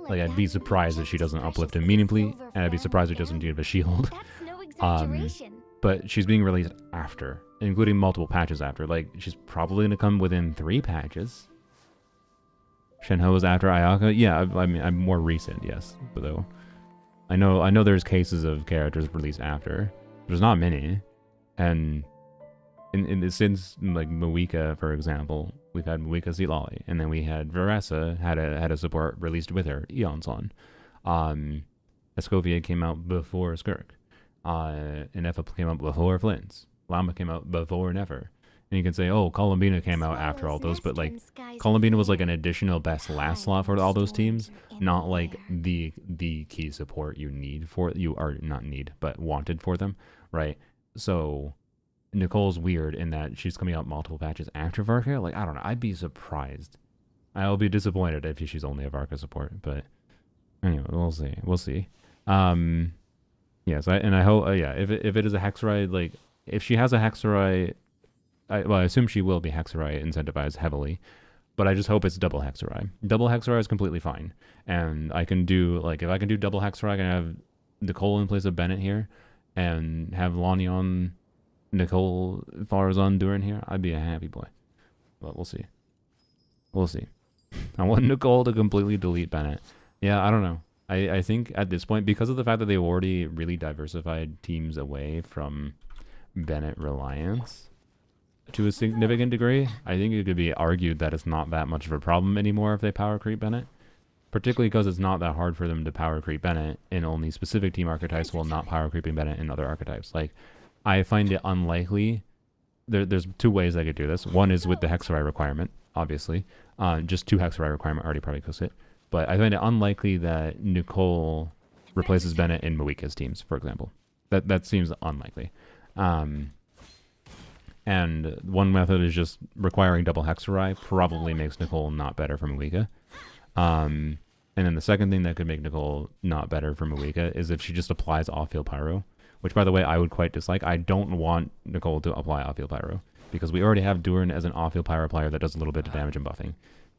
like, I'd be surprised if she doesn't uplift him meaningfully, and I'd be surprised if she doesn't give a shield. But she's being released after, including multiple patches after. Like, she's probably gonna come within 3 patches. Shenhe was after Ayaka. Yeah, I mean, I'm more recent, yes. But though, I know there's cases of characters released after. There's not many, and since like Moika, for example, we've had Moika Zilali, and then we had Veresa had a support released with her, Eonson. Escovia came out before Skirk. Ineffa came out before Flint's. Llama came out before Nefer. And you can say, oh, Columbina came out after all those, but like Columbina was like an additional best last slot for all those teams, not like the key support you need for you are not need but wanted for them, right? So Nicole's weird in that she's coming out multiple patches after Varka. Like, I don't know, I'd be surprised. I'll be disappointed if she's only a Varka support, but anyway, we'll see. Yes, I hope yeah, if it is a Hexerite, like if she has a Hexerite. I assume she will be Hexerite incentivized heavily, but I just hope it's double Hexerite. Double Hexerite is completely fine, and I can do, like, if I can do double Hexerite, I can have Nicole in place of Bennett here, and have Lanion, Nicole, Farazan Durin here. I'd be a happy boy, but we'll see. I want Nicole to completely delete Bennett. Yeah, I don't know. I think at this point, because of the fact that they've already really diversified teams away from Bennett reliance to a significant degree, I think it could be argued that it's not that much of a problem anymore if they power creep Bennett. Particularly because it's not that hard for them to power creep Bennett in only specific team archetypes while not power creeping Bennett in other archetypes. Like, I find it unlikely. There's 2 ways I could do this. One is with the Hexerite requirement, obviously. Just 2 Hexerite requirement already probably cooks it. But I find it unlikely that Nicole replaces Bennett in Moika's teams, for example. That seems unlikely. And one method is just requiring double Hexerite probably makes Nicole not better for Moika. And then the second thing that could make Nicole not better for Moika is if she just applies off-field Pyro, which, by the way, I would quite dislike. I don't want Nicole to apply off-field Pyro because we already have Durin as an off-field Pyro player that does a little bit of damage and buffing.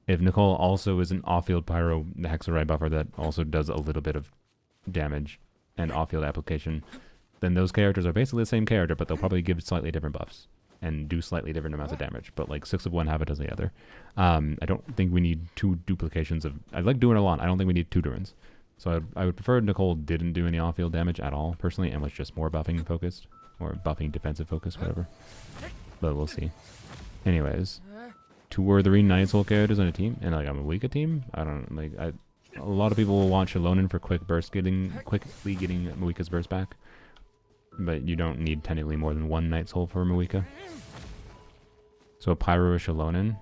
If Nicole also is an off-field Pyro, the Hexerite buffer that also does a little bit of damage and off-field application, then those characters are basically the same character, but they'll probably give slightly different buffs and do slightly different amounts of damage, but like 6 of one, half a dozen of the other. I don't think we need 2 duplications of... I like Durin a lot. I don't think we need 2 Durins. So I would prefer Nicole didn't do any off-field damage at all, personally, and was just more buffing focused, or buffing defensive focused, whatever. But we'll see. Anyways, 2 or 3 Night Soul characters on a team, and like I'm a Wika team. I don't like. A lot of people will want Shalonen for quickly getting Moika's burst back. But you don't need technically more than 1 Night Soul for Moika. So a Pyro or Shalonen?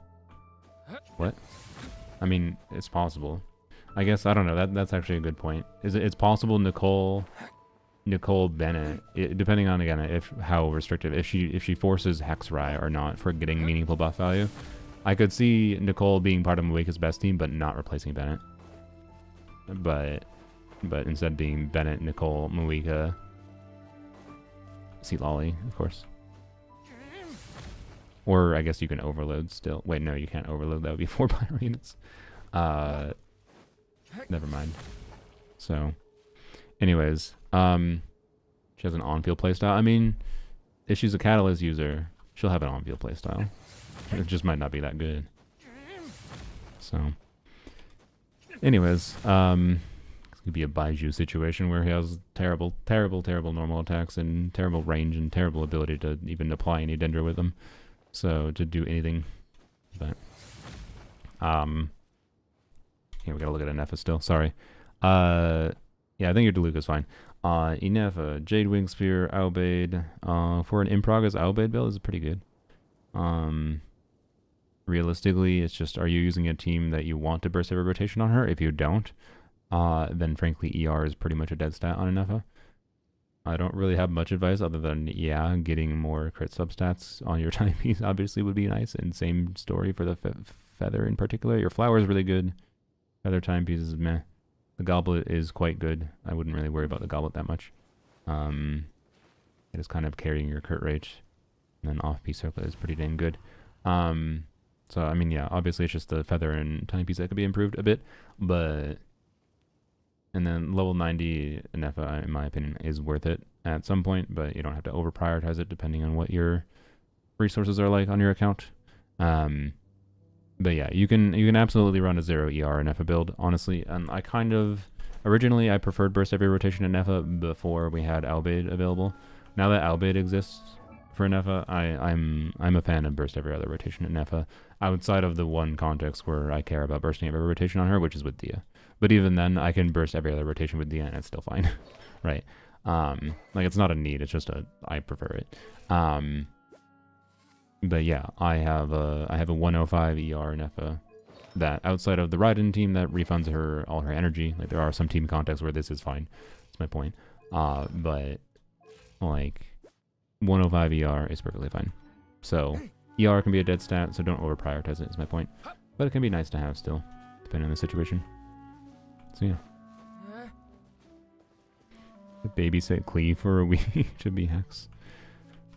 What? I mean, it's possible. I guess, I don't know, that's actually a good point. It's possible Nicole Bennett, depending on, again, how restrictive, if she forces Hexerite or not for getting meaningful buff value, I could see Nicole being part of Moika's best team, but not replacing Bennett. But instead being Bennett, Nicole, Moika, Lolly, of course. Or I guess you can overload still. Wait, no, you can't overload. That would be 4 Pyro units. Never mind. So, anyways, she has an on-field playstyle. I mean, if she's a Catalyst user, she'll have an on-field playstyle. It just might not be that good. So, anyways, it could be a Baiju situation where he has terrible normal attacks and terrible range and terrible ability to even apply any Dendra with them. So to do anything, but here we gotta look at Anefa still. Sorry. Yeah, I think your DeLuca's fine. Enefa, Jade Wing Spear, Aubade. For an Improg's Aubade build is pretty good. Realistically, it's just, are you using a team that you want to burst every rotation on her? If you don't, then frankly ER is pretty much a dead stat on Anefa. I don't really have much advice other than, yeah, getting more crit substats on your timepiece obviously would be nice, and same story for the feather in particular. Your flower is really good. Feather timepiece is meh. The goblet is quite good. I wouldn't really worry about the goblet that much. It is kind of carrying your crit rate. And then off-piece circlet is pretty dang good. So, I mean, yeah, obviously it's just the feather and timepiece that could be improved a bit, but... And then level 90 Anefa, in my opinion, is worth it at some point, but you don't have to over-prioritize it depending on what your resources are like on your account. But yeah, you can absolutely run a 0 ER Anefa build, honestly. And I kind of... Originally, I preferred burst every rotation Anefa before we had Aubade available. Now that Aubade exists for Anefa, I'm a fan of burst every other rotation Anefa, outside of the one context where I care about bursting every rotation on her, which is with Dia. But even then, I can burst every other rotation with Dia and it's still fine, right? Like, it's not a need, it's just I prefer it. But yeah, I have a 105 ER Anefa that, outside of the Raiden team that refunds her all her energy, like there are some team contexts where this is fine. That's my point. But like 105 ER is perfectly fine. So ER can be a dead stat, so don't over prioritize it, is my point. But it can be nice to have still, depending on the situation. So yeah. Babysit Clee for a week to be Hex.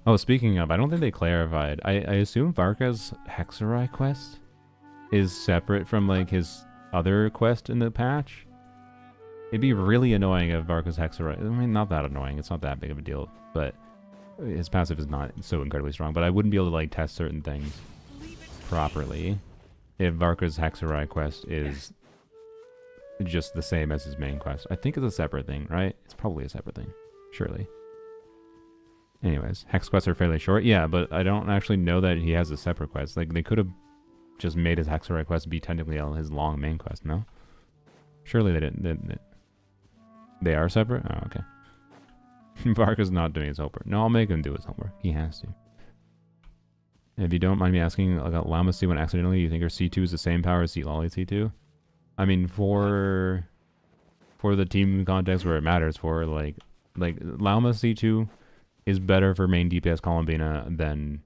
Oh, speaking of, I don't think they clarified. I assume Varka's Hexerai quest is separate from like his other quest in the patch. It'd be really annoying if Varka's Hexerai... I mean, not that annoying. It's not that big of a deal, but his passive is not so incredibly strong. But I wouldn't be able to like test certain things properly if Varka's Hexerai quest is just the same as his main quest. I think it's a separate thing, right? It's probably a separate thing, surely. Anyways, Hex quests are fairly short. Yeah, but I don't actually know that he has a separate quest. Like, they could have just made his Hexerai quest be technically his long main quest, no? Surely they didn't. They are separate? Oh, okay. Varka's not doing his homework. No, I'll make him do his homework. He has to. If you don't mind me asking, like, Llama C1 accidentally, you think her C2 is the same power as Lolly C2? I mean, for the team context where it matters, for like Llama C2 is better for main DPS Columbina than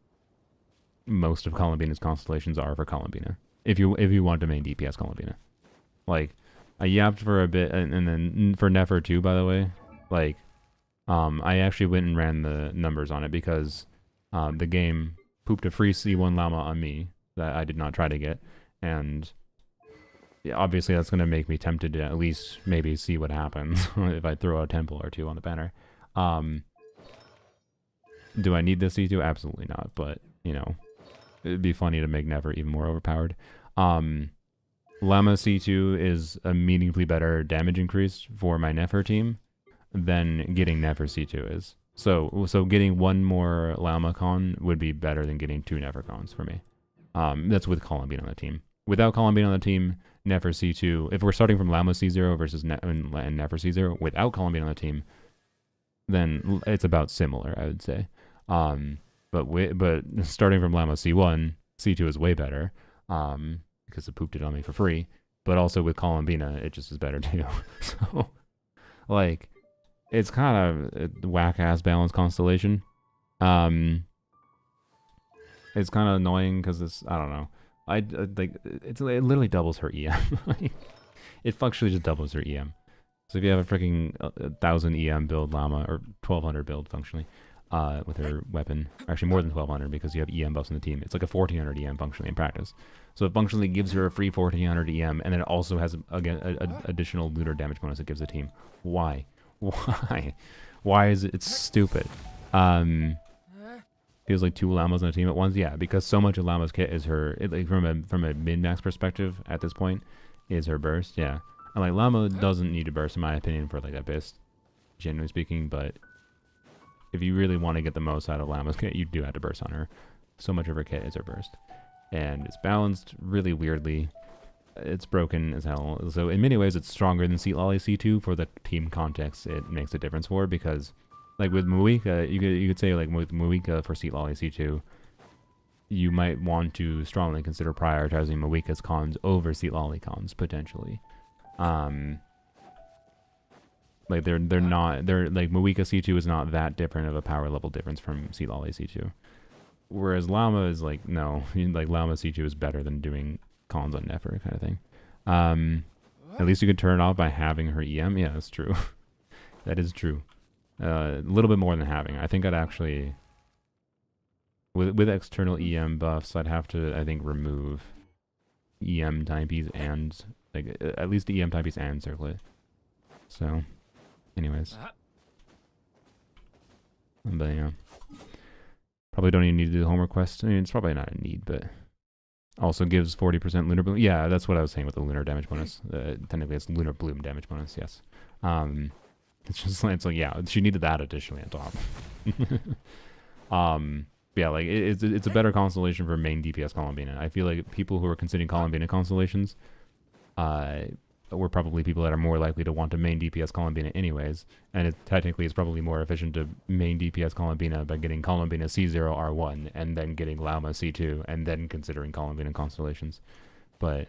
most of Columbina's constellations are for Columbina. If you want to main DPS Columbina. Like, I yapped for a bit, and then for Nefer too, by the way. Like, I actually went and ran the numbers on it because the game pooped a free C1 Llama on me that I did not try to get, and yeah, obviously that's going to make me tempted to at least maybe see what happens if I throw a temple or two on the banner. Do I need this C2? Absolutely not, but, you know, it'd be funny to make Nefer even more overpowered. Llama C2 is a meaningfully better damage increase for my Nefer team than getting Nefer C2 is. So getting one more Llama con would be better than getting 2 Nefer cons for me. That's with Columbine on the team. Without Columbine on the team, Nefer C2, if we're starting from Llama C0 versus and Nefer C0 without Columbine on the team, then it's about similar, I would say. But starting from Llama C1, C2 is way better, because it pooped it on me for free. But also with Columbina, it just is better too. So, like, it's kind of a whack-ass balanced constellation. It's kind of annoying because it's, I don't know. Like, it literally doubles her EM. It functionally just doubles her EM. So if you have a freaking 1,000 EM build Llama, or 1,200 build functionally, with her weapon, actually more than 1,200 because you have EM buffs on the team. It's like a 1,400 EM functionally in practice. So it functionally gives her a free 1,400 EM, and then it also has again an additional lunar damage bonus it gives the team. Why? Why? Why is it? It's stupid. feels like 2 Llamas on a team at once. Yeah, because so much of Llama's kit is her, like from a min-max perspective at this point, is her burst. Yeah, and like Llama doesn't need to burst in my opinion for like Abyss, generally speaking. But if you really want to get the most out of Llama's kit, you do have to burst on her. So much of her kit is her burst, and it's balanced really weirdly. It's broken as hell. So in many ways, it's stronger than Seat Lolly C2 for the team context. It makes a difference for, because like with Muika, you could say like with Muika for Seat Lolly C2, you might want to strongly consider prioritizing Muika's cons over Seat Lolly cons potentially. Like they're like Muika C2 is not that different of a power level difference from Seat Lolly C2. Whereas Llama is like, no, like Llama C2 is better than doing cons on Nefer kind of thing. At least you could turn it off by having her EM. Yeah, that's true. That is true. A little bit more than having. I think I'd actually, with external EM buffs, I'd have to, I think, remove EM timepiece and, like, at least the EM timepiece and circlet. So, anyways. But yeah. Probably don't even need to do the homework quest. I mean, it's probably not a need, but also gives 40% lunar bloom. Yeah, that's what I was saying with the lunar damage bonus. Technically, it's lunar bloom damage bonus. Yes. It's just like, yeah, she needed that additionally on top. Yeah, like it's a better constellation for main DPS Columbina. I feel like people who are considering Columbina constellations, were probably people that are more likely to want to main DPS Columbina anyways, and it technically is probably more efficient to main DPS Columbina by getting Columbina C0 R1 and then getting Llama C2 and then considering Columbina constellations. But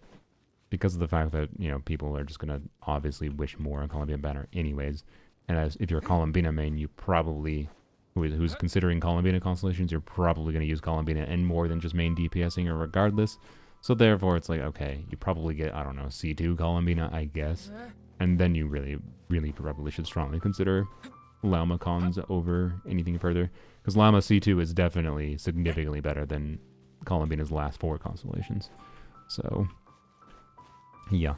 because of the fact that, you know, people are just gonna obviously wish more on Columbina banner anyways, and as if you're a Columbina main, you probably who's considering Columbina constellations, you're probably gonna use Columbina and more than just main DPSing or regardless. So therefore, it's like, okay, you probably get, I don't know, C2 Columbina, I guess. And then you really probably should strongly consider Llama cons over anything further. Because Llama C2 is definitely significantly better than Columbina's last 4 constellations. So, yeah.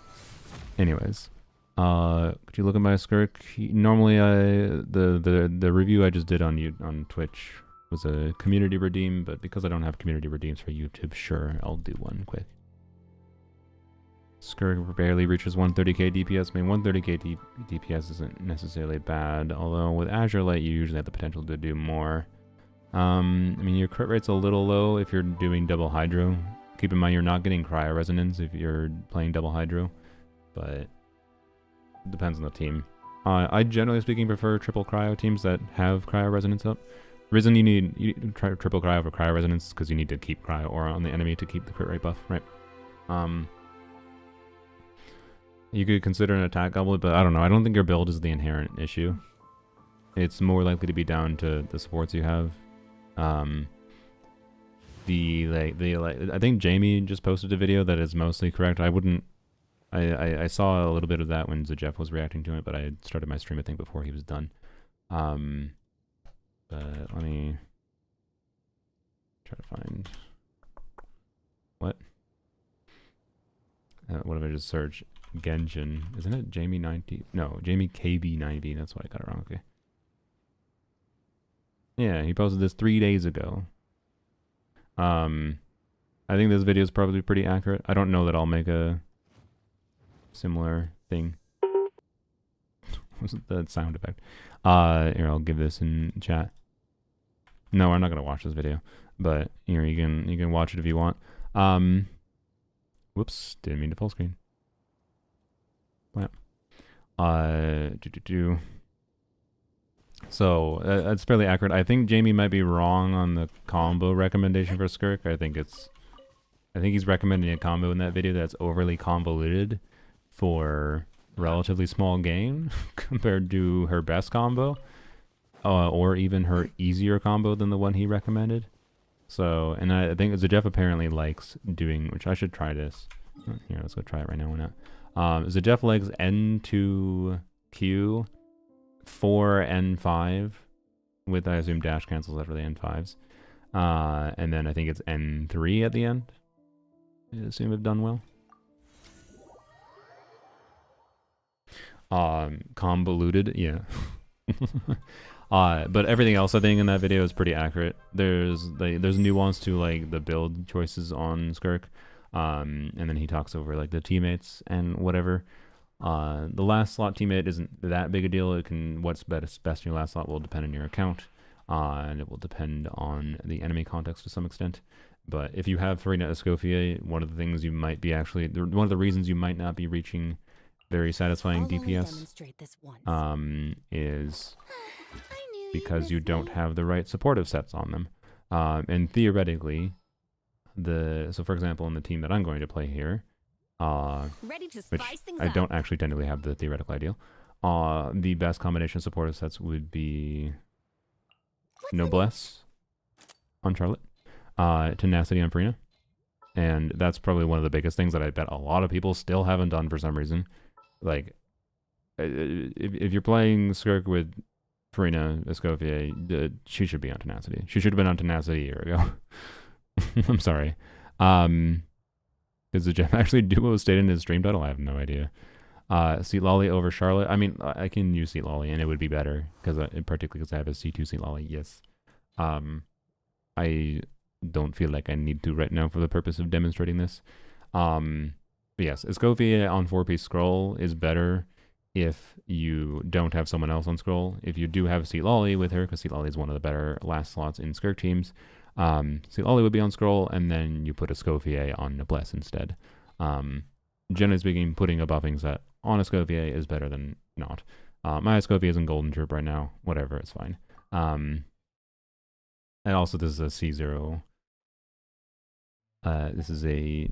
Anyways. Could you look at my skirk? Normally, the review I just did on Twitch was a community redeem, but because I don't have community redeems for YouTube, sure, I'll do one quick. Skirk barely reaches 130k DPS. I mean, 130k DPS isn't necessarily bad, although with Azure Light, you usually have the potential to do more. I mean, your crit rate's a little low if you're doing double hydro. Keep in mind, you're not getting cryo resonance if you're playing double hydro, but it depends on the team. I generally speaking prefer triple cryo teams that have cryo resonance up. The reason you try triple cryo over cryo resonance because you need to keep cryo aura on the enemy to keep the crit rate buff, right? You could consider an attack goblet, but I don't know. I don't think your build is the inherent issue. It's more likely to be down to the supports you have. I think Jamie just posted a video that is mostly correct. I saw a little bit of that when Jeff was reacting to it, but I started my stream I think before he was done. But let me try to find what if I just search Genshin? Isn't it Jamie 90? No, Jamie KB90. That's why I got it wrong. Okay. Yeah, he posted this 3 days ago. I think this video is probably pretty accurate. I don't know that I'll make a similar thing. Was it the sound effect? Here, I'll give this in chat. No, I'm not gonna watch this video, but here you can watch it if you want. Whoops, didn't mean to full screen. Wow. So that's fairly accurate. I think Jamie might be wrong on the combo recommendation for Skirk. I think he's recommending a combo in that video that's overly convoluted for relatively small game compared to her best combo. Or even her easier combo than the one he recommended. So, and I think Jeff apparently likes doing, which I should try this. Here, let's go try it right now. Why not? Jeff likes N2Q 4 N5 with, I assume, dash cancels after the N5s. And then I think it's N3 at the end. I assume if done well. Convoluted, yeah. But everything else I think in that video is pretty accurate. There's nuance to like the build choices on Skirk, and then he talks over like the teammates and whatever. The last slot teammate isn't that big a deal. It can what's best in your last slot will depend on your account, and it will depend on the enemy context to some extent. But if you have Farina Escoffier, one of the things you might be one of the reasons you might not be reaching very satisfying DPS is because you don't have the right supportive sets on them. And theoretically, so for example, in the team that I'm going to play here, which I don't actually technically have the theoretical ideal, the best combination of supportive sets would be Noblesse on Charlotte, Tenacity on Farina, and that's probably one of the biggest things that I bet a lot of people still haven't done for some reason. Like, if you're playing Skirk with Farina Escoffier, she should be on Tenacity. She should have been on Tenacity a year ago. I'm sorry. Is the gem actually duo stated in his stream title? I have no idea. Seat Lolly over Charlotte. I mean, I can use Seat Lolly and it would be better particularly because I have a C2 Seat Lolly. Yes. I don't feel like I need to right now for the purpose of demonstrating this. But yes, Escoffier on 4-piece scroll is better if you don't have someone else on scroll. If you do have Seat Lolly with her, because Seat Lolly is one of the better last slots in Skirk teams, Seat Lolly would be on scroll, and then you put Escoffier on Noblesse instead. Generally speaking, putting a buffing set on Escoffier is better than not. My Escoffier is in Golden Trip right now. Whatever, it's fine. And also, this is a C0. This is a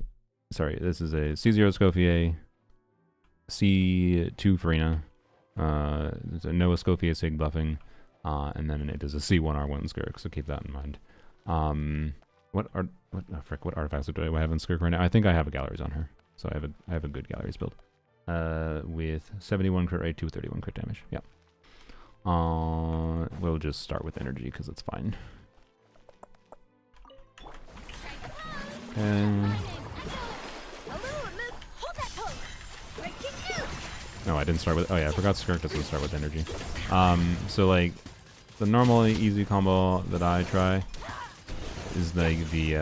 C0 Escoffier, C2 Farina, there's a no Escoffier Sig buffing, and then it is a C1 R1 Skirk, so keep that in mind. What artifacts do I have in Skirk right now? I think I have a galleries on her, so I have a good galleries build, with 71 crit rate, 231 crit damage. Yeah. We'll just start with energy because it's fine. No, I didn't start with. Oh yeah, I forgot Skirk doesn't start with energy. So like, the normally easy combo that I try is like the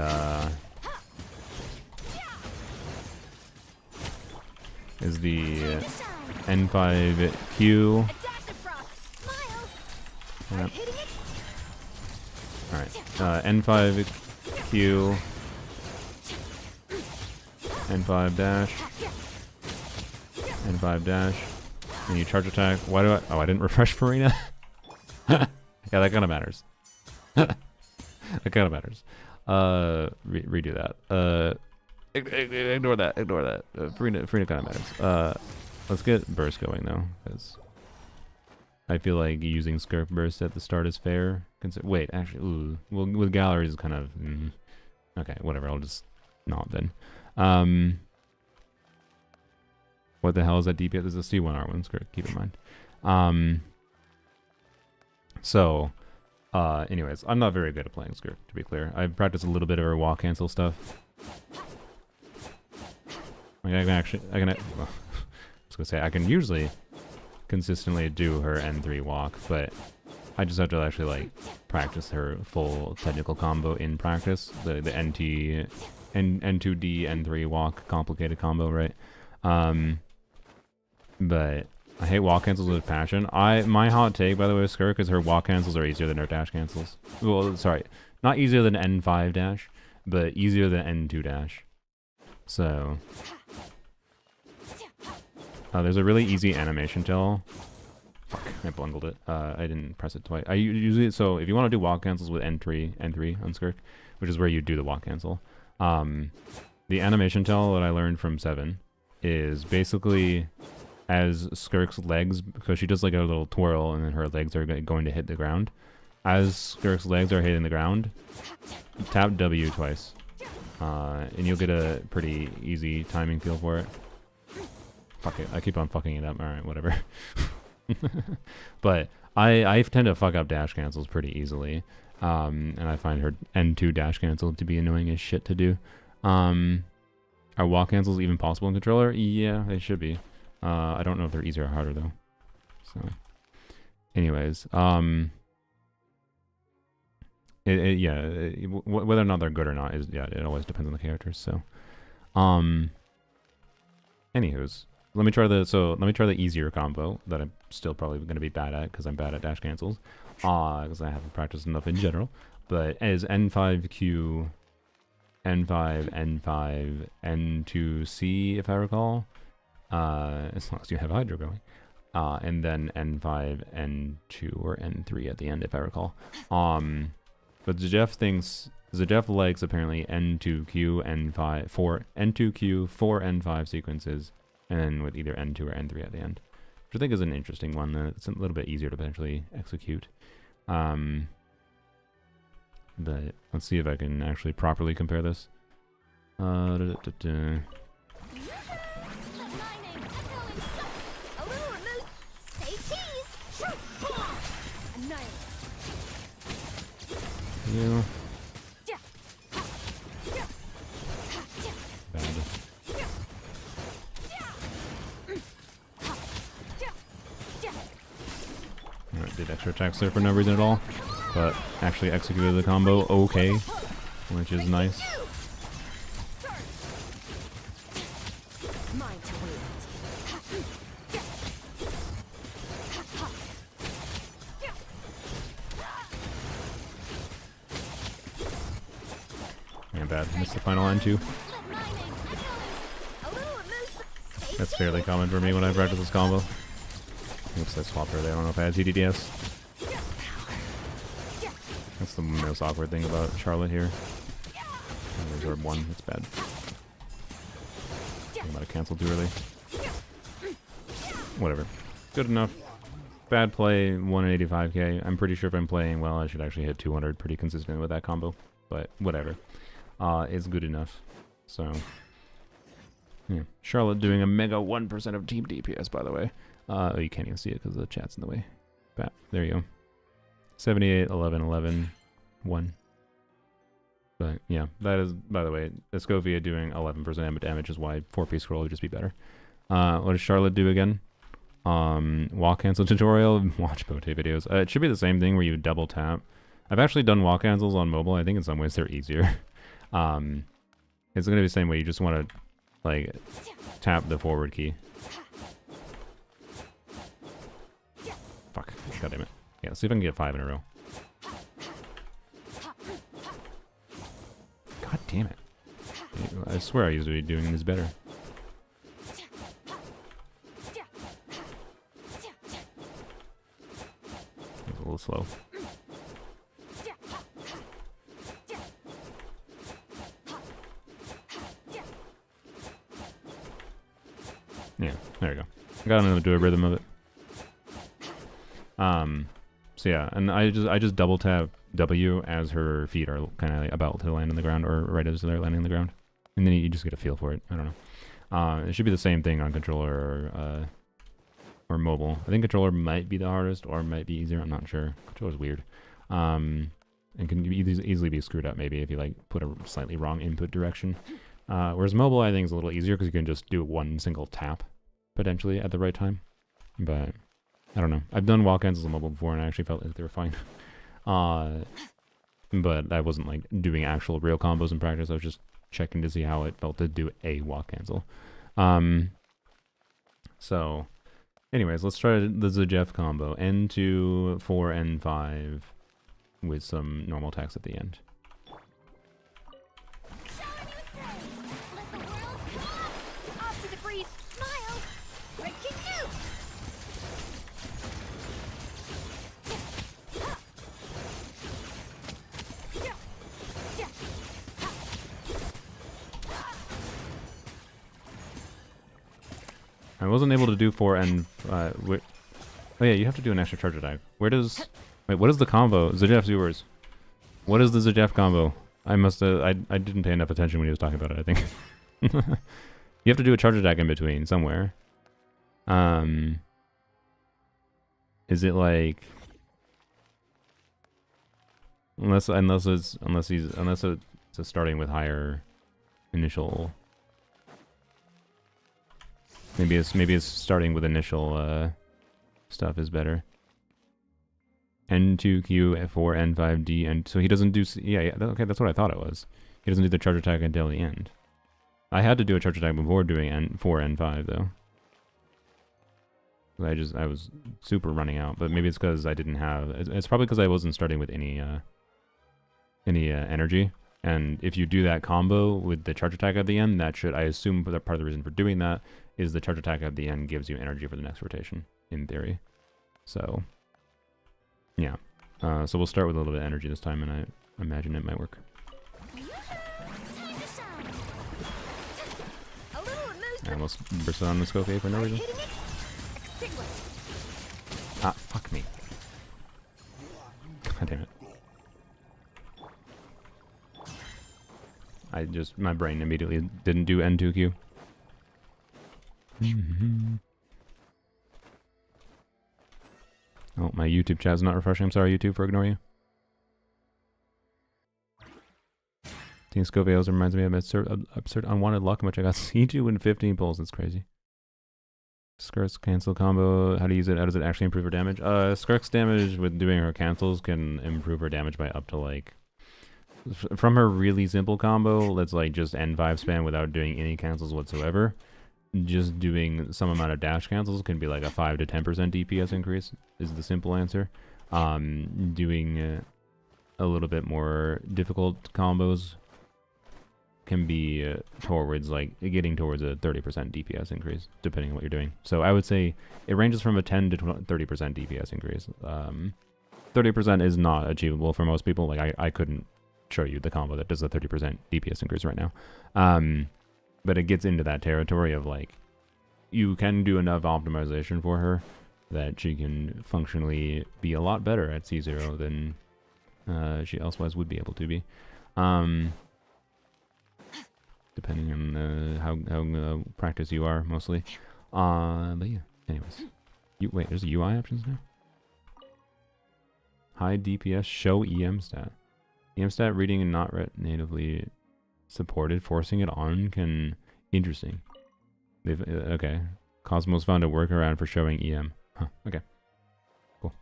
N5Q. Yep. All right, N5Q, N5 dash. N5 dash, and you charge attack. Why do I? Oh, I didn't refresh Farina. Yeah, that kind of matters. That kind of matters. Redo that. Ignore that. Ignore that. Farina kind of matters. Let's get burst going though, because I feel like using Skirk burst at the start is fair. Wait, actually, ooh, well, with galleries is kind of okay. Whatever. I'll just not then. What the hell is that DPS? There's a C1 R1 Skirk, keep in mind. Anyways, I'm not very good at playing Skirk, to be clear. I've practiced a little bit of her walk cancel stuff. Like I can usually consistently do her N3 walk, but I just have to actually like practice her full technical combo in practice. The N2D, N3 walk complicated combo, right? But I hate walk cancels with passion. My hot take, by the way, with Skirk is her walk cancels are easier than her dash cancels. Well, sorry, not easier than N5 dash, but easier than N2 dash. So, there's a really easy animation tell. Fuck, I bungled it. I didn't press it twice. I usually, so if you want to do walk cancels with N3 on Skirk, which is where you do the walk cancel, the animation tell that I learned from 7 is basically as Skirk's legs, because she does like a little twirl and then her legs are going to hit the ground. As Skirk's legs are hitting the ground, tap W twice, and you'll get a pretty easy timing feel for it. Fuck it, I keep on fucking it up. Alright, whatever. But I tend to fuck up dash cancels pretty easily, and I find her N2 dash cancel to be annoying as shit to do. Are walk cancels even possible in controller? Yeah, they should be. I don't know if they're easier or harder though. So, anyways, Whether or not they're good or not is it always depends on the characters. So, anywho's, let me try the easier combo that I'm still probably going to be bad at because I'm bad at dash cancels, because I haven't practiced enough in general. But as N5Q, N5, N5, N2C, if I recall, as long as you have Hydro going. And then N5, N2, or N3 at the end, if I recall. But Zajeff likes apparently N2Q, N5, N2Q, 4 N5 sequences, and then with either N2 or N3 at the end. Which I think is an interesting one. It's a little bit easier to potentially execute. But let's see if I can actually properly compare this. Yeah. Bad. Alright, did extra attacks there for no reason at all, but actually executed the combo okay, which is nice. Bad. Missed the final N2. That's fairly common for me when I practice this combo. Oops, I swapped her there. I don't know if I had TDDS. That's the most awkward thing about Charlotte here. Reserve 1, it's bad. I might have canceled too early. Whatever. Good enough. Bad play, 185k. I'm pretty sure if I'm playing well, I should actually hit 200 pretty consistent with that combo. But whatever. It's good enough. So, yeah. Charlotte doing a mega 1% of team DPS, by the way. Oh, you can't even see it because the chat's in the way. But there you go. 78, 11, 11, 1. But yeah, that is, by the way, Escovia doing 11% damage is why 4-piece scroll would just be better. What does Charlotte do again? Walk cancel tutorial, watch Bote videos. It should be the same thing where you double tap. I've actually done walk cancels on mobile. I think in some ways they're easier. It's gonna be the same way. You just want to like tap the forward key. Fuck. God damn it. Yeah, let's see if I can get 5 in a row. God damn it. I swear I used to be doing this better. It's a little slow. Yeah, there you go. Got to do a rhythm of it. So yeah, and I just double tap W as her feet are kind of like about to land on the ground, or right as they're landing on the ground, and then you just get a feel for it. I don't know. It should be the same thing on controller or mobile. I think controller might be the hardest, or might be easier. I'm not sure. Controller's weird. And can easily be screwed up maybe if you like put a slightly wrong input direction. Whereas mobile, I think, is a little easier because you can just do one single tap, potentially, at the right time. But, I don't know. I've done walk cancels on mobile before, and I actually felt like they were fine. But I wasn't, like, doing actual real combos in practice. I was just checking to see how it felt to do a walk cancel. So, anyways, let's try the Zajeff combo. N2, 4, N5, with some normal attacks at the end. I wasn't able to do 4 and oh yeah, you have to do an extra charge attack. Where does what is the combo? Zajeff viewers. What is the Zajeff combo? I must I didn't pay enough attention when he was talking about it, I think. You have to do a charge attack in between somewhere. Is it like unless it's starting with higher initial. Maybe it's starting with initial stuff is better. N2Q, F4, N5D, and so he doesn't do... Yeah, okay, that's what I thought it was. He doesn't do the charge attack until the end. I had to do a charge attack before doing N4, N5, though. I was super running out, but maybe it's because I didn't have... It's probably because I wasn't starting with any energy. And if you do that combo with the charge attack at the end, that should... I assume that part of the reason for doing that is the charge attack at the end gives you energy for the next rotation, in theory. So... Yeah, so we'll start with a little bit of energy this time, and I imagine it might work. I almost bursted on the scope A for no reason. Ah, fuck me. God damn it. My brain immediately didn't do N2Q. Oh, my YouTube chat is not refreshing. I'm sorry, YouTube, for ignoring you. Team Scovios reminds me of absurd unwanted luck in which I got C2 and 15 pulls. That's crazy. Skirk's cancel combo. How to use it? How does it actually improve her damage? Skirk's damage with doing her cancels can improve her damage by up to like... From her really simple combo, that's like just N5 spam without doing any cancels whatsoever. Just doing some amount of dash cancels can be like a 5 to 10% DPS increase is the simple answer. Doing a little bit more difficult combos can be towards like getting towards a 30% DPS increase depending on what you're doing. So I would say it ranges from a 10 to 30% DPS increase. 30% is not achievable for most people. Like I couldn't show you the combo that does a 30% DPS increase right now. But it gets into that territory of like, you can do enough optimization for her that she can functionally be a lot better at C0 than she elsewise would be able to be. Depending on how practiced you are, mostly. But yeah, anyways. Wait, there's UI options now? High DPS, show EM stat. EM stat reading and not natively supported, forcing it on can... Interesting. They've okay. Cosmos found a workaround for showing EM. Huh, okay. Cool.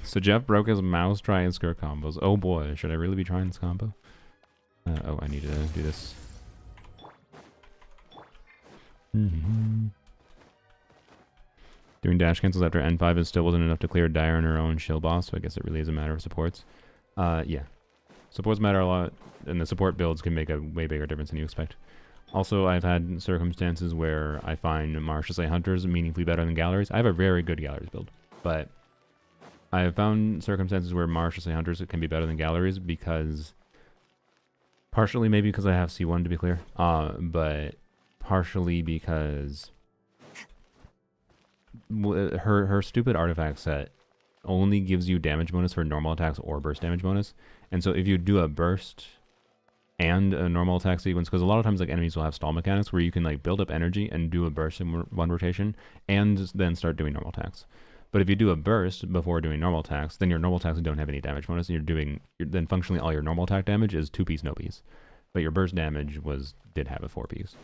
So Jeff broke his mouse trying skirt combos. Oh boy, should I really be trying this combo? Oh, I need to do this. Doing dash cancels after N5 still wasn't enough to clear Dire and her own shield boss, so I guess it really is a matter of supports. Yeah. Supports matter a lot, and the support builds can make a way bigger difference than you expect. Also, I've had circumstances where I find Marshall's Hunters meaningfully better than Galleries. I have a very good Galleries build, but I have found circumstances where Marshall's Hunters can be better than Galleries because... Partially maybe because I have C1 to be clear, but partially because her stupid artifact set only gives you damage bonus for normal attacks or burst damage bonus. And so if you do a burst and a normal attack sequence, because a lot of times like enemies will have stall mechanics where you can like build up energy and do a burst in one rotation and then start doing normal attacks. But if you do a burst before doing normal attacks, then your normal attacks don't have any damage bonus, and then functionally all your normal attack damage is 2-piece, no piece. But your burst damage did have a 4-piece.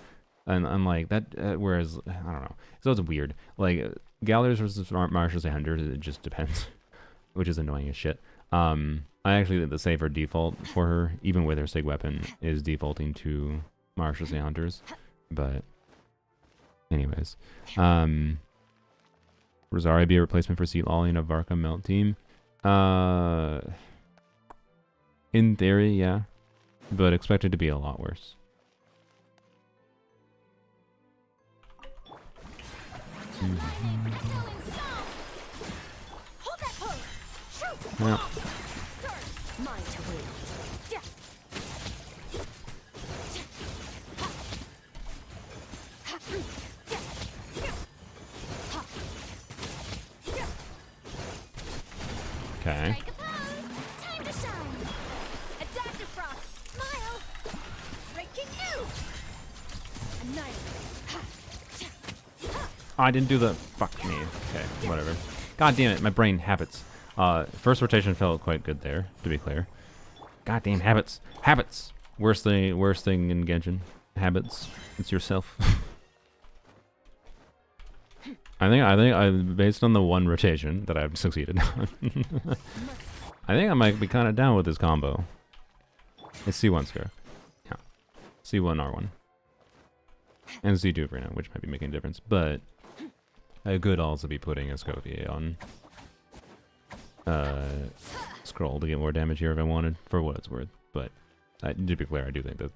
And unlike that, whereas, I don't know. So it's weird. Like, Galleries versus Marshall's Hunters, it just depends. Which is annoying as shit. I actually think the safer default for her, even with her SIG weapon, is defaulting to Marshall's Hunters. But, anyways. Rosaria be a replacement for Seat Ollie in a Varka melt team? In theory, yeah. But expected to be a lot worse. Yeah. Okay. Oh, I didn't do the... Fuck me. Okay, whatever. God damn it, my brain habits. First rotation felt quite good there, to be clear. God damn habits. Habits! Worst thing in Genshin. Habits. It's yourself. I based on the one rotation that I've succeeded on, I think I might be kind of down with this combo. It's C1 Skirk. Yeah. C1 R1. And C2 for now, which might be making a difference, but I could also be putting a Scovier on Scroll to get more damage here if I wanted, for what it's worth. But to be clear, I do think that,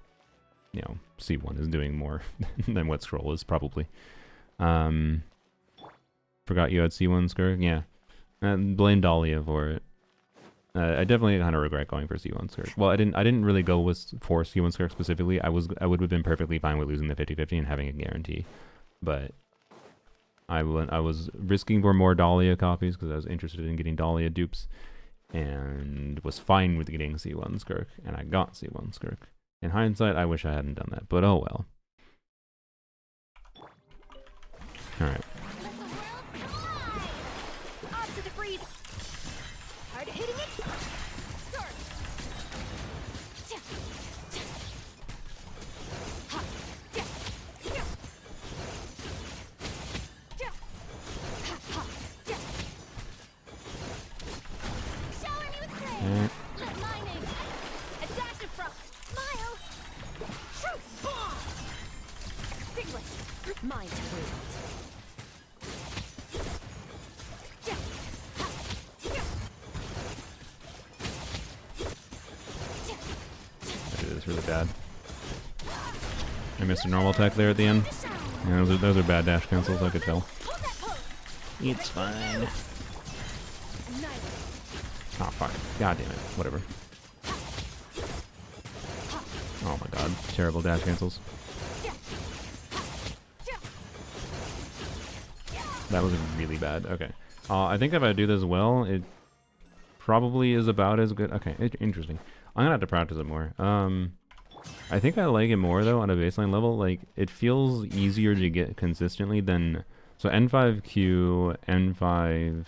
you know, C1 is doing more than what Scroll is, probably. Forgot you had C1 Skirk? Yeah. Blame Dahlia for it. I definitely kind of regret going for C1 Skirk. Well, I didn't really go for C1 Skirk specifically. I would have been perfectly fine with losing the 50-50 and having a guarantee. But I was risking for more Dahlia copies because I was interested in getting Dahlia dupes, and was fine with getting C1 Skirk, and I got C1 Skirk. In hindsight, I wish I hadn't done that, but oh well. Alright. Really bad. I missed a normal attack there at the end. Yeah, those are bad dash cancels, I could tell. It's fine. Oh fuck. God damn it. Whatever. Oh my god. Terrible dash cancels. That was really bad. Okay. I think if I do this well, it probably is about as good. Okay, interesting. I'm gonna have to practice it more. I think I like it more though on a baseline level. Like, it feels easier to get consistently than, so N5Q, N5D,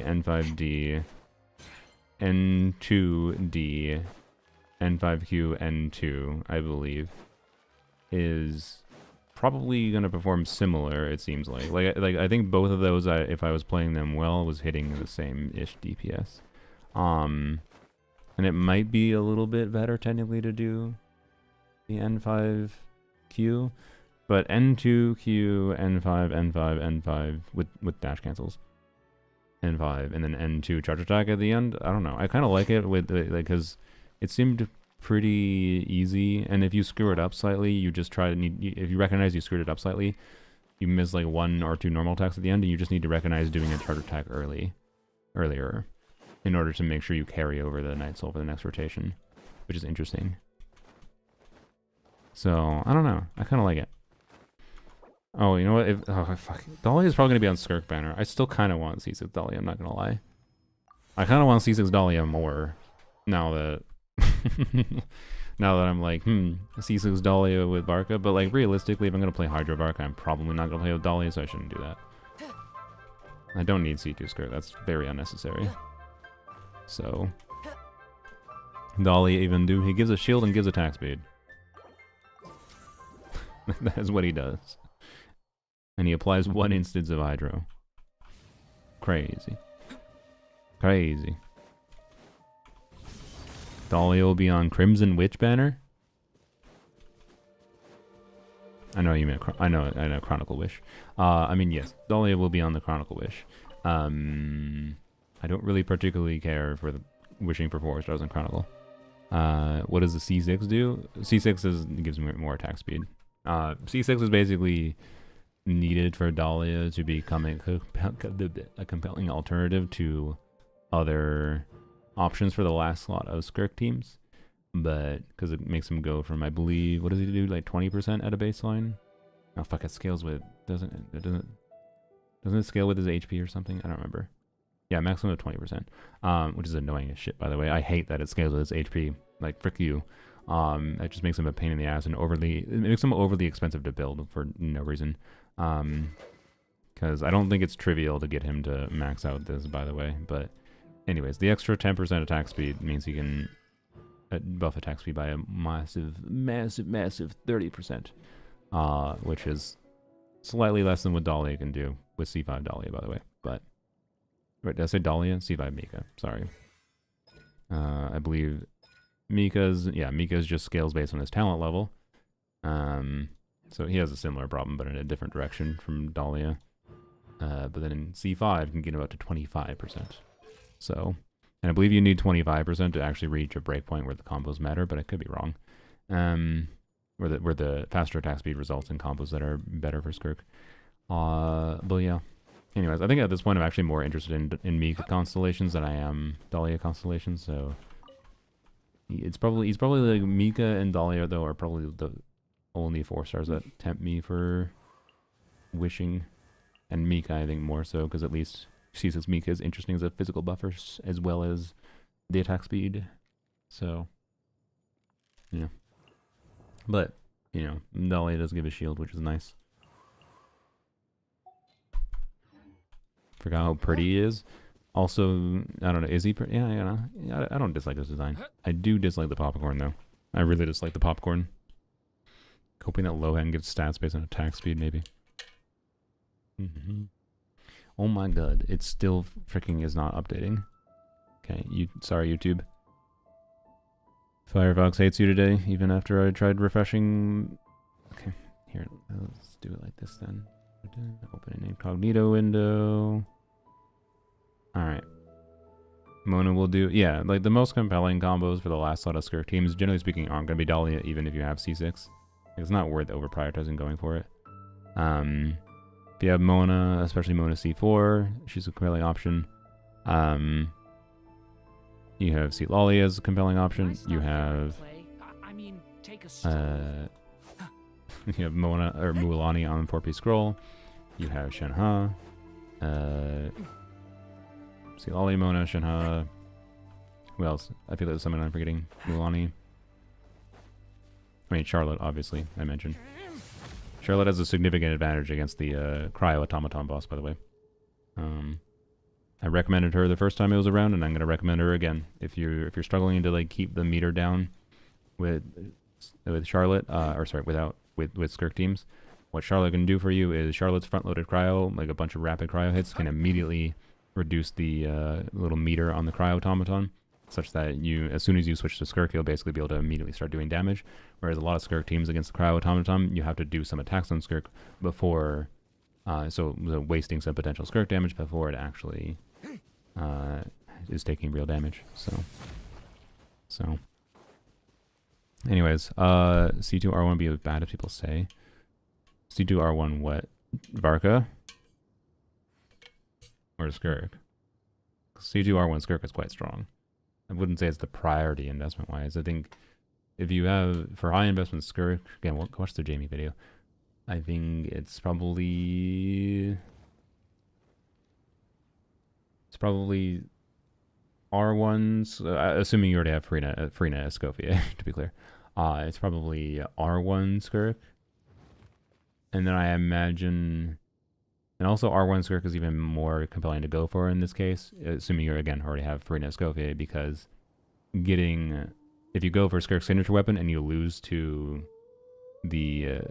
N5D, N2D, N5Q, N2, I believe, is probably gonna perform similar. It seems like I think both of those, if I was playing them well, was hitting the same-ish DPS. And it might be a little bit better technically to do the N5Q, but N2Q, N5, N5, N5 with dash cancels, N5, and then N2 charge attack at the end. I don't know. I kind of like it with like, because it seemed pretty easy, and if you screw it up slightly, you just try to if you recognize you screwed it up slightly, you miss like 1 or 2 normal attacks at the end, and you just need to recognize doing a charge attack earlier. In order to make sure you carry over the Night Soul for the next rotation, which is interesting. So, I don't know. I kind of like it. Oh, you know what? Oh, fuck. Dahlia is probably going to be on Skirk banner. I still kind of want C6 Dahlia, I'm not going to lie. I kind of want C6 Dahlia more now that... now that I'm like, C6 Dahlia with Varka. But, like, realistically, if I'm going to play Hydro Varka, I'm probably not going to play with Dahlia, so I shouldn't do that. I don't need C2 Skirk. That's very unnecessary. So, Dahlia even do. He gives a shield and gives attack speed. That's what he does. And he applies 1 instance of Hydro. Crazy. Crazy. Dahlia will be on Crimson Witch banner. I know you meant. I know. Chronicle Wish. I mean, yes, Dahlia will be on the Chronicle Wish. I don't really particularly care for the wishing for 4 stars on Chronicle. What does the C6 do? C6 gives me more attack speed. C6 is basically needed for Dahlia to become a compelling alternative to other options for the last slot of Skirk teams. But because it makes him go from, I believe, what does he do, like 20% at a baseline? Oh fuck, it scales with, doesn't it scale with his HP or something? I don't remember. Yeah, maximum of 20%, which is annoying as shit, by the way. I hate that it scales with its HP. Like, frick you. It just makes him a pain in the ass and it makes him overly expensive to build for no reason. Because I don't think it's trivial to get him to max out this, by the way. But anyways, the extra 10% attack speed means he can buff attack speed by a massive 30%, which is Slightly less than what Dahlia can do with C5 Dahlia, by the way. But wait, did I say Dahlia? C5 Mika. Sorry. I believe Mika's just scales based on his talent level. So he has a similar problem, but in a different direction from Dahlia. But then in C5, you can get him up to 25%. So, and I believe you need 25% to actually reach a breakpoint where the combos matter, but I could be wrong. Where the faster attack speed results in combos that are better for Skirk. But yeah. Anyways, I think at this point I'm actually more interested in Mika constellations than I am Dahlia constellations. So he's probably like Mika and Dahlia though are probably the only 4-stars that tempt me for wishing, and Mika I think more so because at least C6 Mika is interesting as a physical buffer as well as the attack speed. So yeah. But, you know, Dahlia does give a shield, which is nice. Forgot how pretty he is. Also, I don't know, is he pretty? Yeah, I don't dislike his design. I do dislike the popcorn, though. I really dislike the popcorn. Hoping that low end gives stats based on attack speed, maybe. Oh my god, it still freaking is not updating. Okay, sorry, YouTube. Firefox hates you today, even after I tried refreshing. Okay, here, let's do it like this then. Open an incognito window. Alright. Mona will do, yeah, like the most compelling combos for the last lot of Skirk teams, generally speaking, aren't going to be Dahlia, even if you have C6. It's not worth over prioritizing going for it. If you have Mona, especially Mona C4, she's a compelling option. You have Lolly as a compelling option. You have you have Mona or Mualani on 4-piece scroll. You have Shenhe. Lolly, Mona, Shenhe. Who else? I feel like there's someone I'm forgetting. Mualani. I mean Charlotte, obviously, I mentioned. Charlotte has a significant advantage against the Cryo Automaton boss, by the way. I recommended her the first time it was around, and I'm gonna recommend her again. If you're struggling to like keep the meter down with Charlotte, with Skirk teams, what Charlotte can do for you is Charlotte's front-loaded cryo, like a bunch of rapid cryo hits, can immediately reduce the little meter on the Cryo Automaton, such that as soon as you switch to Skirk, you'll basically be able to immediately start doing damage. Whereas a lot of Skirk teams against the Cryo Automaton, you have to do some attacks on Skirk before, so wasting some potential Skirk damage before it actually is taking real damage. So. Anyways, C2 R1 be as bad as people say. C2 R1 what? Varka? Or Skirk? C2 R1 Skirk is quite strong. I wouldn't say it's the priority investment wise. I think if you have, for high investment Skirk, again, watch the Jamie video. I think it's probably R1's, assuming you already have Freenet Escoffier, to be clear. It's probably R1 Skirk. And then I imagine, and also R1 Skirk is even more compelling to go for in this case, assuming you again already have Freenet Escoffier, because if you go for Skirk's signature weapon and you lose to the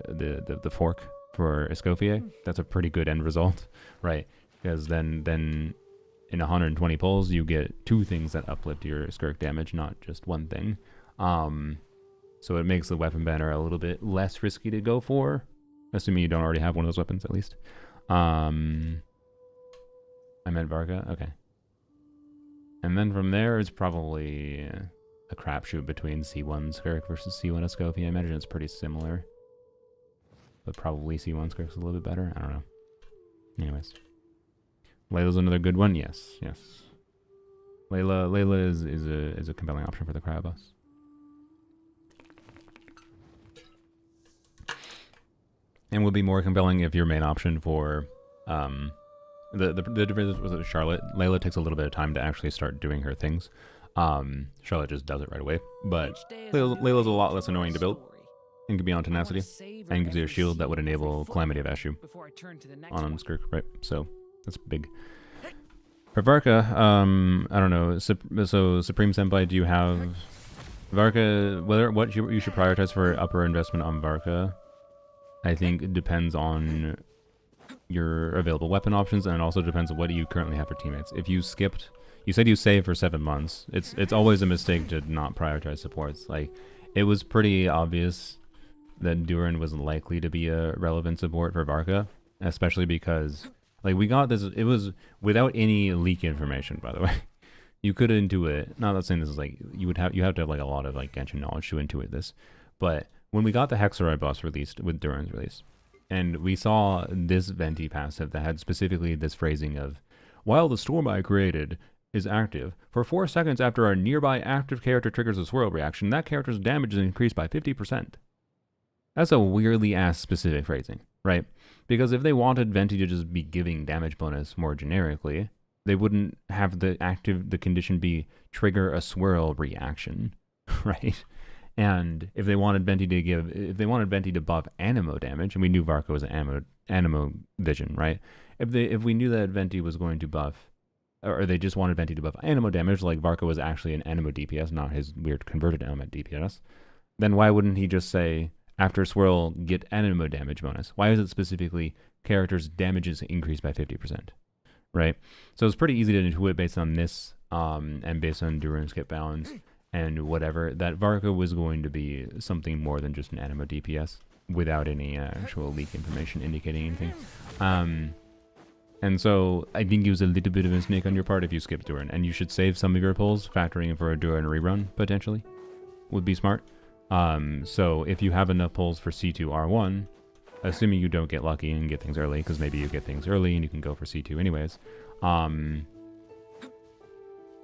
fork for Escoffier, that's a pretty good end result, right? Because then in 120 pulls, you get 2 things that uplift your Skirk damage, not just one thing. So it makes the weapon banner a little bit less risky to go for, assuming you don't already have one of those weapons, at least. I meant Varka? Okay. And then from there, it's probably a crapshoot between C1 Skirk versus C1 Escoffier. I imagine it's pretty similar. But probably C1 Skirk's a little bit better. I don't know. Anyways. Layla's another good one. Yes. Layla is a compelling option for the cryo boss. And would be more compelling if your main option for the difference with Charlotte. Layla takes a little bit of time to actually start doing her things. Charlotte just does it right away. But Layla's a lot less annoying to build and can be on tenacity, and gives you a shield that would enable Calamity of Ashu on Skirk, right? So that's big. For Varka, I don't know. So Supreme Senpai, do you have Varka? What you should prioritize for upper investment on Varka? I think it depends on your available weapon options, and it also depends on what you currently have for teammates. If you skipped, you said you saved for 7 months. It's always a mistake to not prioritize supports. Like, it was pretty obvious that Duran was likely to be a relevant support for Varka, especially because, like, we got this, it was without any leak information, by the way. You could intuit, not saying this is like, you have to have like a lot of like Genshin knowledge to intuit this, but when we got the Hexorite boss released with Duran's release, and we saw this Venti passive that had specifically this phrasing of, while the storm I created is active, for 4 seconds after a nearby active character triggers a swirl reaction, that character's damage is increased by 50%. That's a weirdly ass specific phrasing, right? Because if they wanted Venti to just be giving damage bonus more generically, they wouldn't have the condition be trigger a swirl reaction, right? And if they wanted Venti to buff Anemo damage, and we knew Varka was an Anemo vision, right? If we knew that Venti was going to buff, or they just wanted Venti to buff Anemo damage, like Varka was actually an Anemo DPS, not his weird converted element DPS, then why wouldn't he just say, after swirl, get Anemo damage bonus? Why is it specifically characters' damages increased by 50%? Right? So it's pretty easy to intuit based on this, and based on Duran skip balance and whatever, that Varka was going to be something more than just an Anemo DPS without any actual leak information indicating anything. And so I think it was a little bit of a mistake on your part if you skipped Duran, and you should save some of your pulls, factoring in for a Duran rerun, potentially, would be smart. So if you have enough pulls for C2 R1, assuming you don't get lucky and get things early, because maybe you get things early and you can go for C2 anyways,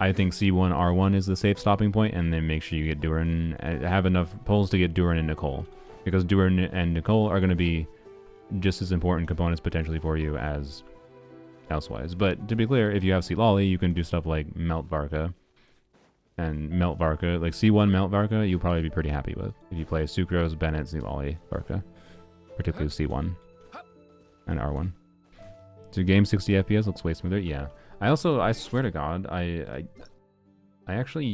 I think C1 R1 is the safe stopping point, and then make sure you get Duran, have enough pulls to get Duran and Nicole, because Duran and Nicole are going to be just as important components potentially for you as elsewise. But to be clear, if you have C-Lolly, you can do stuff like Melt Varka, and Melt Varka, like C1 Melt Varka, you'll probably be pretty happy with if you play Sucrose, Bennett, C-Lolly, Varka, particularly C1 and R1. So game 60 FPS looks way smoother. Yeah. I swear to God, I actually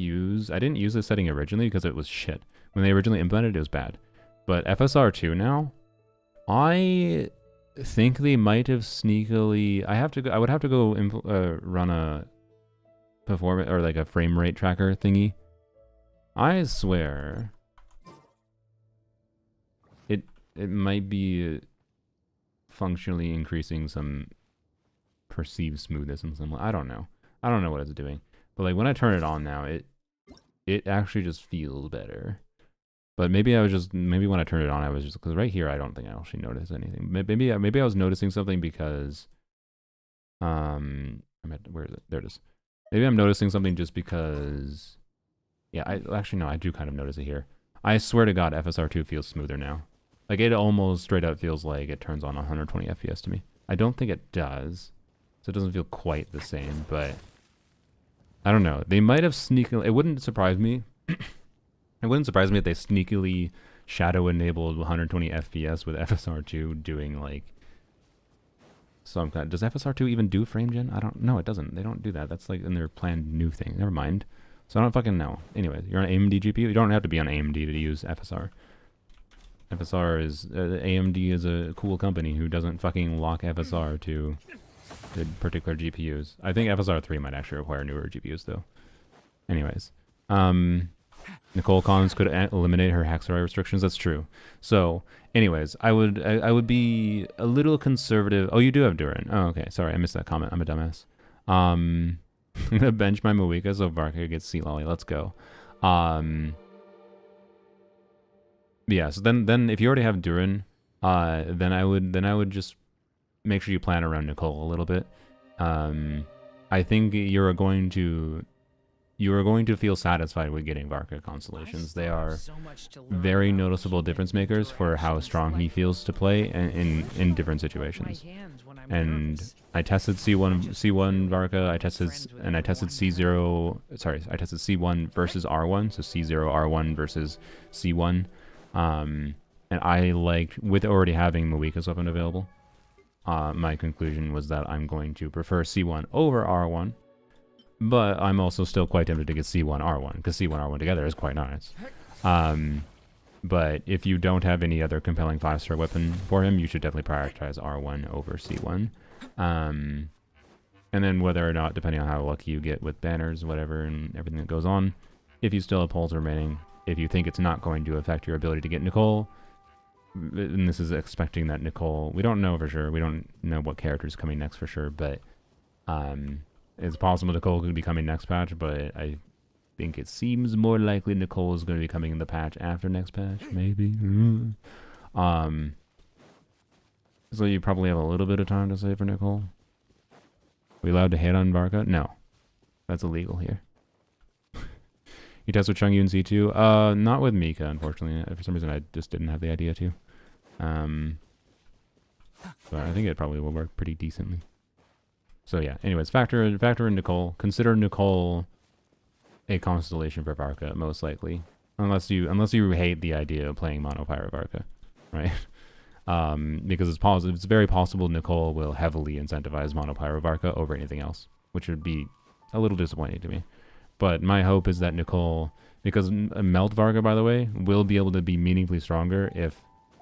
I didn't use this setting originally because it was shit. When they originally implemented it, it was bad. But FSR2 now, I think they might have sneakily, I would have to go run a performance or like a frame rate tracker thingy. I swear it might be functionally increasing some perceived smoothness and some, I don't know what it's doing, but like when I turn it on now, it actually just feels better. But maybe when I turned it on, I was just, because right here I don't think I actually noticed anything. Maybe I was noticing something because where is it? There it is. Maybe I'm noticing something just because, yeah, I do kind of notice it here. I swear to God, FSR2 feels smoother now. Like, it almost straight up feels like it turns on 120 FPS to me. I don't think it does, so it doesn't feel quite the same, but I don't know. They might have sneakily, it wouldn't surprise me. It wouldn't surprise me if they sneakily shadow-enabled 120 FPS with FSR2 doing, like, some kind. Does FSR2 even do frame gen? I don't know. It doesn't. They don't do that. That's like in their planned new thing. Never mind. So I don't fucking know. Anyways, you're on AMD GPU. You don't have to be on AMD to use FSR. FSR is AMD is a cool company who doesn't fucking lock FSR to the particular GPUs. I think FSR 3 might actually require newer GPUs though. Anyways, Nicole Collins could eliminate her Hexorite restrictions. That's true. So, anyways, I would be a little conservative. Oh, you do have Duran. Oh, okay. Sorry, I missed that comment. I'm a dumbass. I'm gonna bench my Moika so Varka gets C-Lolly. Let's go. Yeah. So then if you already have Duran, then I would just make sure you plan around Nicole a little bit. I think you are going to feel satisfied with getting Varka constellations. They are very noticeable difference makers for how strong he feels to play in different situations. And I tested C1 Varka. I tested C0. Sorry, I tested C1 versus R1. So C0 R1 versus C1. And I liked, with already having Moika's weapon available, my conclusion was that I'm going to prefer C1 over R1. But I'm also still quite tempted to get C1 R1, because C1 R1 together is quite nice. But if you don't have any other compelling 5-star weapon for him, you should definitely prioritize R1 over C1. And then whether or not, depending on how lucky you get with banners, whatever, and everything that goes on, if you still have pulls remaining, if you think it's not going to affect your ability to get Nicole, and this is expecting that Nicole, we don't know for sure, we don't know what character is coming next for sure, but it's possible Nicole could be coming next patch, but I think it seems more likely Nicole is going to be coming in the patch after next patch, maybe. So you probably have a little bit of time to save for Nicole. Are we allowed to hit on Varka? No. That's illegal here. You test with Chungyun C2? Not with Mika, unfortunately. For some reason, I just didn't have the idea to. But I think it probably will work pretty decently. So yeah, anyways, factor in Nicole. Consider Nicole a Constellation for Varka, most likely. Unless you hate the idea of playing Mono Pyro Varka, right? Because it's very possible Nicole will heavily incentivize Mono Pyro Varka over anything else, which would be a little disappointing to me. But my hope is that Nicole, because Melt Varka, by the way, will be able to be meaningfully stronger if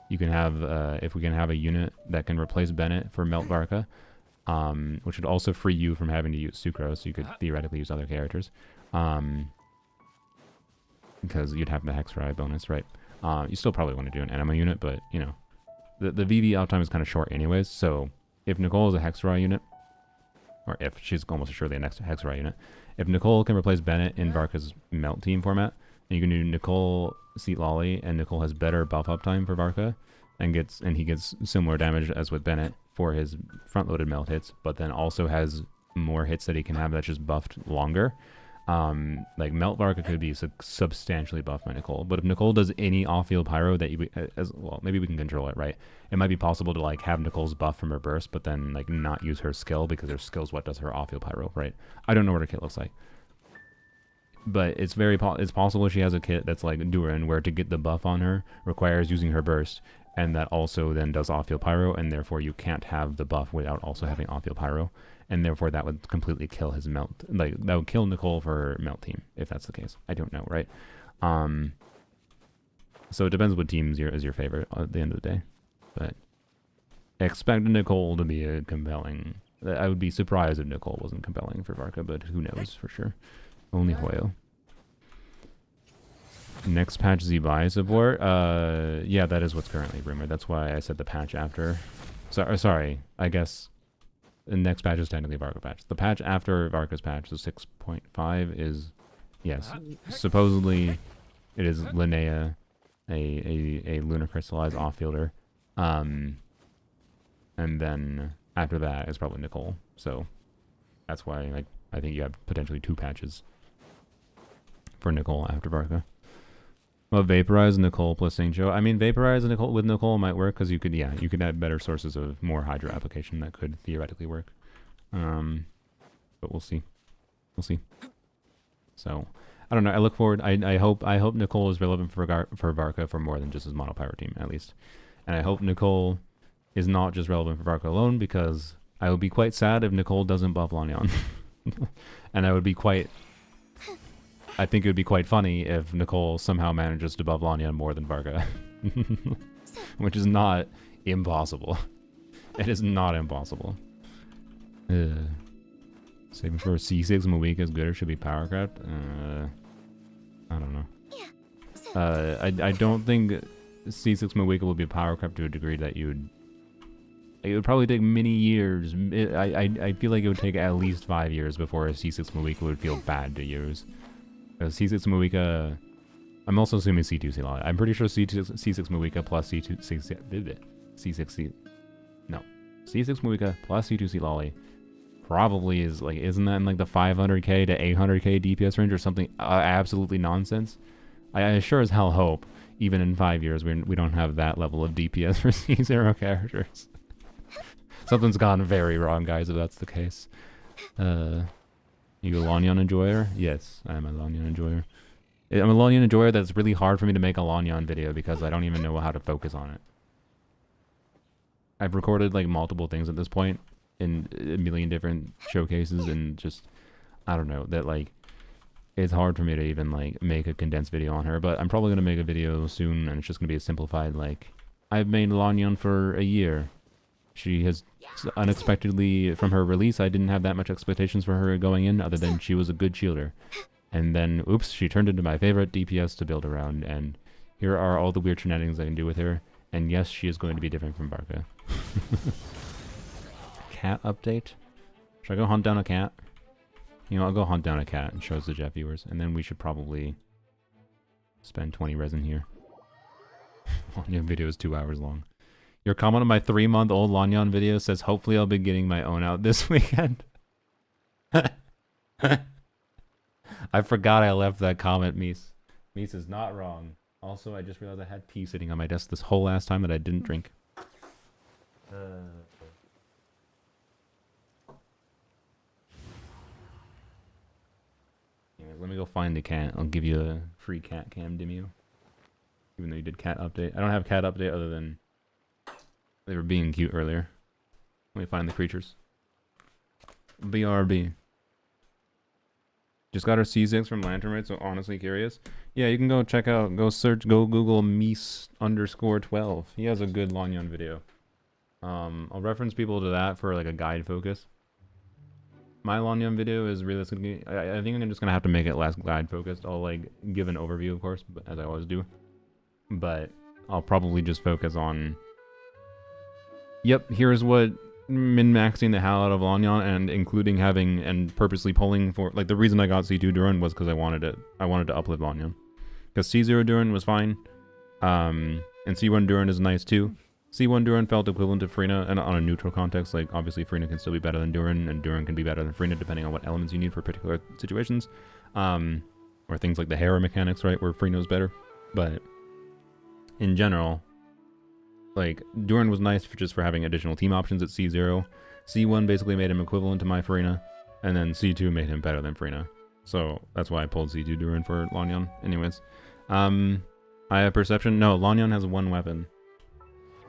you can have if we can have a unit that can replace Bennett for Melt Varka, which would also free you from having to use Sucrose, so you could theoretically use other characters. Because you'd have the Hexray bonus, right? You still probably want to do an Anemo unit, but, you know, the VV out time is kind of short anyways, so if Nicole is a Hexray unit, or if she's almost surely a next Hexray unit, if Nicole can replace Bennett in Varka's Melt team format, then you can do Nicole, Seat Lolly, and Nicole has better buff up time for Varka, and he gets similar damage as with Bennett for his front-loaded Melt hits, but then also has more hits that he can have that's just buffed longer. Like Melt Varka could be substantially buffed by Nicole, but if Nicole does any off-field pyro that you as well, maybe we can control it, right? It might be possible to like have Nicole's buff from her burst, but then like not use her skill because her skill is what does her off-field pyro, right? I don't know what her kit looks like, but it's it's possible she has a kit that's like Duran, where to get the buff on her requires using her burst, and that also then does off-field pyro, and therefore you can't have the buff without also having off-field pyro. And therefore that would completely kill his Melt. Like, that would kill Nicole for her Melt team, if that's the case. I don't know, right? So it depends what team is your favorite at the end of the day. But expect Nicole to be a compelling... I would be surprised if Nicole wasn't compelling for Varka, but who knows for sure. Only Hoyo. Next patch Z-Buy support? Yeah, that is what's currently rumored. That's why I said the patch after. Sorry, I guess... The next patch is technically Varka patch. The patch after Varka's patch, so 6.5, is, yes, supposedly it is Linnea, a lunar crystallized off-fielder. And then after that is probably Nicole. So that's why, like, I think you have potentially 2 patches for Nicole after Varka. Well, Vaporize Nicole plus Saint-Cho. I mean, Vaporize Nicole with Nicole might work because you could add better sources of more Hydra application that could theoretically work. But we'll see. We'll see. So, I don't know. I look forward. I hope Nicole is relevant for Varka for more than just his Mono Pyro team, at least. And I hope Nicole is not just relevant for Varka alone, because I would be quite sad if Nicole doesn't buff Lanyan. And I think it would be quite funny if Nicole somehow manages to buff Lanyan more than Varka. Which is not impossible. It is not impossible. Saving for C6 Mawika is good or should be powercraft? I don't know. I don't think C6 Mawika will be powercraft to a degree that it would probably take many years. I feel like it would take at least 5 years before a C6 Mawika would feel bad to use. C6 Mawika, I'm also assuming C2 C-Lolly. I'm pretty sure C6 Mawika plus C6 Mawika plus C2 C-Lolly probably is like, isn't that in like the 500k to 800k DPS range or something absolutely nonsense? I sure as hell hope even in 5 years we don't have that level of DPS for C0 characters. Something's gone very wrong, guys, if that's the case. You a Lanyan enjoyer? Yes, I am a Lanyan enjoyer. I'm a Lanyan enjoyer that's really hard for me to make a Lanyan video because I don't even know how to focus on it. I've recorded like multiple things at this point in a million different showcases and just, I don't know, that like, it's hard for me to even like make a condensed video on her, but I'm probably gonna make a video soon, and it's just gonna be a simplified like, I've made Lanyon for a year. She has unexpectedly, from her release, I didn't have that much expectations for her going in, other than she was a good shielder. And then, oops, she turned into my favorite DPS to build around, and here are all the weird shenanigans I can do with her. And yes, she is going to be different from Varka. Cat update? Should I go hunt down a cat? You know, I'll go hunt down a cat and show us the Jeff viewers, and then we should probably spend 20 resin here. Lanyon video is 2 hours long. Your comment on my 3-month-old Lanyon video says, hopefully I'll be getting my own out this weekend. I forgot I left that comment, Mies. Mies is not wrong. Also, I just realized I had tea sitting on my desk this whole last time that I didn't drink. Anyways, let me go find the cat. I'll give you a free cat cam demo. Even though you did cat update. I don't have cat update other than they were being cute earlier. Let me find the creatures. BRB. Just got her C6 from Lantern, so honestly curious. Yeah, you can go check out, go Google Mies_12. He has a good Lanyon video. I'll reference people to that for like a guide focus. My Lanyon video is realistically, I think I'm just gonna have to make it less guide focused. I'll like give an overview, of course, but as I always do. But I'll probably just focus on, yep, here's what min-maxing the hell out of Lanyon, and including having and purposely pulling for, like, the reason I got C2 Durin was because I wanted to uplift Lanyon. Because C0 Durin was fine, and C1 Durin is nice too. C1 Durin felt equivalent to Frina, and on a neutral context, like, obviously Frina can still be better than Durin, and Durin can be better than Frina depending on what elements you need for particular situations. Or things like the Hera mechanics, right, where Frina's better. But in general, like, Durin was nice just for having additional team options at C0. C1 basically made him equivalent to my Frina, and then C2 made him better than Frina. So that's why I pulled C2 Durin for Lanyon. Anyways, I have perception. No, Lanyon has one weapon.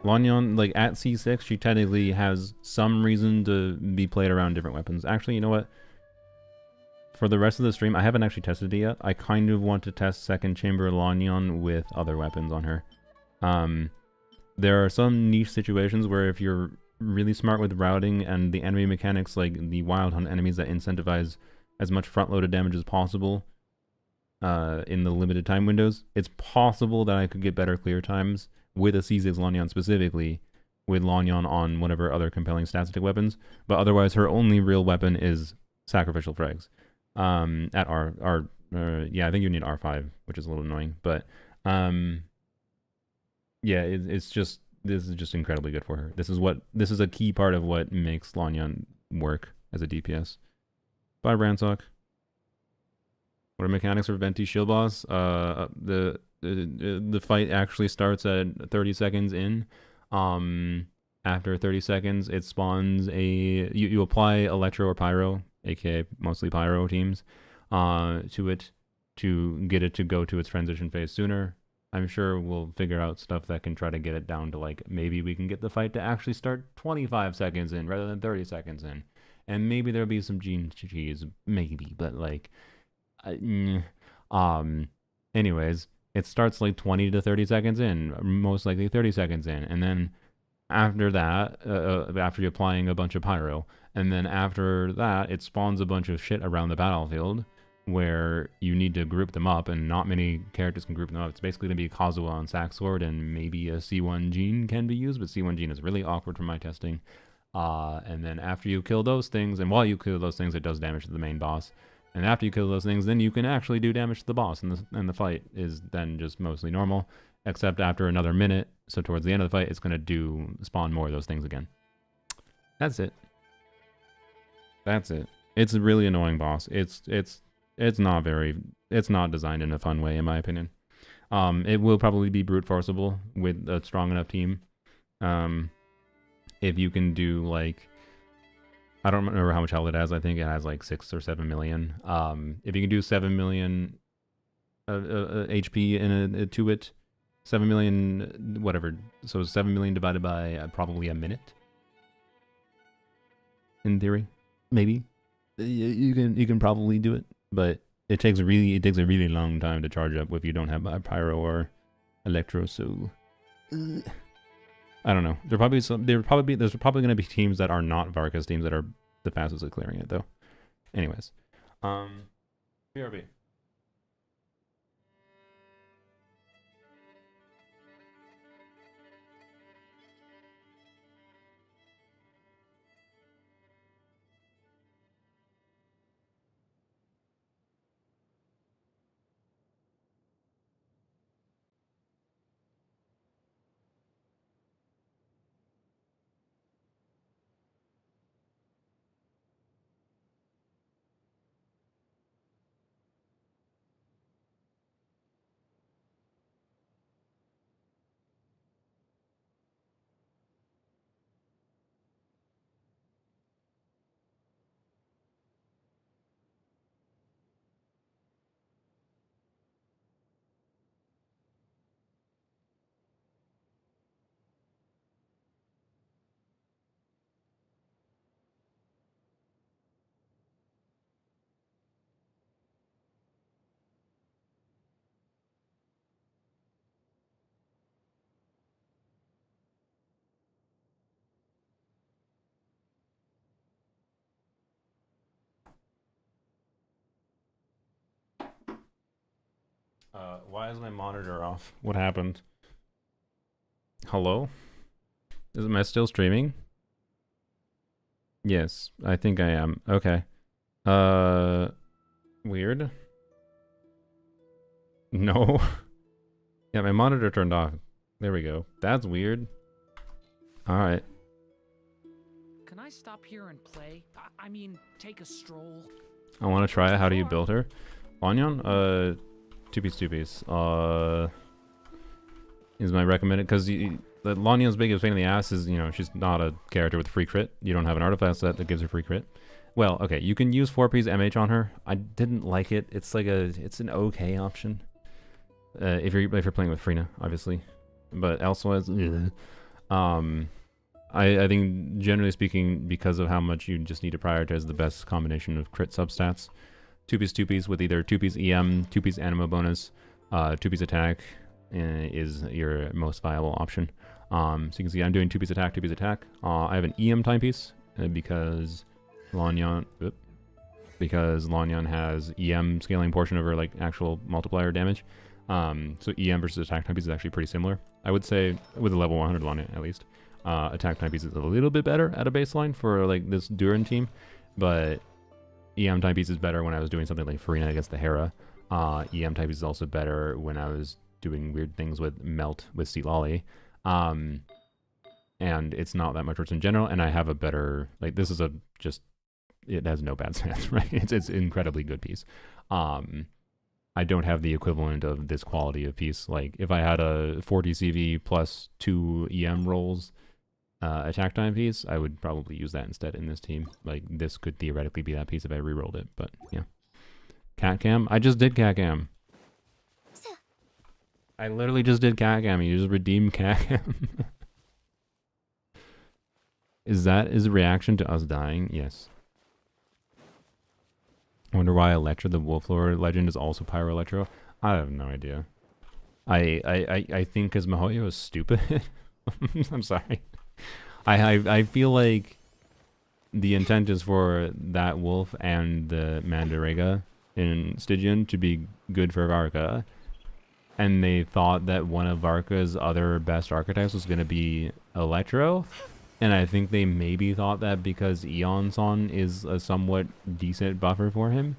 Lanyon, like, at C6, she technically has some reason to be played around different weapons. Actually, you know what? For the rest of the stream, I haven't actually tested it yet. I kind of want to test Second Chamber Lanyon with other weapons on her. There are some niche situations where if you're really smart with routing and the enemy mechanics, like the Wild Hunt enemies that incentivize as much front-loaded damage as possible in the limited time windows, it's possible that I could get better clear times with a C6 Lanyon specifically, with Lanyon on whatever other compelling static weapons, but otherwise her only real weapon is Sacrificial Frags. At yeah, I think you need R5, which is a little annoying, but yeah, it's just, this is just incredibly good for her. This is a key part of what makes Lanyon work as a DPS. Bye, Bransock. What are mechanics for Venti Shield Boss? The fight actually starts at 30 seconds in. After 30 seconds, it spawns a, you apply Electro or Pyro, aka mostly Pyro teams, to it to get it to go to its transition phase sooner. I'm sure we'll figure out stuff that can try to get it down to, like, maybe we can get the fight to actually start 25 seconds in rather than 30 seconds in. And maybe there'll be some gene cheese, maybe, but like, anyways, it starts like 20 to 30 seconds in, most likely 30 seconds in, and then after that, after you're applying a bunch of Pyro, and then after that, it spawns a bunch of shit around the battlefield where you need to group them up, and not many characters can group them up. It's basically going to be Kazuha on Saxord, and maybe a C1 Gene can be used, but C1 Gene is really awkward for my testing. And then after you kill those things, and while you kill those things, it does damage to the main boss. And after you kill those things, then you can actually do damage to the boss, and the fight is then just mostly normal, except after another minute, so towards the end of the fight, it's going to spawn more of those things again. That's it. That's it. It's a really annoying boss. It's not designed in a fun way, in my opinion. It will probably be brute forceable with a strong enough team. If you can do, like, I don't remember how much health it has. I think it has like 6 or 7 million. If you can do 7 million HP to it, 7 million, whatever. So 7 million divided by probably a minute. In theory, maybe you can probably do it, but it takes a really long time to charge up if you don't have Pyro or Electro. So I don't know. There's probably going to be teams that are not Varka's teams that are the fastest at clearing it though. Anyways, BRB. Why is my monitor off? What happened? Hello? Am I still streaming? Yes, I think I am. Okay. Weird. No. Yeah, my monitor turned off. There we go. That's weird. Alright. Can I stop here and play? I mean, take a stroll. I want to try it. How do you build her? Lanyon? Two-piece. Is my recommended, because the Lanyon's biggest pain in the ass is, you know, she's not a character with free crit. You don't have an artifact set that gives her free crit. Well, okay, you can use 4P's MH on her. I didn't like it. It's like it's an okay option. If you're playing with Freena, obviously. But elsewise, I think generally speaking, because of how much you just need to prioritize the best combination of crit substats, 2-piece with either 2-piece EM, 2-piece Anemo bonus, 2-piece attack is your most viable option. So you can see I'm doing 2-piece attack. I have an EM timepiece because Lanyon has EM scaling portion over like actual multiplier damage. So EM versus attack timepiece is actually pretty similar. I would say with a level 100 Lanyon at least. Attack timepiece is a little bit better at a baseline for like this Duran team, but EM timepiece is better when I was doing something like Farina against the Hera. EM timepiece is also better when I was doing weird things with Melt with Sea Lolly. And it's not that much worse in general, and I have a better, like, this is it has no bad stats, right? It's incredibly good piece. I don't have the equivalent of this quality of piece. Like, if I had a 40 CV plus 2 EM rolls attack time piece, I would probably use that instead in this team. Like, this could theoretically be that piece if I rerolled it, but yeah. Cat cam? I just did cat cam. I literally just did cat cam. You just redeemed cat cam. Is that a reaction to us dying? Yes. I wonder why Electro, the Wolflore legend, is also Pyro Electro. I have no idea. I think because Mihoyo is stupid. I'm sorry. I feel like the intent is for that wolf and the Mandarega in Stygian to be good for Varka. And they thought that one of Varka's other best archetypes was going to be Electro. And I think they maybe thought that because Eon-san is a somewhat decent buffer for him.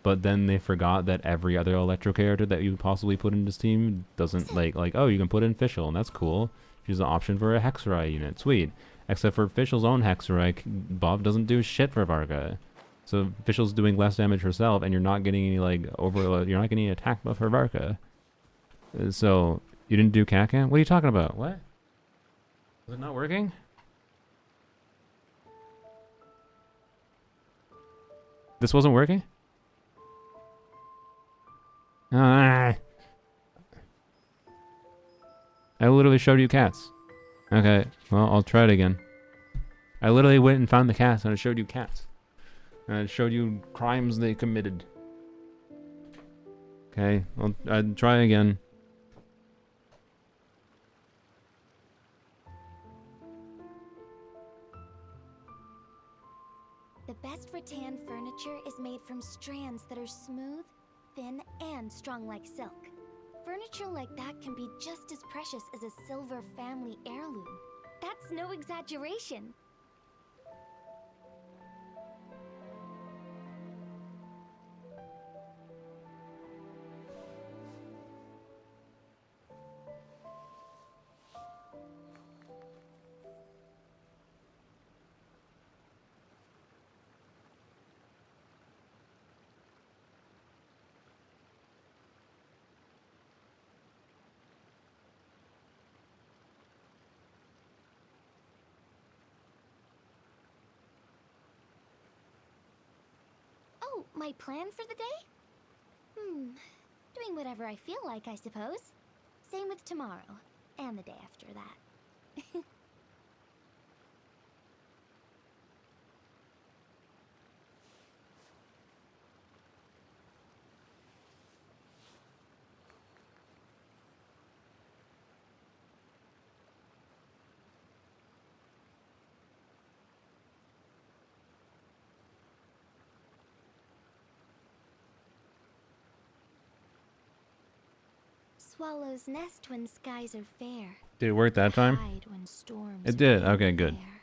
But then they forgot that every other Electro character that you possibly put in this team doesn't, like, oh, you can put in Fischl, and that's cool. She's an option for a Hexerai unit. Sweet. Except for Fischl's own Hexerai, Bob doesn't do shit for Varka. So Fischl's doing less damage herself, and you're not getting any, like, you're not getting any attack buff for Varka. So, you didn't do Kakan? What are you talking about? What? Is it not working? This wasn't working? I literally showed you cats. Okay, well, I'll try it again. I literally went and found the cats and I showed you cats. And I showed you crimes they committed. Okay, I'll try again. The best rattan furniture is made from strands that are smooth, thin, and strong like silk. Furniture like that can be just as precious as a silver family heirloom. That's no exaggeration. Oh, my plan for the day? Doing whatever I feel like, I suppose. Same with tomorrow, and the day after that. Swallows nest when skies are fair. Did it work that time? Hide when storms It did. rain Okay, good. fair.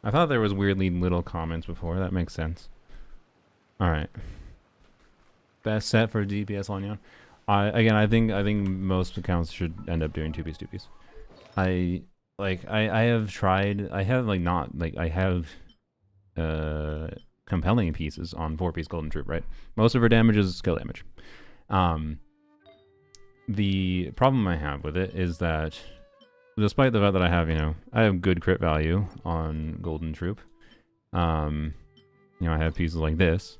I thought there was weirdly little comments before. That makes sense. Alright. Best set for DPS Lanyon. Again, I think most accounts should end up doing 2-piece 2-piece. I have tried, I have compelling pieces on 4-piece Golden Troop, right? Most of her damage is skill damage. The problem I have with it is that, despite the fact that I have, I have good crit value on Golden Troop. I have pieces like this,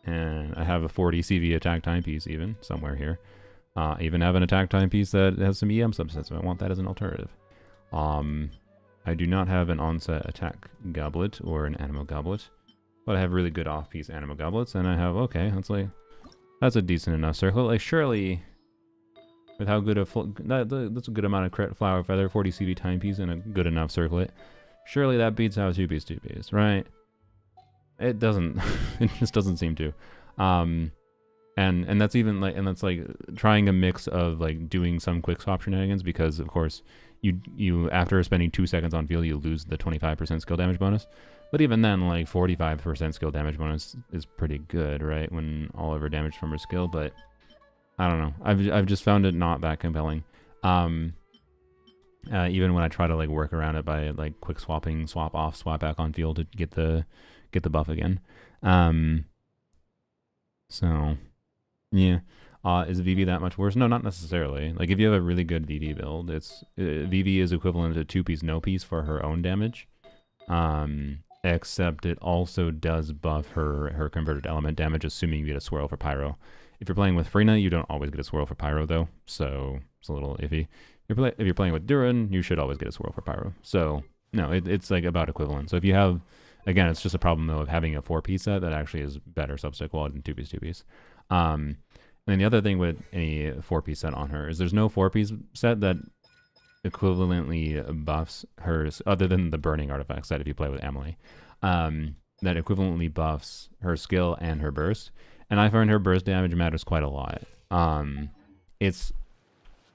and I have a 40 CV attack time piece even somewhere here. Even have an attack time piece that has some EM substance, so I want that as an alternative. I do not have an onset attack goblet or an Anemo goblet, but I have really good off-piece Anemo goblets, and I have, okay, that's a decent enough circle. Like, surely, with how good that's a good amount of crit flower feather, 40 CV timepiece, and a good enough circlet, surely that beats out 2-piece 2-piece, right? It doesn't. It just doesn't seem to. And that's even like, and that's like trying a mix of like doing some quick swap shenanigans, because of course you after spending 2 seconds on field, you lose the 25% skill damage bonus. But even then, like 45% skill damage bonus is pretty good, right? When all of her damage from her skill, but I don't know. I've just found it not that compelling. Even when I try to like work around it by like quick swapping, swap off, swap back on field to get the buff again. So yeah. Is VV that much worse? No, not necessarily. Like if you have a really good VV build, it's VV is equivalent to 2-piece no piece for her own damage. Except it also does buff her converted element damage, assuming you get a swirl for Pyro. If you're playing with Freena, you don't always get a swirl for Pyro though, so it's a little iffy. If you're playing with Durin, you should always get a swirl for Pyro. So no, it's like about equivalent. So if you have, again, it's just a problem though of having a 4-piece set that actually is better subset quality than 2-piece 2-piece. And then the other thing with any 4-piece set on her is there's no 4-piece set that equivalently buffs hers, other than the burning artifact set if you play with Emily, that equivalently buffs her skill and her burst. And I find her burst damage matters quite a lot. It's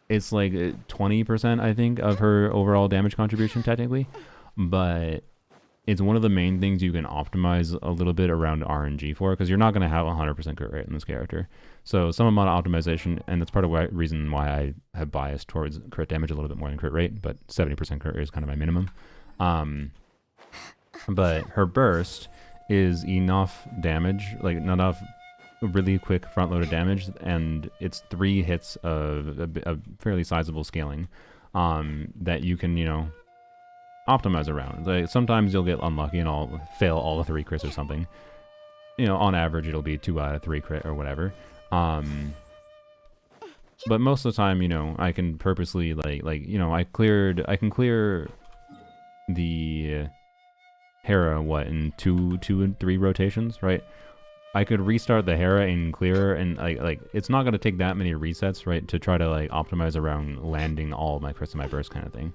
like 20%, I think, of her overall damage contribution technically, but it's one of the main things you can optimize a little bit around RNG for, because you're not going to have 100% crit rate in this character. So some amount of optimization, and that's part of the reason why I have biased towards crit damage a little bit more than crit rate, but 70% crit rate is kind of my minimum. But her burst is enough damage, like enough really quick front-loaded damage, and it's 3 hits of a fairly sizable scaling that you can, optimize around. Like sometimes you'll get unlucky and fail all the 3 crits or something. On average it'll be 2 out of 3 crit or whatever. But most of the time, I can purposely I can clear the Hera in 2 and 3 rotations, right? I could restart the Hera in clearer, and like it's not gonna take that many resets, right, to try to like optimize around landing all my crits and my burst kind of thing.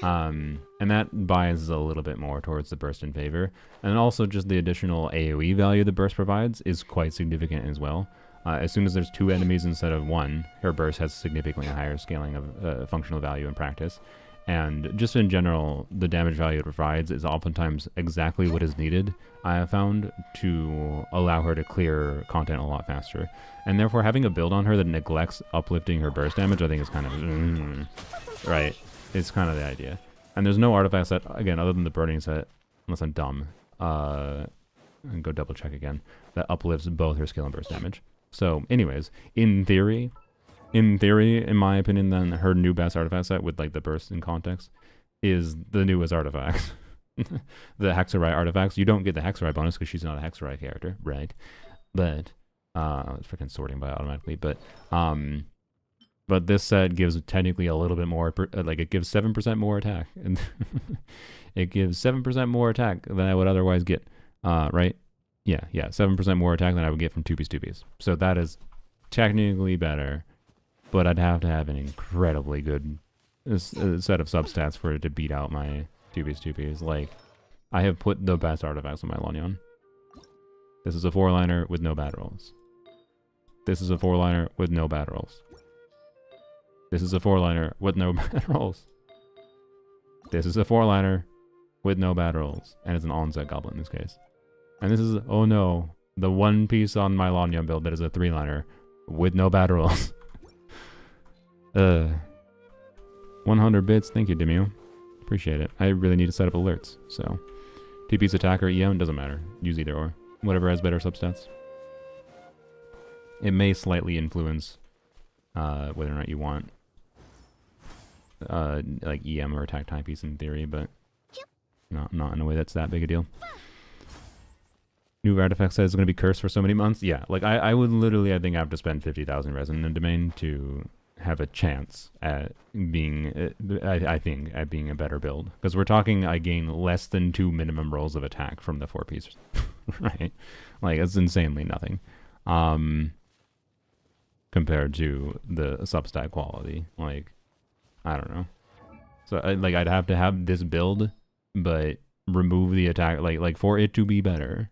And that biases a little bit more towards the burst in favor, and also just the additional AoE value the burst provides is quite significant as well. As soon as there's 2 enemies instead of 1, her burst has significantly higher scaling of functional value in practice. And just in general, the damage value it provides is oftentimes exactly what is needed, I have found, to allow her to clear content a lot faster. And therefore, having a build on her that neglects uplifting her burst damage, I think is kind of... right. It's kind of the idea. And there's no artifact set, again, other than the burning set, unless I'm dumb. And go double check again. That uplifts both her skill and burst damage. So, anyways, in theory, in my opinion, then her new best artifact set with like the burst in context is the newest artifacts. The Hexarai artifacts. You don't get the Hexarai bonus because she's not a Hexarai character, right? But it's freaking sorting by automatically. But this set gives technically a little bit more, like it gives 7% more attack, and it gives 7% more attack than I would otherwise get, right? Yeah, 7% more attack than I would get from 2-piece. So that is technically better. But I'd have to have an incredibly good set of substats for it to beat out my 2-piece. Like, I have put the best artifacts on my Lanyon. This is a 4-liner with no bad rolls. This is a 4-liner with no bad rolls. This is a 4-liner with no bad rolls. This is a 4-liner with no bad rolls. And it's an onset goblin in this case. And this is, oh no, the one piece on my Lanyon build that is a 3-liner with no bad rolls. 100 bits, thank you, Demio. Appreciate it. I really need to set up alerts, so 2-piece attack or EM, doesn't matter. Use either or. Whatever has better substats. It may slightly influence whether or not you want like EM or attack timepiece in theory, but not in a way that's that big a deal. New artifact says it's going to be cursed for so many months. Yeah, like I would literally, I think, have to spend 50,000 resin in a domain to have a chance at being, I think, at being a better build. Because we're talking, I gain less than 2 minimum rolls of attack from the 4-piece, right? Like, it's insanely nothing. Compared to the substat quality. Like, I don't know. So, I'd have to have this build, but remove the attack, like for it to be better.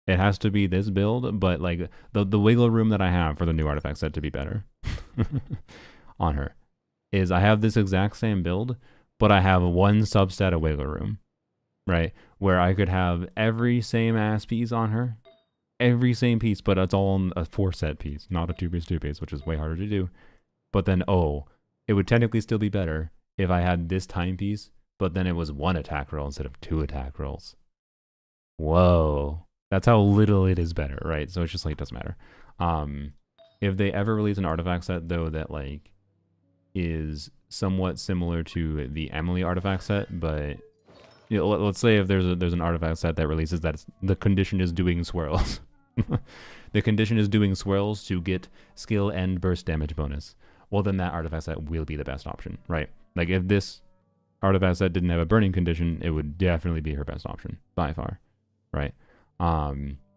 It has to be this build, but like the wiggle room that I have for the new artifact set to be better on her is I have this exact same build, but I have one substat of wiggle room, right? Where I could have every same ass piece on her, every same piece, but it's all on a 4-set piece, not a 2-piece, which is way harder to do. But then, it would technically still be better if I had this timepiece, but then it was 1 attack roll instead of 2 attack rolls. Whoa. That's how little it is better, right? So it's just like, it doesn't matter. If they ever release an artifact set, though, that like is somewhat similar to the Emily artifact set, but you know, let's say if there's an artifact set that releases that the condition is doing swirls. The condition is doing swirls to get skill and burst damage bonus. Well, then that artifact set will be the best option, right? Like if this artifact set didn't have a burning condition, it would definitely be her best option by far, right?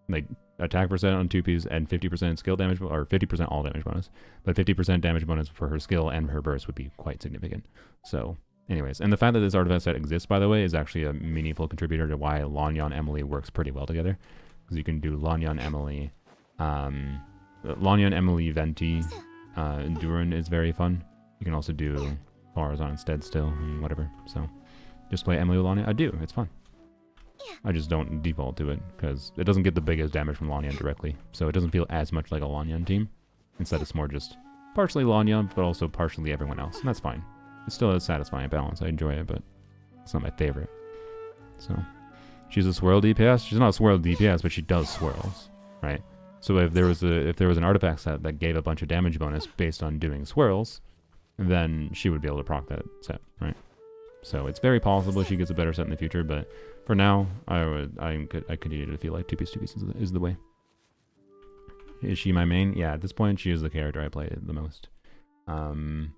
Like attack percent on 2-piece and 50% skill damage, or 50% all damage bonus, but 50% damage bonus for her skill and her burst would be quite significant. So anyways, and the fact that this artifact set exists, by the way, is actually a meaningful contributor to why Lanyon Emily works pretty well together, because you can do Lanyon Emily, Venti, Durin is very fun. You can also do Farazan instead still, and whatever. So just play Emily with Lanyon. I do, it's fun. I just don't default to it, because it doesn't get the biggest damage from Lanyon directly, so it doesn't feel as much like a Lanyon team. Instead, it's more just partially Lanyon, but also partially everyone else, and that's fine. It's still a satisfying balance. I enjoy it, but it's not my favorite. So, she's a swirl DPS. She's not a swirl DPS, but she does swirls, right? So if there was an artifact set that gave a bunch of damage bonus based on doing swirls, then she would be able to proc that set, right? So it's very possible she gets a better set in the future, but for now, I continue to feel like 2-piece is the way. Is she my main? Yeah, at this point, she is the character I play the most. Her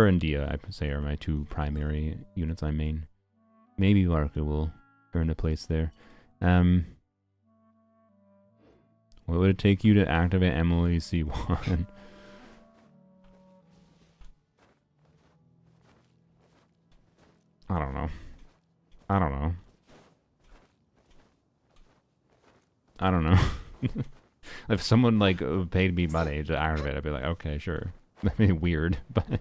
and Dia, I say, are my 2 primary units I main. Maybe Varka will earn a place there. What would it take you to activate Emily C1? I don't know. I don't know. I don't know. If someone like paid me money to activate, I'd be like, okay, sure. That'd be weird, but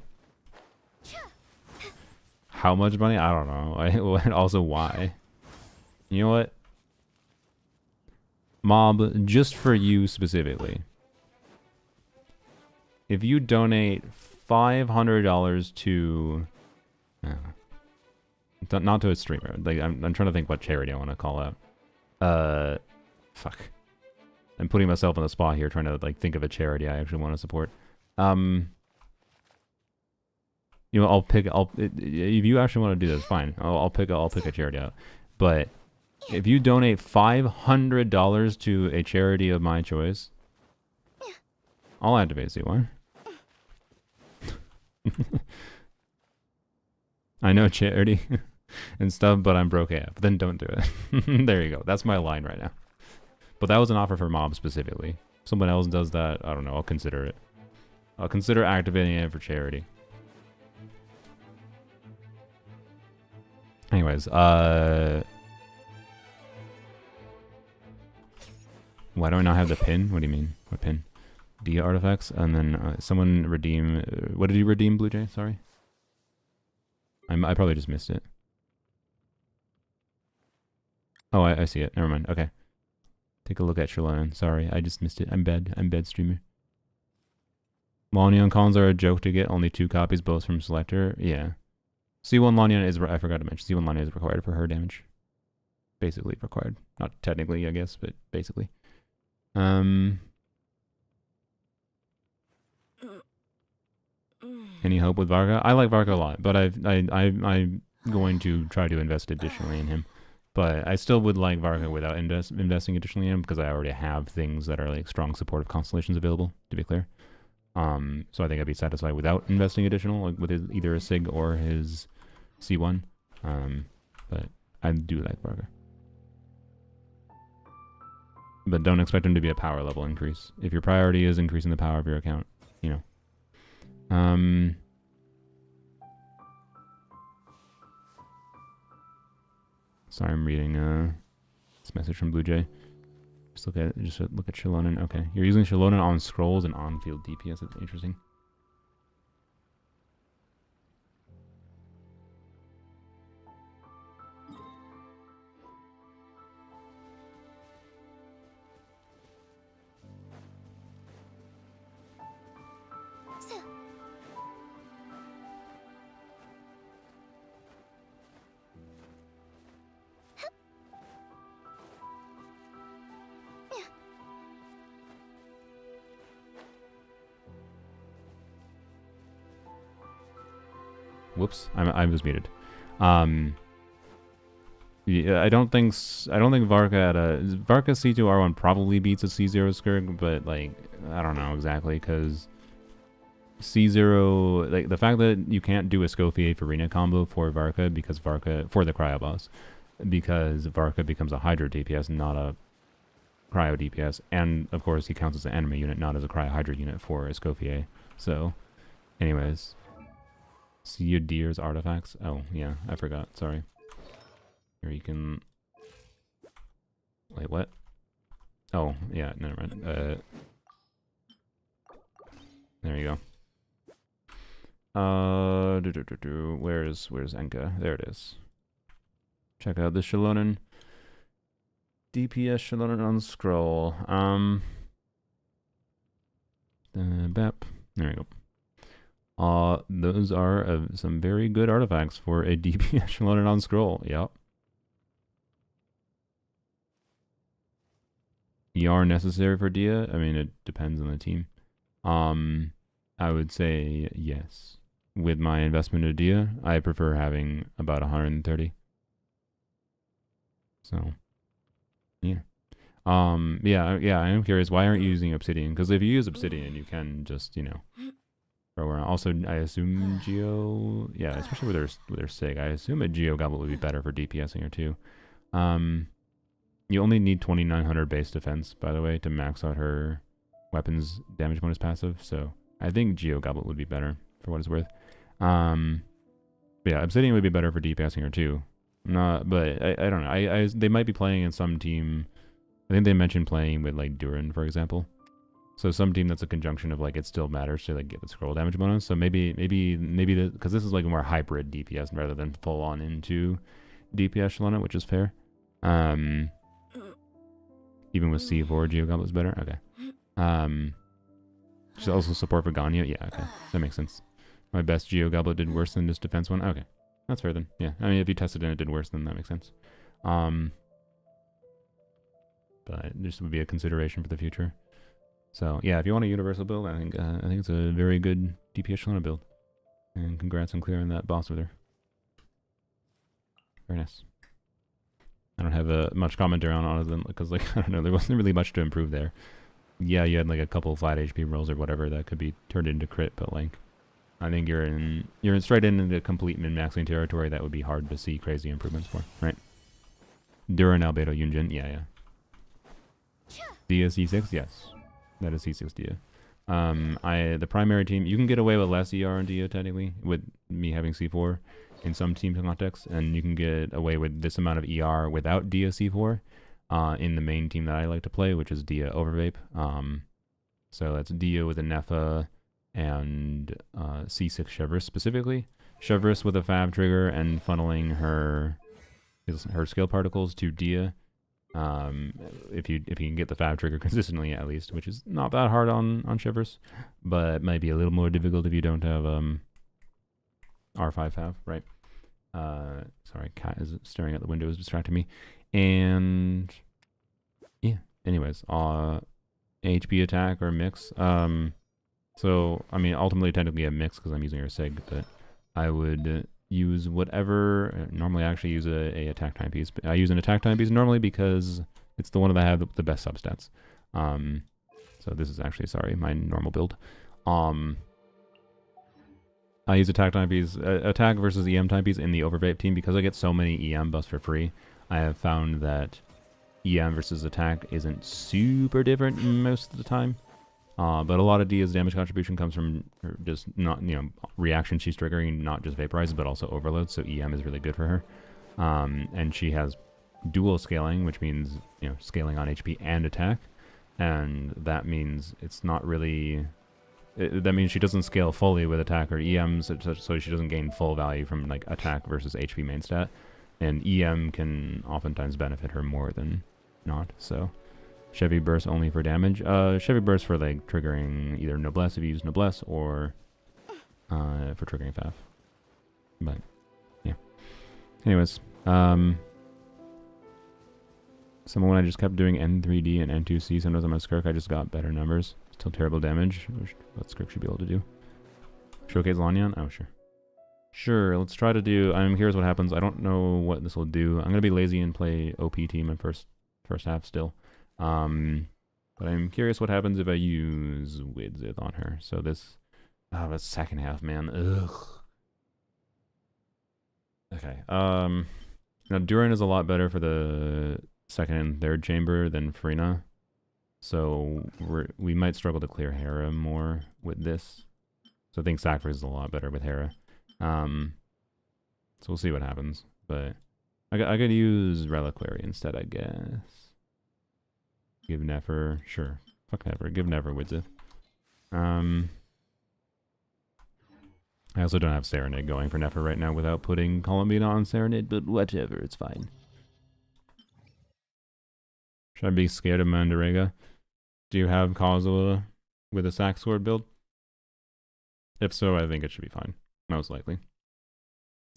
how much money? I don't know. And also, why? You know what? Mob, just for you specifically. If you donate $500 to, not to a streamer. Like I'm trying to think what charity I want to call out. Fuck. I'm putting myself on the spot here, trying to like think of a charity I actually want to support. You know, if you actually want to do this, fine. I'll pick a charity out. But if you donate $500 to a charity of my choice, I'll activate C1. I know charity and stuff, but I'm broke AF. Then don't do it. There you go. That's my line right now. But that was an offer for mob specifically. If someone else does that, I don't know. I'll consider it. I'll consider activating it for charity. Anyways, why do I not have the pin? What do you mean? What pin? D artifacts, and then someone redeem. What did you redeem, Blue Jay? Sorry, I probably just missed it. Oh, I see it. Never mind. Okay, take a look at Shalon. Sorry, I just missed it. I'm bad streamer. Lanyon cons are a joke to get. Only 2 copies, both from selector. Yeah. C1 Lanyon is. I forgot to mention. C1 Lanyon is required for her damage. Basically required. Not technically, I guess, but basically. Any hope with Varka? I like Varka a lot, but I'm going to try to invest additionally in him. But I still would like Varka without investing additionally in him, because I already have things that are like strong supportive constellations available, to be clear. So I think I'd be satisfied without investing additional, like with either a SIG or his C1. But I do like Varka. But don't expect him to be a power level increase. If your priority is increasing the power of your account, you know. Sorry, I'm reading this message from Blue Jay. Just look at Shalonen. Okay, you're using Shalonen on scrolls and on-field DPS. That's interesting. Whoops, I was muted. Yeah, I don't think Varka at Varka C2 R1 probably beats a C0 Skirk, but like I don't know exactly, because C0, like the fact that you can't do a Scofier Farina combo for Varka because Varka for the Cryo boss, because Varka becomes a Hydra DPS, not a Cryo DPS, and of course he counts as an anime unit, not as a Cryo Hydra unit for a Scofier. So, anyways. See your deer's artifacts? Oh, yeah, I forgot. Sorry. Here you can... Wait, what? Oh, yeah, never mind. There you go. Where's Enka? There it is. Check out the Shalonen. DPS Shalonen on scroll. Bap. There you go. Those are some very good artifacts for a DPS loaded on scroll. Yep. ER necessary for Dia? I mean, it depends on the team. I would say yes. With my investment of Dia, I prefer having about 130. So, yeah. Yeah, I am curious. Why aren't you using Obsidian? Because if you use Obsidian, you can just, you know... Also, I assume Geo, yeah, especially with their SIG, I assume a Geo Goblet would be better for DPSing her too. You only need 2900 base defense, by the way, to max out her weapons damage bonus passive. So I think Geo Goblet would be better for what it's worth. But yeah, Obsidian would be better for DPSing her too. Not, but I don't know. They might be playing in some team. I think they mentioned playing with like Durin, for example. So some team that's a conjunction of like it still matters to like get the scroll damage bonus. So maybe because this is like more hybrid DPS rather than full on into DPS Shalana, which is fair. Even with C4, Geo Goblet's better. Okay. Should also support for Ganya. Yeah, okay, that makes sense. My best Geo Goblet did worse than this defense one. Okay, that's fair then. Yeah, I mean if you tested and it did worse, then that makes sense. But this would be a consideration for the future. So yeah, if you want a universal build, I think it's a very good DPS Shalana build. And congrats on clearing that boss with her. Very nice. I don't have much commentary on other than because like I don't know, there wasn't really much to improve there. Yeah, you had like a couple flat HP rolls or whatever that could be turned into crit, but like I think you're straight into complete min-maxing territory that would be hard to see crazy improvements for, right? Durin Albedo Yunjin, yeah. Dia C6, yes. That is C6 Dia. The primary team, you can get away with less ER and Dia technically, with me having C4 in some team contexts, and you can get away with this amount of ER without Dia C4 in the main team that I like to play, which is Dia over Vape. So that's Dia with a Nefa and C6 Chevreuse specifically. Chevreuse with a Fab trigger and funneling her skill particles to Dia. If you can get the Fab trigger consistently at least, which is not that hard on Chevreuse, but it might be a little more difficult if you don't have R5 Fab, right? Sorry, cat is staring at the window, is distracting me. And yeah, anyways, HP attack or mix. So I mean ultimately technically a mix because I'm using her sig, but I would use whatever. Normally I actually use a attack timepiece. I use an attack timepiece normally because it's the one that I have the best substats. So this is actually, sorry, my normal build. I use attack timepiece, attack versus EM timepiece in the Overvape team because I get so many EM buffs for free. I have found that EM versus attack isn't super different most of the time. But a lot of Dia's damage contribution comes from just not, reaction she's triggering, not just vaporizes, but also overloads. So EM is really good for her. And she has dual scaling, which means, scaling on HP and attack. And that means it's not really, that means she doesn't scale fully with attack or EM, so she doesn't gain full value from like attack versus HP main stat. And EM can oftentimes benefit her more than not, so. Chevy Burst only for damage. Chevy Burst for like triggering either Noblesse if you use Noblesse or for triggering Faf. But yeah. Anyways, someone I just kept doing N3D and N2C. Sometimes on my Skirk I just got better numbers. Still terrible damage, which what Skirk should be able to do. Showcase Lanyan? Oh sure. Sure, let's try to do here's what happens. I don't know what this will do. I'm gonna be lazy and play OP team in first half still. But I'm curious what happens if I use Widzith on her. So this, the second half, man. Ugh. Okay. Now Durin is a lot better for the second and third chamber than Farina. So we might struggle to clear Hera more with this. So I think Sacrifice is a lot better with Hera. So we'll see what happens. But I could use Reliquary instead, I guess. Give Nefer, sure. Fuck Nefer, give Nefer Widzith. I also don't have Serenade going for Nefer right now without putting Columbina on Serenade, but whatever, it's fine. Should I be scared of Mandarega? Do you have Kazuha with a Sack Sword build? If so, I think it should be fine. Most likely.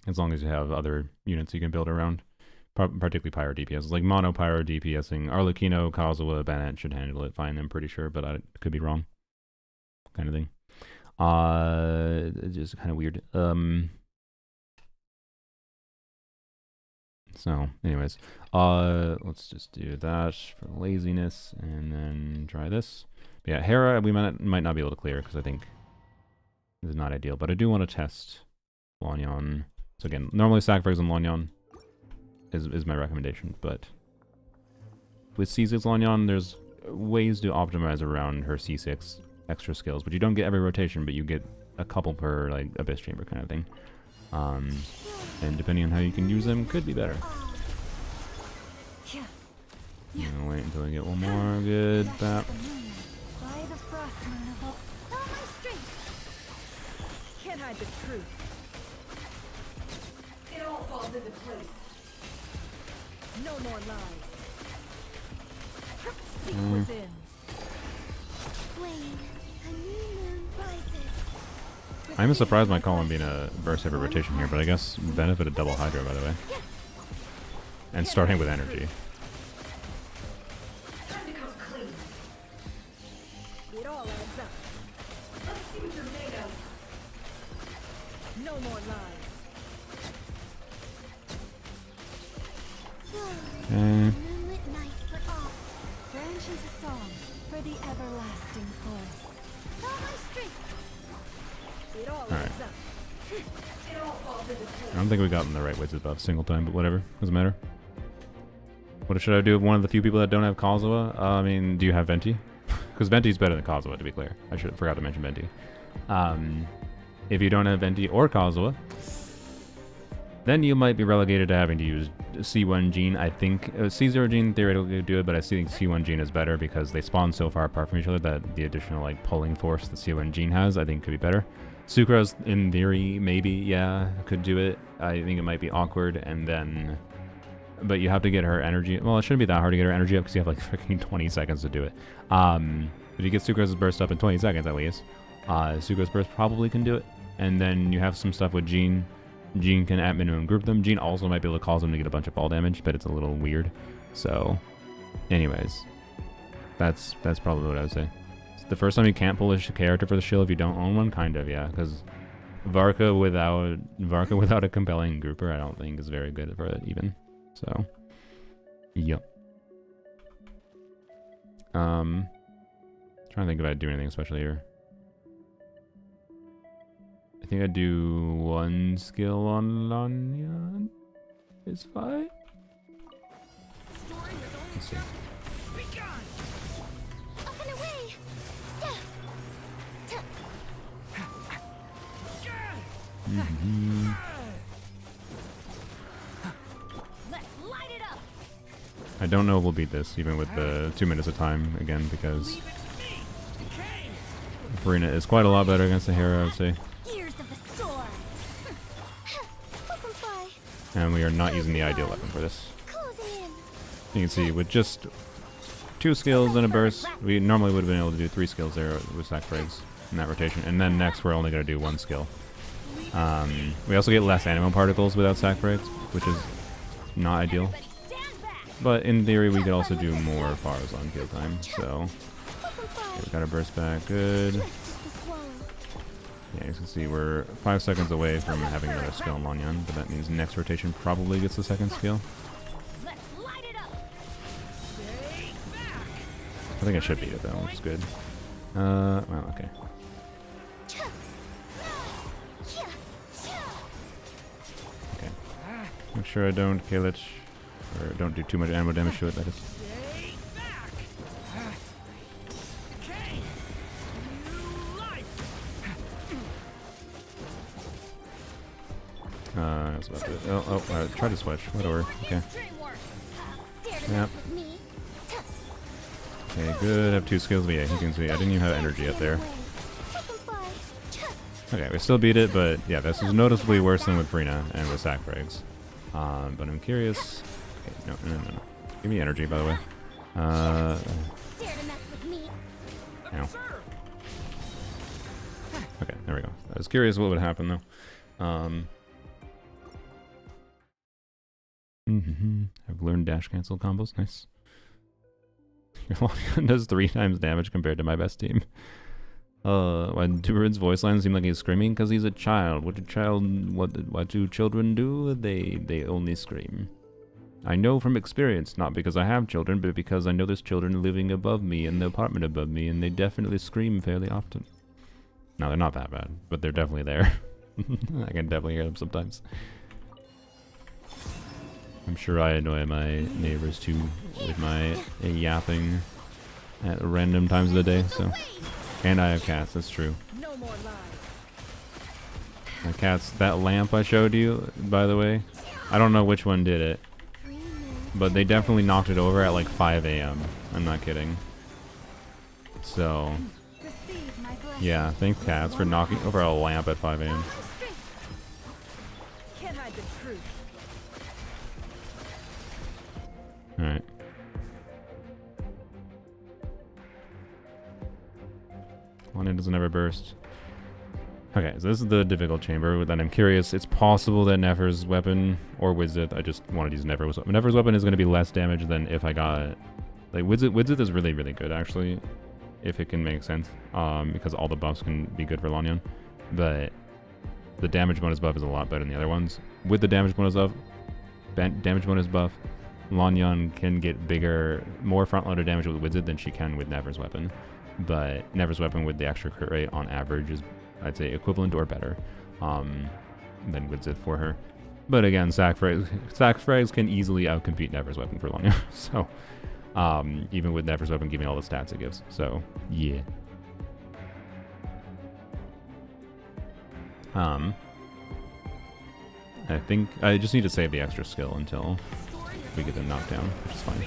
As long as you have other units you can build around. Particularly Pyro DPS. Like mono Pyro DPSing. Arlecchino, Kazuha, Banat should handle it fine, I'm pretty sure, but I could be wrong. Kind of thing. It's just kind of weird. So, anyways. Let's just do that for laziness, and then try this. But yeah, Hera, we might not be able to clear, because I think this is not ideal, but I do want to test Lanyan. So again, normally Sacrifice on Lanyan is my recommendation, but with C6 Lanyan, there's ways to optimize around her C6 extra skills, but you don't get every rotation, but you get a couple per like Abyss Chamber kind of thing. And depending on how you can use them, could be better. I'll wait until I get one more. Good. Bap. Can't hide the truth. It all falls into place. No more lies. Seek within. I'm surprised my column being a burst every rotation here, but I guess benefit of double Hydra, by the way. And starting with energy. It all adds up. Let's see what you're made of. No more lies. Moonlit night for all. Branch into song for the everlasting forest. All my strength. It all Alright. adds up. It all falls into place. I don't think we got in the right wizard buff a single time, but whatever. Doesn't matter. What should I do with one of the few people that don't have Kazuha? I mean, do you have Venti? Because Venti's better than Kazuha, to be clear. I should have forgot to mention Venti. If you don't have Venti or Kazuha, then you might be relegated to having to use C1 Gene. I think C0 Gene theoretically could do it, but I think C1 Gene is better because they spawn so far apart from each other that the additional like pulling force that C1 Gene has, I think could be better. Sucrose, in theory, maybe, yeah, could do it. I think it might be awkward, and then... But you have to get her energy... Well, it shouldn't be that hard to get her energy up because you have like freaking 20 seconds to do it. But you get Sucrose's burst up in 20 seconds at least. Sucrose burst probably can do it. And then you have some stuff with Gene. Gene can at minimum group them. Gene also might be able to cause them to get a bunch of fall damage, but it's a little weird. So, anyways. That's probably what I would say. It's the first time you can't pull a character for the shield if you don't own one? Kind of, yeah. Because Varka without a compelling grouper I don't think is very good for it even. So, yep. Trying to think if I'd do anything special here. I think I'd do one skill on Lanyan. Is fine. Let's see. Up and away. Mm-hmm. I don't know if we'll beat this, even with the 2 minutes of time, again, because Farina is quite a lot better against the hero, I would say. And we are not using the ideal weapon for this. You can see, with just 2 skills and a burst, we normally would have been able to do 3 skills there with sack frags in that rotation. And then next, we're only going to do 1 skill. We also get less Anemo particles without sack frags, which is not ideal. But in theory, we could also do more fars on kill time, so... Okay, we got our burst back, good. Yeah, you can see we're 5 seconds away from having another skill on Lanyan, but that means next rotation probably gets the 2nd skill. I think I should beat it though, which is good. Well, okay. Okay. Make sure I don't kill it. Or don't do too much ammo damage to it, that is. I was about to... Oh, I tried to switch. Whatever. Okay. Yep. Okay, good. I have 2 skills, but yeah, you can see I didn't even have energy up there. Okay, we still beat it, but yeah, this is noticeably worse than with Farina and with sack frags. But I'm curious... Okay, no. Give me energy, by the way. Ow. Okay, there we go. I was curious what would happen, though. I've learned dash cancel combos. Nice. Your Lanyan does 3 times damage compared to my best team. Why Durin's voice lines seem like he's screaming? Because he's a child. What do children do? They only scream. I know from experience, not because I have children, but because I know there's children living above me in the apartment above me, and they definitely scream fairly often. No, they're not that bad, but they're definitely there. I can definitely hear them sometimes. I'm sure I annoy my neighbors too with my yapping at random times of the day. So, and I have cats. That's true. No more lies. My cats. That lamp I showed you, by the way, I don't know which one did it, but they definitely knocked it over at like 5 a.m. I'm not kidding. So, yeah, thanks cats for knocking over a lamp at 5 a.m. Can't hide the truth. Alright. One doesn't ever burst. Okay, so this is the difficult chamber that I'm curious. It's possible that Nefer's weapon or Widzith, I just wanted to use Nefer's weapon. Nefer's weapon is going to be less damage than if I got... Like, Widzith is really, really good, actually, if it can make sense, because all the buffs can be good for Lanyan. But the damage bonus buff is a lot better than the other ones. With the damage bonus buff, Lanyan can get bigger, more front-loaded damage with Widzith than she can with Nefer's weapon. But Nefer's weapon with the extra crit rate on average is, I'd say, equivalent or better than Widzith for her. But again, sack frags can easily outcompete Nefer's weapon for Lanyan. So, even with Nefer's weapon giving all the stats it gives. So, yeah. I think I just need to save the extra skill until we get them knocked down, which is fine.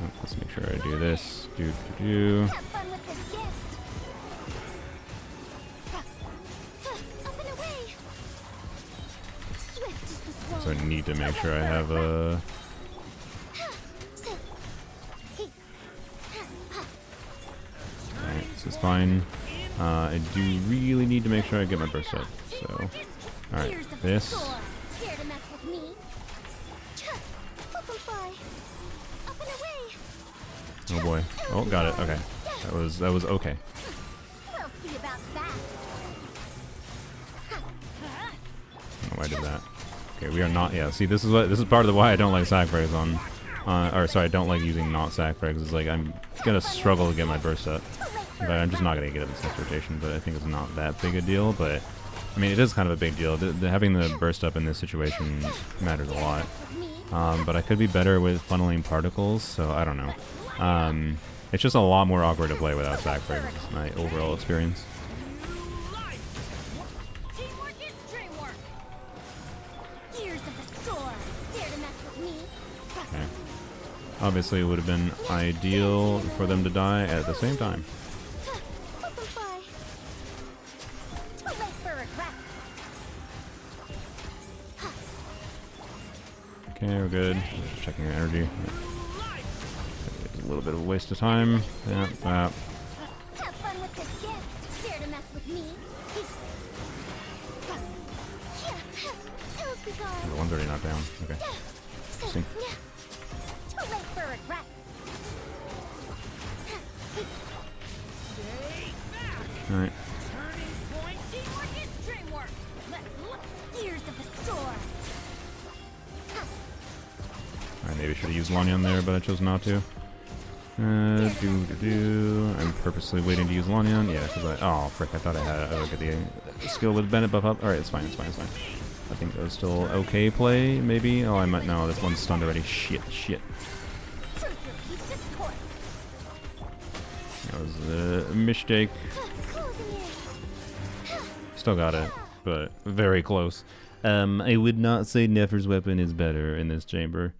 Oh, let's make sure I do this. Do. Have fun with this gift. Up and away. Swift is the swan. So I need to make sure I have a... Alright, this is fine. I do really need to make sure I get my burst up. So, alright, this. Dare to mess with me? Up and away. Oh boy. Oh, got it. Okay. That was okay. We'll see about that. I don't know why I did that. Okay, we are not. Yeah, see, this is part of the why I don't like sack frags on. Or sorry, I don't like using not sack frags. It's like I'm gonna struggle to get my burst up. In fact, I'm just not gonna get it this next rotation. But I think it's not that big a deal. But I mean, it is kind of a big deal. Having the burst up in this situation matters a lot. But I could be better with funneling particles. So I don't know. It's just a lot more awkward to play without sack frags. Is my overall experience. Teamwork is dreamwork. Gears of the storm. Dare to mess with me? Okay. Obviously, it would have been ideal for them to die at the same time. Too late for regret. Okay, we're good. Just checking our energy. It's a little bit of a waste of time. Yeah, Have fun with this gift. Dare to mess with me? Ills be gone. the one's already knocked down. Okay. Interesting. Too late for regret. Alright. Turning point. Teamwork is dreamwork. Let's look. Gears of the storm. I maybe should have used Lanyan there, but I chose not to. I'm purposely waiting to use Lanyan. Yeah, because oh, frick, I thought I had the skill with Bennett buff up. Alright, it's fine, it's fine, it's fine. I think that was still okay play, maybe? Oh, I might, no, this one's stunned already. Shit. That was a mistake. Still got it, but very close. I would not say Nefer's weapon is better in this chamber.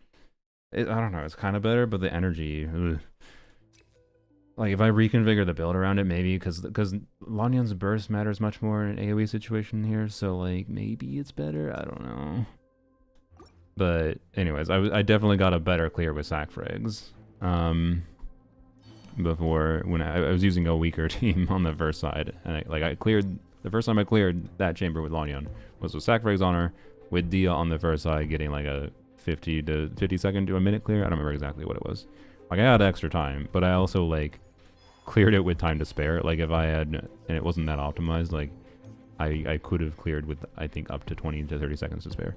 I don't know, it's kind of better, but the energy... Ugh. Like, if I reconfigure the build around it, maybe, because Lanyan's burst matters much more in an AoE situation here, so, like, maybe it's better? I don't know. But, anyways, I definitely got a better clear with sack frags. Before, when I was using a weaker team on the verse side, and I cleared... The first time I cleared that chamber with Lanyan was with sack frags on her, with Dia on the first side getting, like, a 50 second to a minute clear. I don't remember exactly what it was. Like, I had extra time, but I also, like, cleared it with time to spare. Like, if I had, and it wasn't that optimized, like, I could have cleared with, I think, up to 20 to 30 seconds to spare.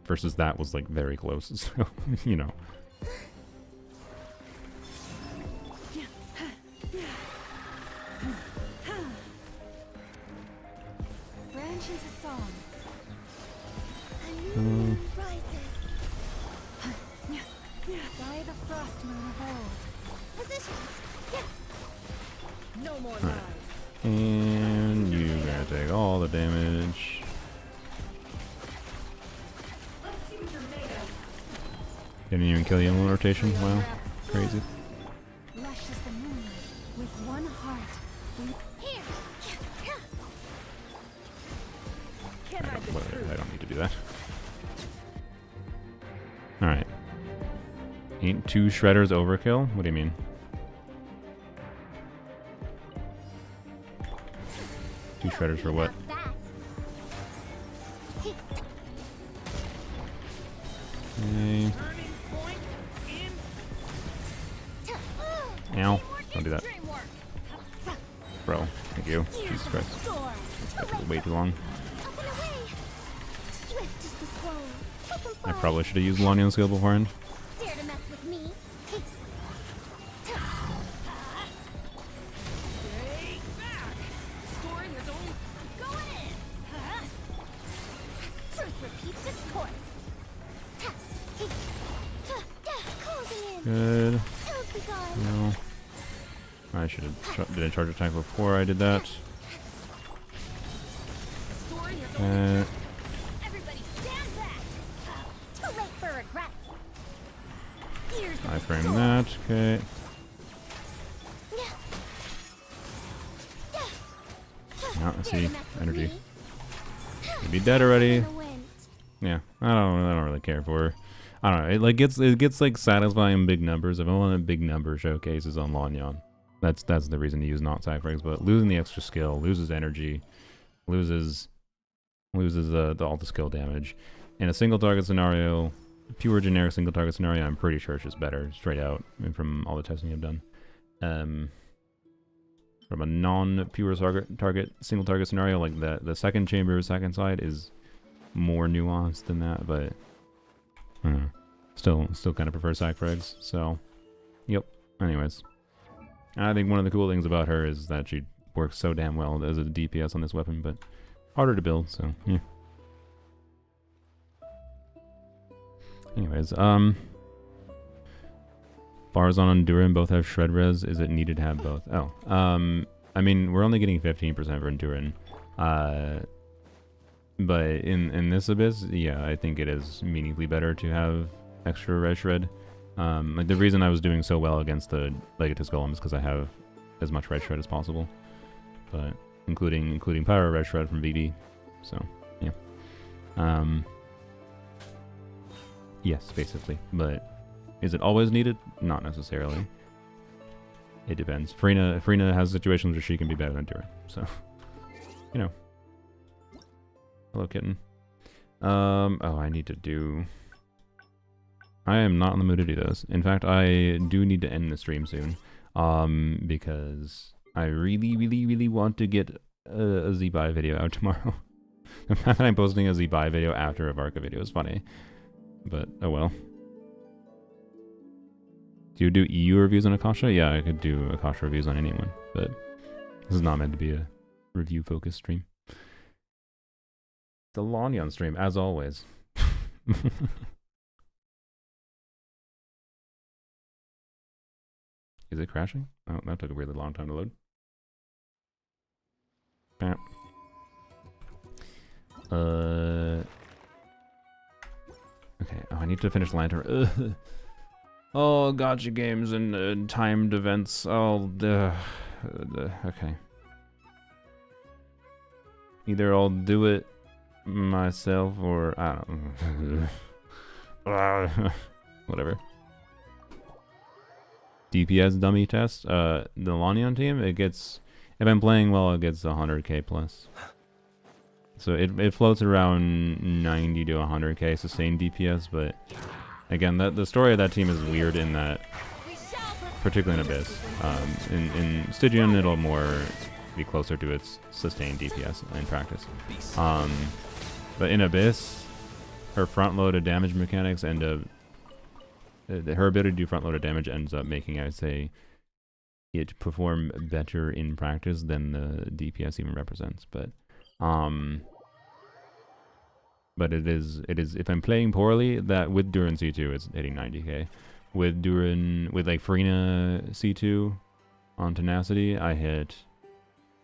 Versus that was, like, very close. So, you know. Branch into song. moon rises. By the frost moon of old. Positions. No more Alright. lies. And you gotta take all the damage. Didn't even kill you in one rotation? Wow. Crazy. Lush as the moonlight, with one heart. Here. Can I be I don't need to do that. Alright. Ain't 2 shredders overkill? What do you mean? 2 shredders for what? That. Okay. Ow. Don't do that. Bro, thank you. Jesus Christ. That took way too long. Up and away. Swift is the scroll. Up and I fly. probably should have used Lanyon skill beforehand. Dare to mess with me. Truth repeats its course. Closing in. Good. Ills be gone. No. I should have did a charge attack before I did that. Everybody stand back. Too late for regrets. Here's the I frame that. Okay. Now I see energy. You'd be dead already. Yeah, I don't really care for her. I don't know. It gets like satisfying in big numbers. If I want a big number showcases on Lanyon, that's the reason to use not sack frags. But losing the extra skill, loses energy, loses all the skill damage. In a single target scenario, pure generic single target scenario, I'm pretty sure it's just better straight out. I mean, from all the testing I've done. From a non-pure target single target scenario, like the second chamber, second side is more nuanced than that, but I don't know. Still kind of prefer sack frags. So, yep. Anyways, I think one of the cool things about her is that she works so damn well as a DPS on this weapon, but harder to build. So, yeah. Anyways, Farzan and Endurin both have shred res. Is it needed to have both? Oh, I mean, we're only getting 15% for Endurin. But in this Abyss, yeah, I think it is meaningfully better to have extra red shred. Like the reason I was doing so well against the Legatus Golem is because I have as much red shred as possible. But including Pyro red shred from VD. So, yeah. Yes, basically. But is it always needed? Not necessarily. It depends. Farina has situations where she can be better than Endurin. So, you know. Hello, kitten. Oh, I need to do... I am not in the mood to do this. In fact, I do need to end the stream soon. Because I really want to get a Z-Buy video out tomorrow. The fact that I'm posting a Z-Buy video after a Varka video is funny. But, oh well. Do you do EU reviews on Akasha? Yeah, I could do Akasha reviews on anyone. But this is not meant to be a review-focused stream. It's a Lanyon stream, as always. Is it crashing? Oh, that took a really long time to load. Yeah. Okay, oh, I need to finish Lantern. Ugh. Oh, gotcha games and timed events. Oh, okay. Either I'll do it myself or I don't know. Whatever. DPS dummy test. The Lanyon team, it gets, if I'm playing well, it gets 100k plus. So it floats around 90 to 100k sustained DPS, but again, the story of that team is weird in that, particularly in Abyss. In Stygian, it'll more be closer to its sustained DPS in practice. But in Abyss, her front-loaded damage mechanics end up... her ability to do front-loaded damage ends up making, I would say, it perform better in practice than the DPS even represents. But But it is, if I'm playing poorly, that with Duran C2, it's hitting 90k. With like Farina C2 on Tenacity, I hit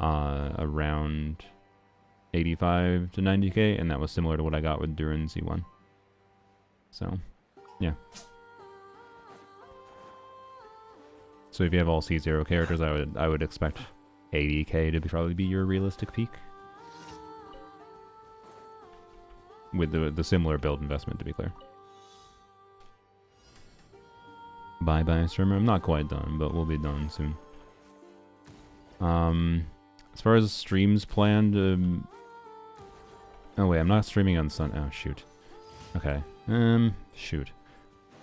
around 85 to 90k, and that was similar to what I got with Duran C1. So, yeah. So if you have all C0 characters, I would expect 80k to probably be your realistic peak. With the similar build investment, to be clear. Bye-bye, streamer. I'm not quite done, but we'll be done soon. As far as streams planned, oh wait, I'm not streaming on oh shoot. Okay, shoot.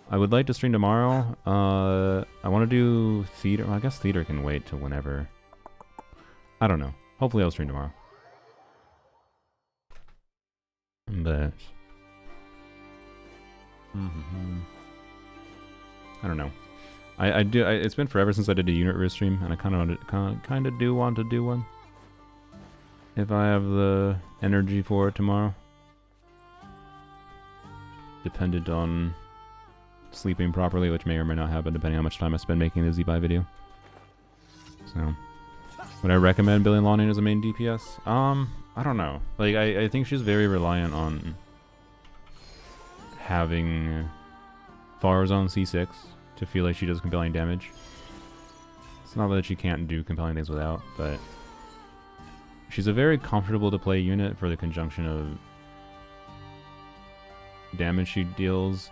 I would like to stream tomorrow. I want to do theater. Well, I guess theater can wait till whenever. I don't know. Hopefully I'll stream tomorrow. But I don't know. I do. It's been forever since I did a unit risk stream, and I kind of do want to do one if I have the energy for it tomorrow. Dependent on sleeping properly, which may or may not happen depending on how much time I spend making the Z-Buy video. So, would I recommend Billy Lawning as a main DPS? I don't know. Like, I think she's very reliant on having Fars on C6 to feel like she does compelling damage. It's not that she can't do compelling things without, but she's a very comfortable to play unit for the conjunction of damage she deals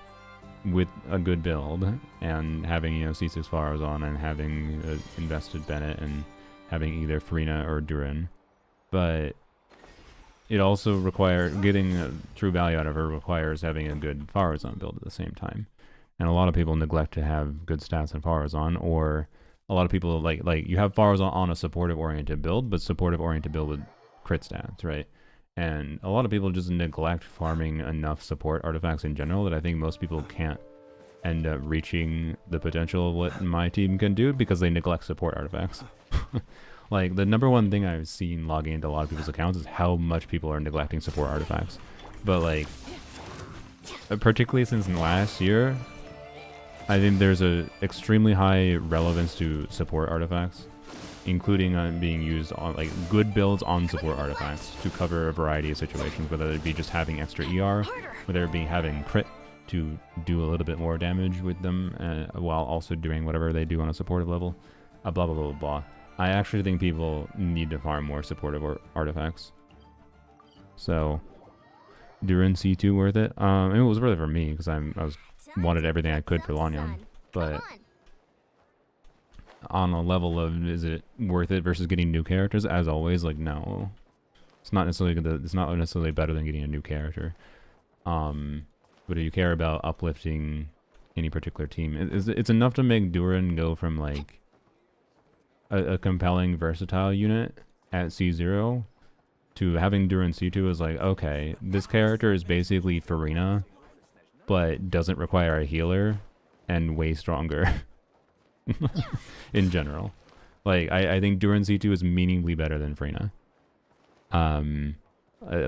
with a good build, and having, you know, C6 Fars on, and having invested Bennett, and having either Farina or Duran. But it also requires, getting true value out of her requires having a good Farazan build at the same time. And a lot of people neglect to have good stats in Farazan, or a lot of people, like you have Farazan on a supportive-oriented build, but supportive-oriented build with crit stats, right? And a lot of people just neglect farming enough support artifacts in general that I think most people can't end up reaching the potential of what my team can do because they neglect support artifacts. Like, the number one thing I've seen logging into a lot of people's accounts is how much people are neglecting support artifacts. But, like, particularly since last year, I think there's a extremely high relevance to support artifacts, including being used on, like, good builds on support artifacts to cover a variety of situations, whether it be just having extra ER, whether it be having crit to do a little bit more damage with them, while also doing whatever they do on a supportive level, blah, blah, blah, blah. I actually think people need to farm more supportive artifacts. So, Duran C2 worth it? I mean, it was worth it for me because I wanted everything I could for Lanyan. But on a level of, is it worth it versus getting new characters? As always, like, no. It's not necessarily better than getting a new character. But if you care about uplifting any particular team, it's enough to make Duran go from, like, a compelling versatile unit at C0 to having Duran C2 is like, okay, this character is basically Farina, but doesn't require a healer and way stronger in general. Like, I think Duran C2 is meaningfully better than Farina. A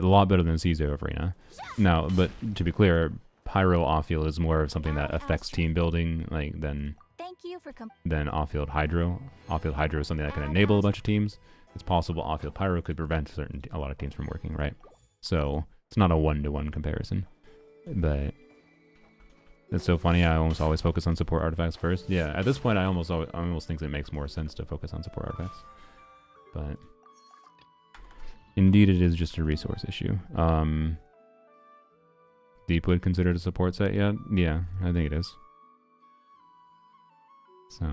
lot better than C0 Farina. Now, but to be clear, Pyro offfield is more of something that affects team building, like, than offfield Hydro. Offfield Hydro is something that can enable a bunch of teams. It's possible offfield Pyro could prevent a lot of teams from working, right? So it's not a one-to-one comparison. But it's so funny. I almost always focus on support artifacts first. Yeah, at this point, I almost think it makes more sense to focus on support artifacts. But indeed, it is just a resource issue. Deepwood considered a support set yet? Yeah, I think it is. So,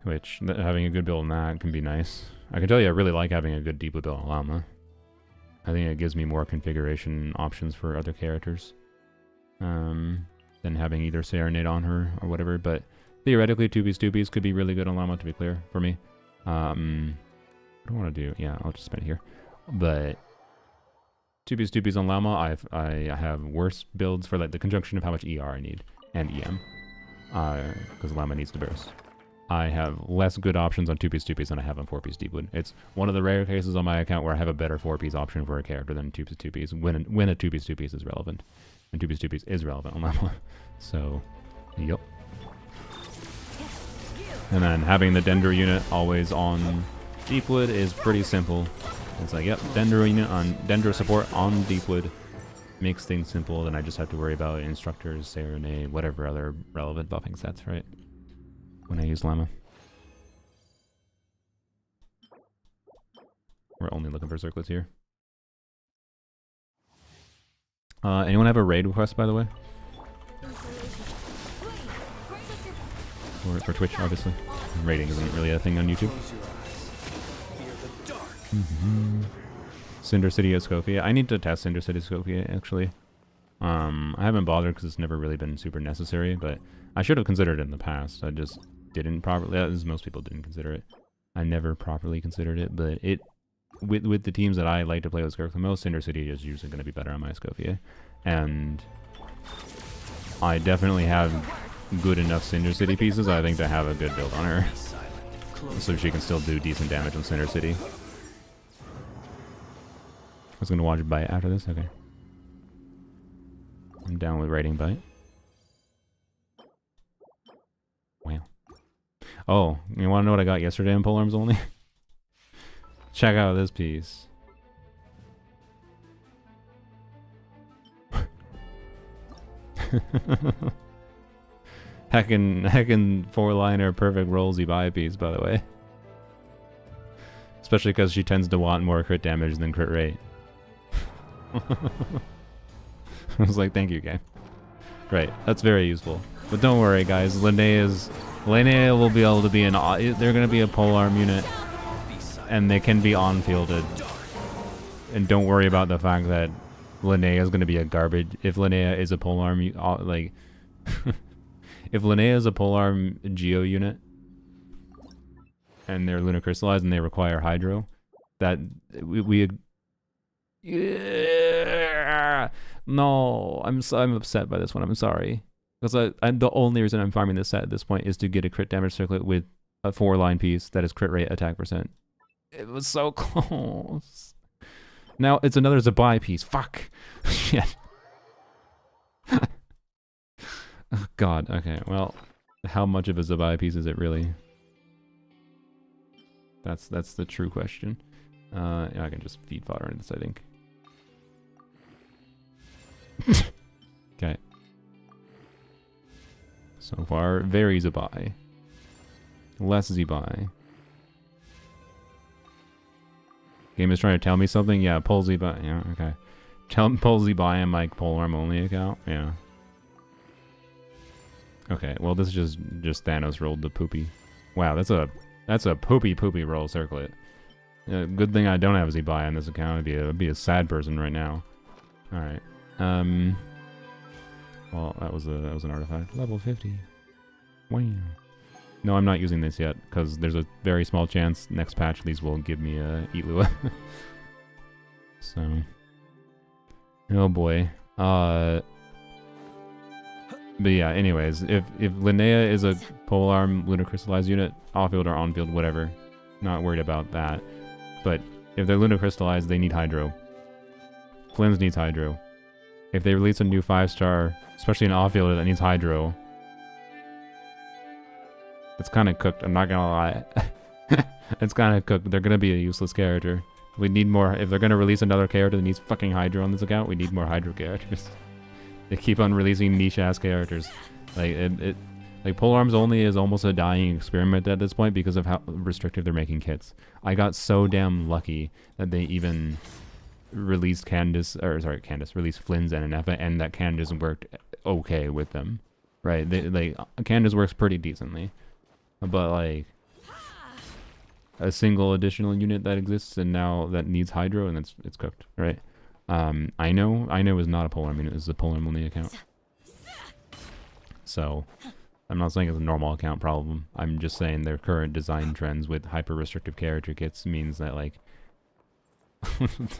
which, having a good build on that can be nice. I can tell you I really like having a good Deepwood build on Llama. I think it gives me more configuration options for other characters than having either Serenade on her or whatever, but theoretically 2Bs could be really good on Llama, to be clear, for me. What do I want to do? Yeah, I'll just spend it here. But 2Bs on Llama, I have worse builds for, like, the conjunction of how much ER I need and EM. Because Llama needs to burst. I have less good options on 2-piece than I have on 4-piece Deepwood. It's one of the rare cases on my account where I have a better 4-piece option for a character than 2-piece when a 2-piece is relevant. And 2-piece is relevant on that one. So, yep. And then having the Dendro unit always on Deepwood is pretty simple. It's like, yep, Dendro unit on Dendro support on Deepwood makes things simple. Then I just have to worry about instructors, Serenade, whatever other relevant buffing sets, right? When I use Llama. We're only looking for circlets here. Anyone have a raid request, by the way? For Twitch, obviously. Raiding isn't really a thing on YouTube. Cinder City Escofia. I need to test Cinder City Escofia, actually. I haven't bothered because it's never really been super necessary, but I should have considered it in the past. I just didn't properly, as most people didn't consider it. I never properly considered it, but it, with the teams that I like to play with Skirk the most, Cinder City is usually going to be better on my Escofia. And I definitely have good enough Cinder City pieces, I think, to have a good build on her. So she can still do decent damage on Cinder City. I was going to watch Bite after this? Okay. I'm down with raiding Bite. Wow. Oh, you want to know what I got yesterday in Polearms only? Check out this piece. Heckin' 4-liner perfect rollsy buy piece, by the way. Especially because she tends to want more crit damage than crit rate. I was like, thank you, game. Right, that's very useful. But don't worry, guys. Linnea will be able to be an... They're going to be a polearm unit. And they can be on-fielded. And don't worry about the fact that Linnea is going to be a garbage. If Linnea is a polearm... like... if Linnea is a polearm Geo unit... and they're lunacrystallized and they require hydro... that... Yeah. No, I'm upset by this one. I'm sorry, because the only reason I'm farming this set at this point is to get a crit damage circlet with a 4-line piece that is crit rate, attack percent. It was so close. Now it's another Zabai piece. Fuck. Shit. Oh, God. Okay. Well, how much of a Zabai piece is it really? That's the true question. Yeah, I can just feed fodder into this, I think. Okay. So far, very Zabai. Less Zabai. Game is trying to tell me something? Yeah, pull Zabai. Yeah, okay. Pull Zabai in my polearm only account? Yeah. Okay, well this is just Thanos rolled the poopy. Wow, that's a poopy roll circlet. Good thing I don't have Zabai on this account. I'd be a sad person right now. Alright. Well, that was an artifact. Level 50. Wow. No, I'm not using this yet, because there's a very small chance next patch these will give me a Eat Lua. So. Oh boy. But yeah, anyways, if Linnea is a polearm lunacrystallized unit, off-field or on-field, whatever. Not worried about that. But if they're lunacrystallized, they need hydro. Flynn's needs hydro. If they release a new 5-star, especially an off-fielder that needs hydro, it's kind of cooked. I'm not gonna lie. It's kind of cooked. They're gonna be a useless character. We need more. If they're gonna release another character that needs fucking hydro on this account, we need more hydro characters. They keep on releasing niche-ass characters. Like like polearms only is almost a dying experiment at this point because of how restrictive they're making kits. I got so damn lucky that they even released released Flynn's and Anefa, and that Candace worked okay with them, right? Candace works pretty decently, but like a single additional unit that exists and now that needs hydro and it's cooked, right? I know is not a polearm unit. It's a polearm only account, so I'm not saying it's a normal account problem. I'm just saying their current design trends with hyper restrictive character kits means that like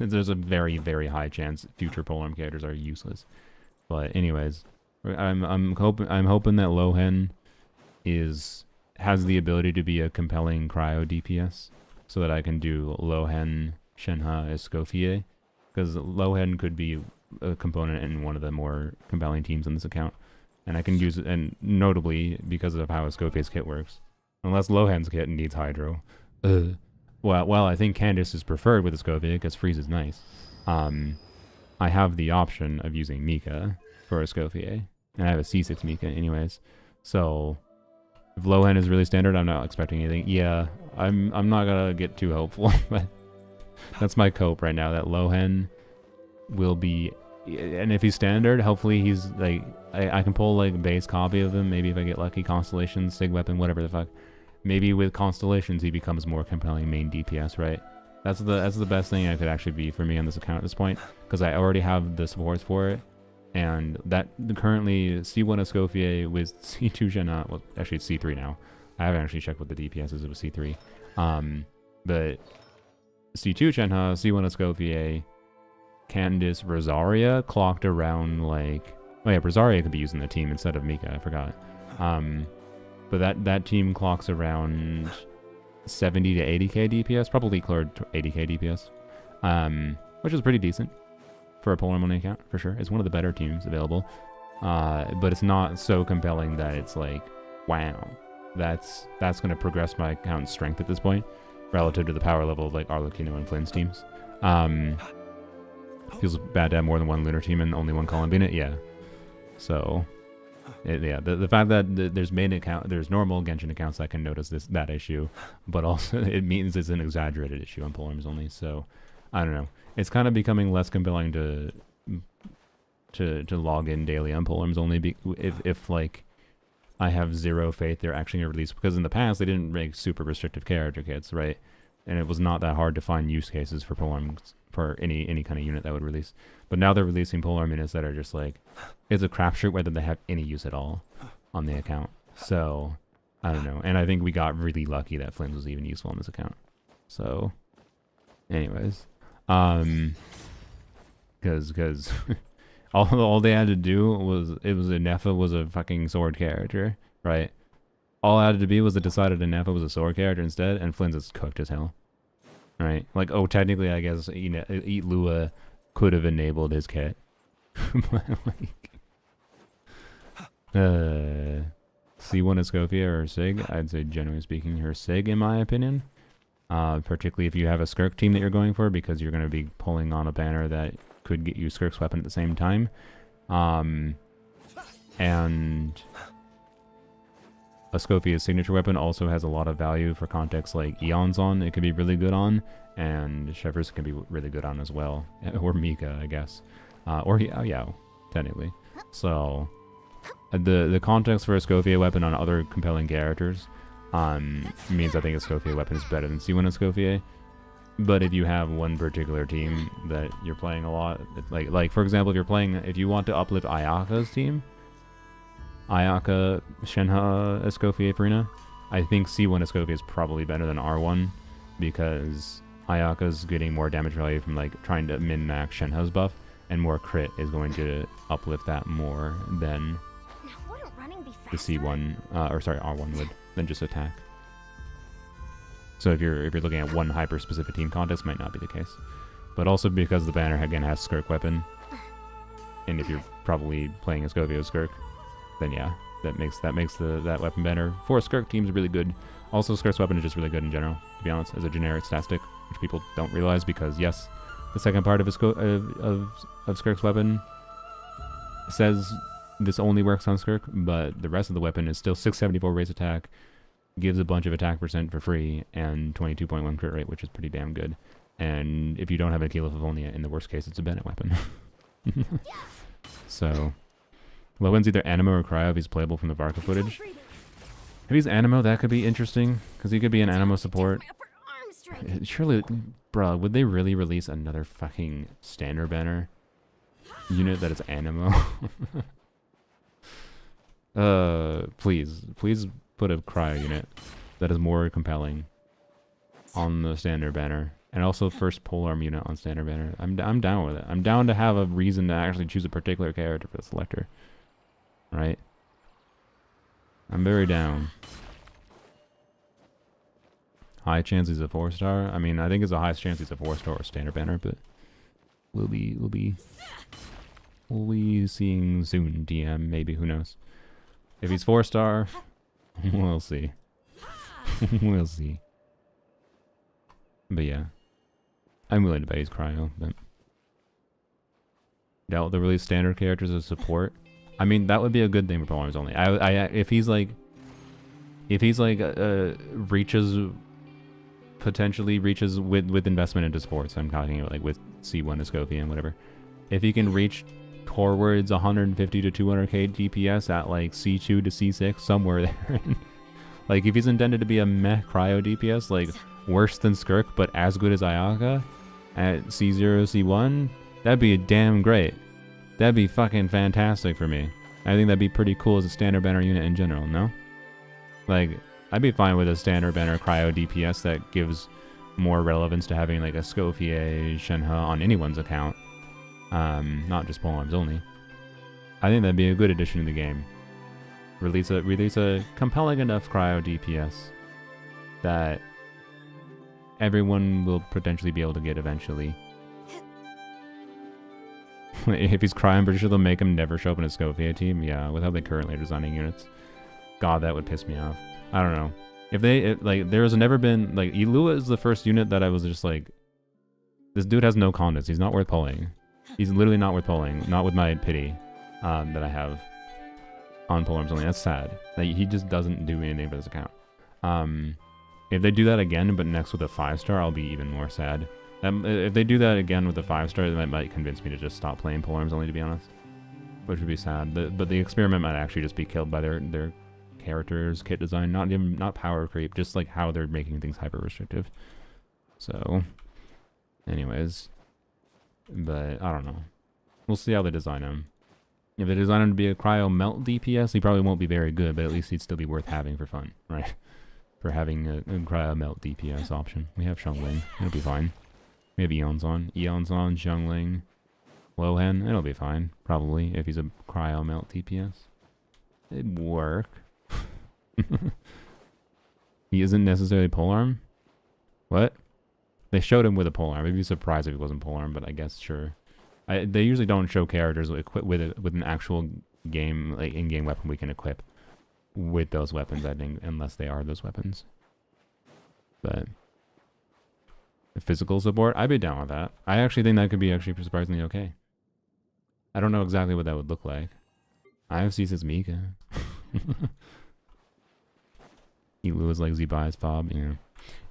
there's a very, very high chance future polearm characters are useless. But anyways, I'm hoping that Lohen is has the ability to be a compelling cryo DPS, so that I can do Lohen, Shenhe, Escoffier, because Lohen could be a component in one of the more compelling teams in this account, and I can use it, and notably because of how Escoffier's kit works, unless Lohen's kit needs Hydro. Well, I think Candace is preferred with Escoffier because Freeze is nice. I have the option of using Mika for Escoffier, and I have a C6 Mika anyways, so if Lohen is really standard, I'm not expecting anything. Yeah, I'm not gonna get too hopeful, but that's my cope right now, that Lohen will be, and if he's standard, hopefully he's like, I can pull like base copy of him, maybe if I get lucky, Constellation, Sig Weapon, whatever the fuck. Maybe with Constellations he becomes more compelling main DPS, right? That's the best thing I could actually be for me on this account at this point, because I already have the supports for it, and that currently C1 Escoffier with C2 Shenhe, well actually it's C3 now. I haven't actually checked what the DPS is, it was C3. But C2 Shenhe, C1 Escoffier, Candace, Rosaria clocked around like, oh yeah, Rosaria could be using the team instead of Mika, I forgot. But that team clocks around 70 to 80k DPS, probably cleared 80k DPS, which is pretty decent for a Polar Money account, for sure. It's one of the better teams available, but it's not so compelling that it's like, wow, that's going to progress my account's strength at this point, relative to the power level of like Arlecchino and Flynn's teams. Feels bad to have more than one Lunar team and only one Columbine, yeah. So, yeah, the fact that there's main account, there's normal Genshin accounts that can notice that issue, but also it means it's an exaggerated issue on Polearms only. So, I don't know. It's kind of becoming less compelling to log in daily on Polearms only if like I have zero faith they're actually gonna release, because in the past they didn't make super restrictive character kits, right? And it was not that hard to find use cases for Polearms for any kind of unit that would release. But now they're releasing Polearm units that are just like, it's a crapshoot whether they have any use at all on the account. So, I don't know. And I think we got really lucky that Flynn was even useful on this account. So, anyways. Because all they had to do was, Nefa was a fucking sword character, right? All I had to be was it decided Nefa was a sword character instead, and Flynn's is cooked as hell. Right? Like, oh, technically, I guess Eat Lua could have enabled his kit. But, like, C1 Escoffier or Sig, I'd say, generally speaking, her Sig, in my opinion. Particularly if you have a Skirk team that you're going for, because you're going to be pulling on a banner that could get you Skirk's weapon at the same time. And Escoffier's signature weapon also has a lot of value for contexts like Eon's on. It could be really good on, and Shevers can be really good on as well, or Mika, I guess, or Yao, technically. So the context for Escoffier weapon on other compelling characters means I think Escoffier weapon is better than C1 Escoffier. But if you have one particular team that you're playing a lot, like for example, if you want to uplift Ayaka's team, Ayaka, Shenhe, Escoffier, Farina, I think C1 Escoffier is probably better than R1, because Ayaka's getting more damage value from like trying to min-max Shenhe's buff, and more crit is going to uplift that more than the C1, or sorry, R1 would, than just attack. So if you're looking at one hyper-specific team context, might not be the case. But also because the banner again has Skirk weapon, and if you're probably playing Escoffier Skirk, then yeah, that makes that weapon banner for Skirk teams really good. Also, Skirk's weapon is just really good in general, to be honest, as a generic statistic, which people don't realize, because yes, the second part of Skirk's weapon says this only works on Skirk, but the rest of the weapon is still 674 raise attack, gives a bunch of attack percent for free, and 22.1 crit rate, which is pretty damn good. And if you don't have a Kilo Favonia, in the worst case, it's a Bennett weapon. So, Lowen's either Anemo or Cryo if he's playable from the Varka footage. If he's Anemo, that could be interesting, because he could be an Anemo support. Surely, bruh, would they really release another fucking standard banner unit that is Anemo? Please put a Cryo unit that is more compelling on the standard banner, and also first polearm unit on standard banner. I'm down with it. I'm down to have a reason to actually choose a particular character for the selector. Right? I'm very down. high chance he's a 4-star. I mean, I think it's a high chance he's a 4-star or standard banner, but we'll be seeing soon. DM, maybe, who knows? If he's 4-star, we'll see. We'll see. But yeah, I'm willing to bet he's cryo. But doubt they'll release standard characters as support. I mean, that would be a good thing for polearms only. If he's like reaches potentially reaches with investment into sports. I'm talking about like with C1 Escofia and whatever. If he can reach towards 150 to 200k DPS at like C2 to C6, somewhere there. Like if he's intended to be a meh cryo DPS, like worse than Skirk but as good as Ayaka at C0, C1, that'd be damn great. That'd be fucking fantastic for me. I think that'd be pretty cool as a standard banner unit in general, no? Like, I'd be fine with a standard banner cryo DPS that gives more relevance to having like a Scofier, Shenhe on anyone's account. Not just polearms only. I think that'd be a good addition to the game. Release a compelling enough cryo DPS that everyone will potentially be able to get eventually. If he's cryo, I'm pretty sure they'll make him never show up in a Scofier team. Yeah, with how they currently are designing units. God, that would piss me off. I don't know. Like, there's never been, like, Ilua is the first unit that I was just like, this dude has no context. He's not worth pulling. He's literally not worth pulling. Not with my pity that I have on polearms only. That's sad. Like, he just doesn't do anything for this account. If they do that again, but next with a 5-star, I'll be even more sad. If they do that again with a 5-star, that might convince me to just stop playing polearms only, to be honest. Which would be sad. But the experiment might actually just be killed by their characters, kit design, not power creep, just like how they're making things hyper restrictive. So, anyways, but I don't know. We'll see how they design him. If they design him to be a cryo melt DPS, he probably won't be very good, but at least he'd still be worth having for fun, right? For having a cryo melt DPS option. We have Xiangling, it'll be fine. We have Eon's on, Xiangling, Lohan, it'll be fine, probably, if he's a cryo melt DPS. It'd work. He isn't necessarily polearm? What? They showed him with a polearm. I'd be surprised if he wasn't polearm, but I guess sure. They usually don't show characters equipped with an actual game, like in-game weapon we can equip with those weapons, I think, unless they are those weapons. But the physical support, I'd be down with that. I actually think that could be actually surprisingly okay. I don't know exactly what that would look like. IFC says Mika. Elu is like Z-Buys Fob, you know.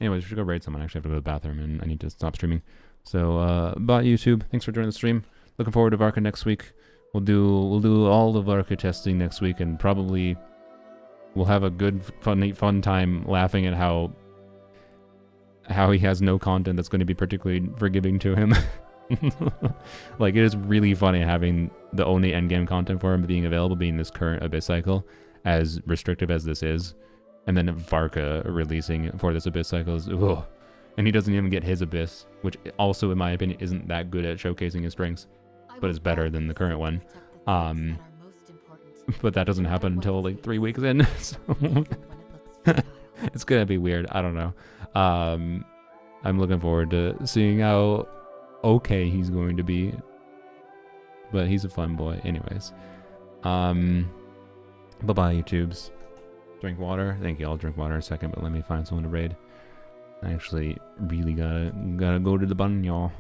Anyways, we should go raid someone. I actually have to go to the bathroom and I need to stop streaming. So, bye YouTube. Thanks for joining the stream. Looking forward to Varka next week. We'll do all the Varka testing next week, and probably we'll have a good fun time laughing at how he has no content that's going to be particularly forgiving to him. Like, it is really funny having the only endgame content for him being available being this current Abyss cycle, as restrictive as this is. And then Varka releasing for this Abyss cycle is, ugh. And he doesn't even get his Abyss, which also, in my opinion, isn't that good at showcasing his strengths, but is better than the current one. But that doesn't happen until like 3 weeks in, so it's gonna be weird. I don't know. I'm looking forward to seeing how okay he's going to be, but he's a fun boy. Anyways, bye bye YouTubes. Drink water. Thank you. I'll drink water in a second, but let me find someone to raid. I actually really gotta go to the bun, y'all.